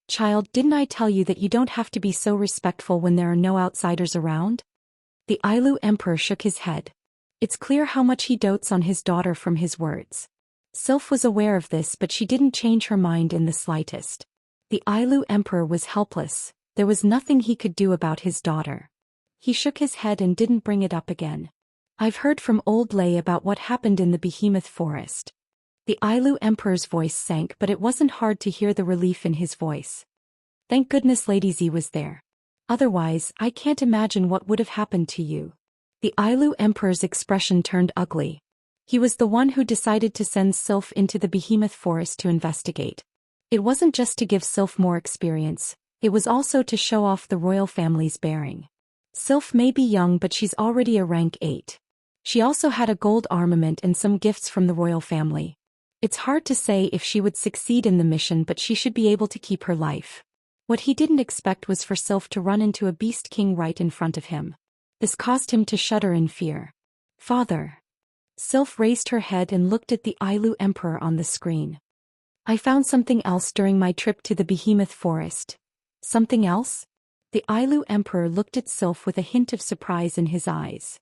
Speaker 1: Child, didn't I tell you that you don't have to be so respectful when there are no outsiders around? The Ailu Emperor shook his head. It's clear how much he dotes on his daughter from his words. Sylph was aware of this but she didn't change her mind in the slightest. The Ailu Emperor was helpless, there was nothing he could do about his daughter. He shook his head and didn't bring it up again. I've heard from Old Lei about what happened in the Behemoth Forest. The Ailu Emperor's voice sank but it wasn't hard to hear the relief in his voice. Thank goodness Lady Z was there. Otherwise, I can't imagine what would have happened to you. The Ailu Emperor's expression turned ugly. He was the one who decided to send Sylph into the Behemoth Forest to investigate. It wasn't just to give Sylph more experience, it was also to show off the royal family's bearing. Sylph may be young but she's already a rank 8. She also had a gold armament and some gifts from the royal family. It's hard to say if she would succeed in the mission but she should be able to keep her life. What he didn't expect was for Sylph to run into a beast king right in front of him. This caused him to shudder in fear. Father. Sylph raised her head and looked at the Ailu Emperor on the screen. I found something else during my trip to the Behemoth Forest. Something else? The Ailu Emperor looked at Sylph with a hint of surprise in his eyes.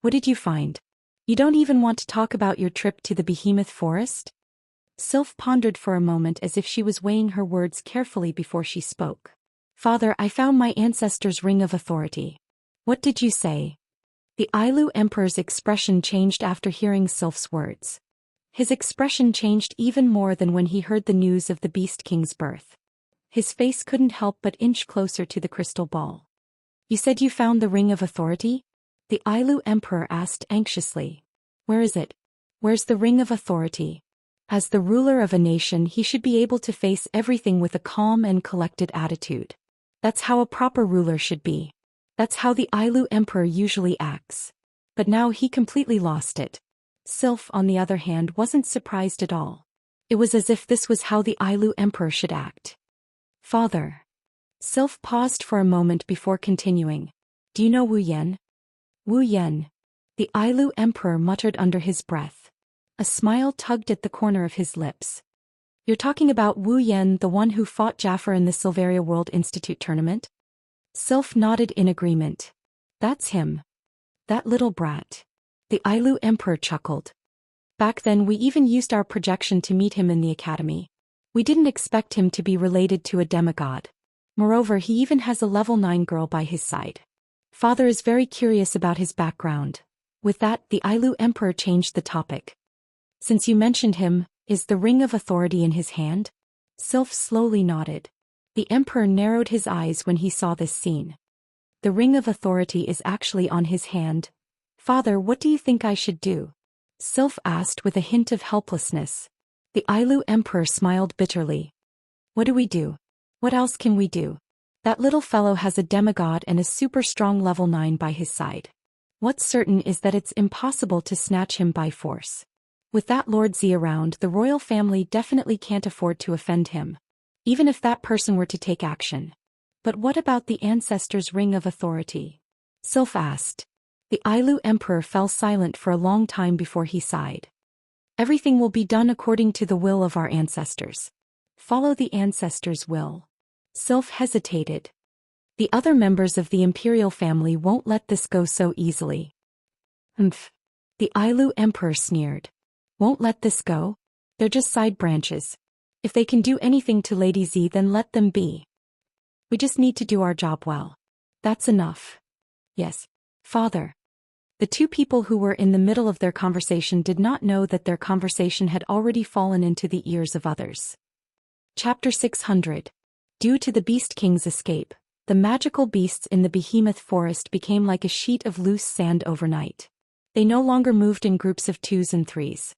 Speaker 1: What did you find? You don't even want to talk about your trip to the Behemoth Forest? Sylph pondered for a moment as if she was weighing her words carefully before she spoke. Father, I found my ancestor's ring of authority. What did you say? The Ailu Emperor's expression changed after hearing Sylph's words. His expression changed even more than when he heard the news of the Beast King's birth. His face couldn't help but inch closer to the crystal ball. You said you found the ring of authority? The Ailu Emperor asked anxiously. Where is it? Where's the ring of authority? As the ruler of a nation he should be able to face everything with a calm and collected attitude. That's how a proper ruler should be. That's how the Ailu Emperor usually acts. But now he completely lost it. Sylph, on the other hand, wasn't surprised at all. It was as if this was how the Ailu Emperor should act. Father. Sylph paused for a moment before continuing. Do you know Wu Yan? Wu Yan. The Ailu Emperor muttered under his breath. A smile tugged at the corner of his lips. You're talking about Wu Yan, the one who fought Jafar in the Silveria World Institute tournament? Sylph nodded in agreement. That's him. That little brat. The Ailu Emperor chuckled. Back then we even used our projection to meet him in the academy. We didn't expect him to be related to a demigod. Moreover, he even has a level 9 girl by his side. Father is very curious about his background. With that, the Ailu Emperor changed the topic. Since you mentioned him, is the ring of authority in his hand? Sylph slowly nodded. The Emperor narrowed his eyes when he saw this scene. The ring of authority is actually on his hand. Father, what do you think I should do? Sylph asked with a hint of helplessness. The Ailu Emperor smiled bitterly. What do we do? What else can we do? That little fellow has a demigod and a super strong level 9 by his side. What's certain is that it's impossible to snatch him by force. With that Lord Z around, the royal family definitely can't afford to offend him. Even if that person were to take action. But what about the ancestors' ring of authority? Sylph asked. The Ailu emperor fell silent for a long time before he sighed. Everything will be done according to the will of our ancestors. Follow the ancestors' will. Sylph hesitated. The other members of the imperial family won't let this go so easily. Umph. The Ailu emperor sneered. Won't let this go? They're just side branches. If they can do anything to Lady Z, then let them be. We just need to do our job well. That's enough. Yes, father. The two people who were in the middle of their conversation did not know that their conversation had already fallen into the ears of others. Chapter 600. Due to the Beast King's escape, the magical beasts in the behemoth forest became like a sheet of loose sand overnight. They no longer moved in groups of 2s and 3s.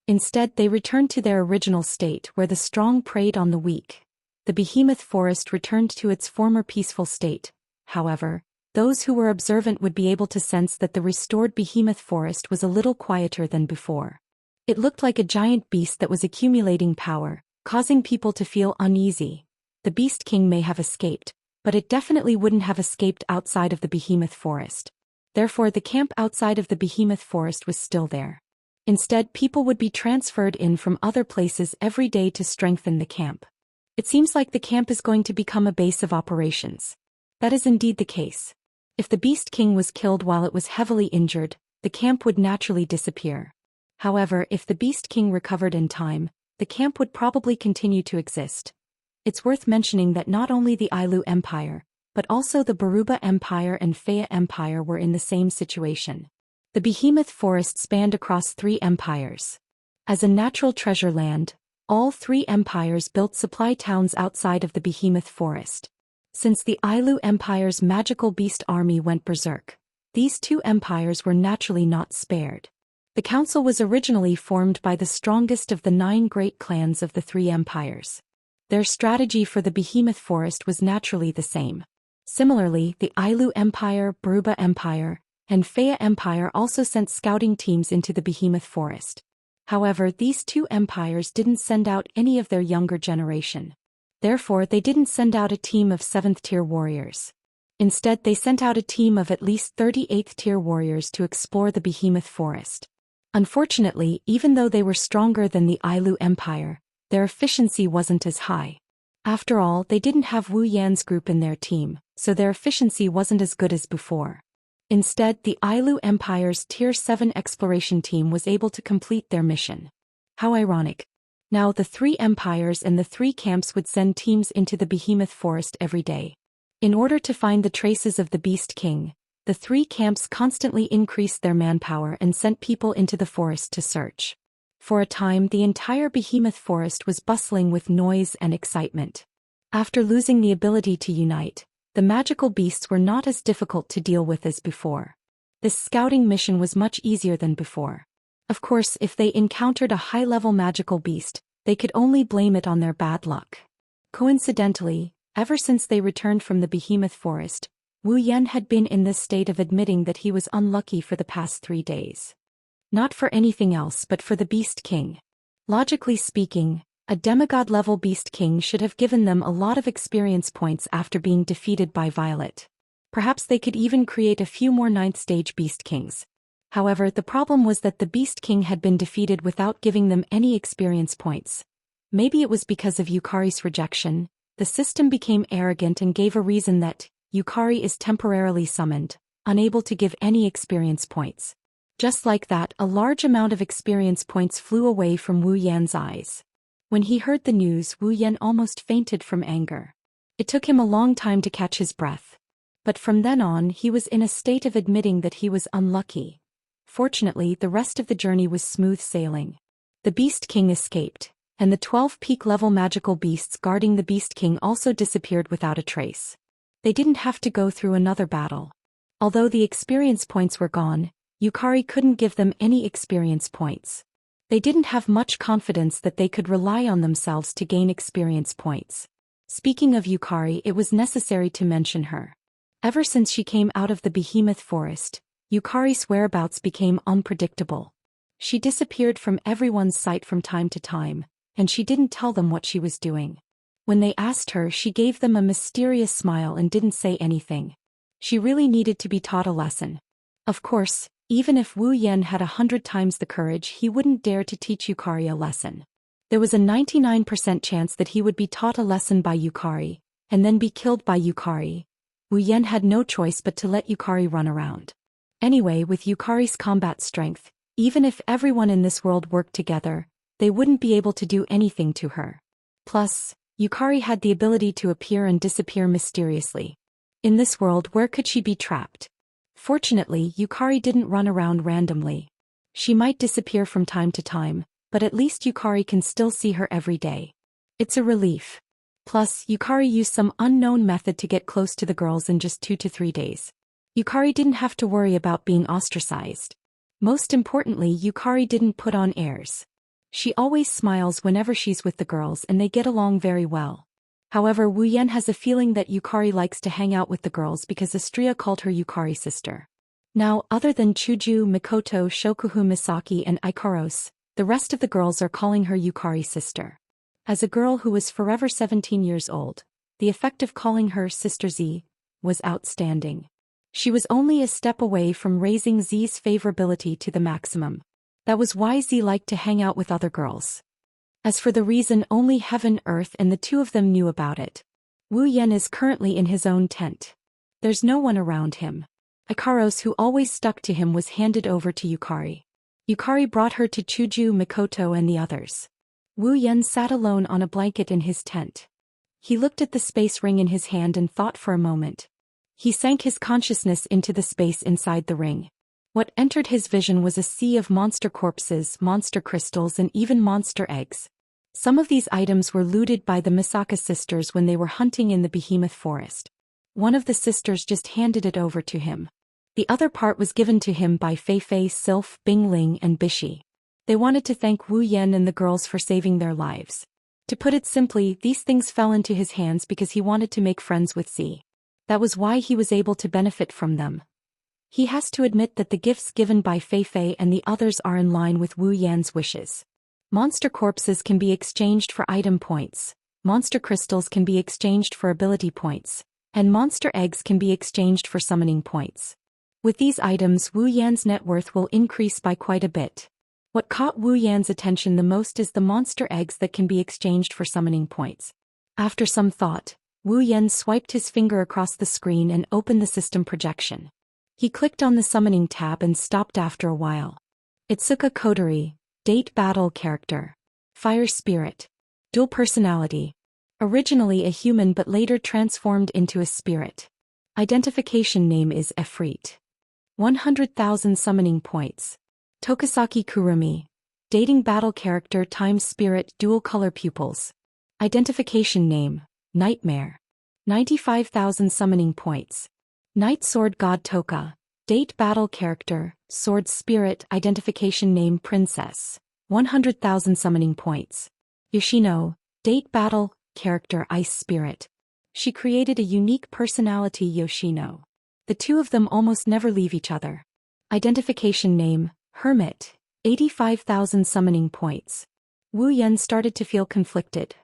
Speaker 1: Instead, they returned to their original state where the strong preyed on the weak. The behemoth forest returned to its former peaceful state. However, those who were observant would be able to sense that the restored behemoth forest was a little quieter than before. It looked like a giant beast that was accumulating power, causing people to feel uneasy. The Beast King may have escaped, but it definitely wouldn't have escaped outside of the behemoth forest. Therefore, the camp outside of the behemoth forest was still there. Instead, people would be transferred in from other places every day to strengthen the camp. It seems like the camp is going to become a base of operations. That is indeed the case. If the Beast King was killed while it was heavily injured, the camp would naturally disappear. However, if the Beast King recovered in time, the camp would probably continue to exist. It's worth mentioning that not only the Ailu Empire, but also the Baruba Empire and Faya Empire were in the same situation. The behemoth forest spanned across 3 empires. As a natural treasure land, all 3 empires built supply towns outside of the behemoth forest. Since the Ailu Empire's magical beast army went berserk, these 2 empires were naturally not spared. The council was originally formed by the strongest of the 9 great clans of the 3 empires. Their strategy for the behemoth forest was naturally the same. Similarly, the Ailu Empire, Baruba Empire, and Faya Empire also sent scouting teams into the behemoth forest. However, these 2 empires didn't send out any of their younger generation. Therefore, they didn't send out a team of 7th-tier warriors. Instead, they sent out a team of at least 38th-tier warriors to explore the behemoth forest. Unfortunately, even though they were stronger than the Ailu Empire, their efficiency wasn't as high. After all, they didn't have Wu Yan's group in their team, so their efficiency wasn't as good as before. Instead, the Ailu Empire's Tier 7 exploration team was able to complete their mission. How ironic. Now the 3 empires and the 3 camps would send teams into the behemoth forest every day. In order to find the traces of the Beast King, the 3 camps constantly increased their manpower and sent people into the forest to search. For a time, the entire behemoth forest was bustling with noise and excitement. After losing the ability to unite, the magical beasts were not as difficult to deal with as before. This scouting mission was much easier than before. Of course, if they encountered a high-level magical beast, they could only blame it on their bad luck. Coincidentally, ever since they returned from the behemoth forest, Wu Yan had been in this state of admitting that he was unlucky for the past 3 days. Not for anything else but for the Beast King. Logically speaking, a demigod-level Beast King should have given them a lot of experience points after being defeated by Violet. Perhaps they could even create a few more 9th-stage Beast Kings. However, the problem was that the Beast King had been defeated without giving them any experience points. Maybe it was because of Yukari's rejection. The system became arrogant and gave a reason that Yukari is temporarily summoned, unable to give any experience points. Just like that, a large amount of experience points flew away from Wu Yan's eyes. When he heard the news, Wu Yan almost fainted from anger. It took him a long time to catch his breath. But from then on, he was in a state of admitting that he was unlucky. Fortunately, the rest of the journey was smooth sailing. The Beast King escaped, and the 12 peak-level magical beasts guarding the Beast King also disappeared without a trace. They didn't have to go through another battle. Although the experience points were gone, Yukari couldn't give them any experience points. They didn't have much confidence that they could rely on themselves to gain experience points. Speaking of Yukari, it was necessary to mention her. Ever since she came out of the behemoth forest, Yukari's whereabouts became unpredictable. She disappeared from everyone's sight from time to time, and she didn't tell them what she was doing. When they asked her, she gave them a mysterious smile and didn't say anything. She really needed to be taught a lesson. Of course, even if Wu Yan had 100 times the courage, he wouldn't dare to teach Yukari a lesson. There was a 99% chance that he would be taught a lesson by Yukari, and then be killed by Yukari. Wu Yan had no choice but to let Yukari run around. Anyway, with Yukari's combat strength, even if everyone in this world worked together, they wouldn't be able to do anything to her. Plus, Yukari had the ability to appear and disappear mysteriously. In this world, where could she be trapped? Fortunately, Yukari didn't run around randomly. She might disappear from time to time, but at least Yukari can still see her every day. It's a relief. Plus, Yukari used some unknown method to get close to the girls in just 2 to 3 days. Yukari didn't have to worry about being ostracized. Most importantly, Yukari didn't put on airs. She always smiles whenever she's with the girls and they get along very well. However, Wu Yan has a feeling that Yukari likes to hang out with the girls because Astria called her Yukari sister. Now, other than Chuju, Mikoto, Shokuhu Misaki and Ikaros, the rest of the girls are calling her Yukari sister. As a girl who was forever 17 years old, the effect of calling her Sister Z was outstanding. She was only a step away from raising Z's favorability to the maximum. That was why Z liked to hang out with other girls. As for the reason, only Heaven, Earth and the two of them knew about it. Wu Yan is currently in his own tent. There's no one around him. Ikaros, who always stuck to him, was handed over to Yukari. Yukari brought her to Chuju, Mikoto and the others. Wu Yan sat alone on a blanket in his tent. He looked at the space ring in his hand and thought for a moment. He sank his consciousness into the space inside the ring. What entered his vision was a sea of monster corpses, monster crystals and even monster eggs. Some of these items were looted by the Misaka sisters when they were hunting in the behemoth forest. One of the sisters just handed it over to him. The other part was given to him by Fei Fei, Sylph, Bingling and Bishi. They wanted to thank Wu Yan and the girls for saving their lives. To put it simply, these things fell into his hands because he wanted to make friends with Z. That was why he was able to benefit from them. He has to admit that the gifts given by Fei Fei and the others are in line with Wu Yan's wishes. Monster corpses can be exchanged for item points, monster crystals can be exchanged for ability points, and monster eggs can be exchanged for summoning points. With these items, Wu Yan's net worth will increase by quite a bit. What caught Wu Yan's attention the most is the monster eggs that can be exchanged for summoning points. After some thought, Wu Yan swiped his finger across the screen and opened the system projection. He clicked on the summoning tab and stopped after a while. Itsuka Kodori, date battle character. Fire spirit. Dual personality. Originally a human but later transformed into a spirit. Identification name is Efreet. 100,000 summoning points. Tokisaki Kurumi. Dating battle character times spirit dual color pupils. Identification name, Nightmare. 95,000 summoning points. Night Sword God Toka. Date battle character, sword spirit identification name Princess. 100,000 summoning points. Yoshino. Date battle character Ice Spirit. She created a unique personality Yoshino. The two of them almost never leave each other. Identification name, Hermit. 85,000 summoning points. Wu Yan started to feel conflicted.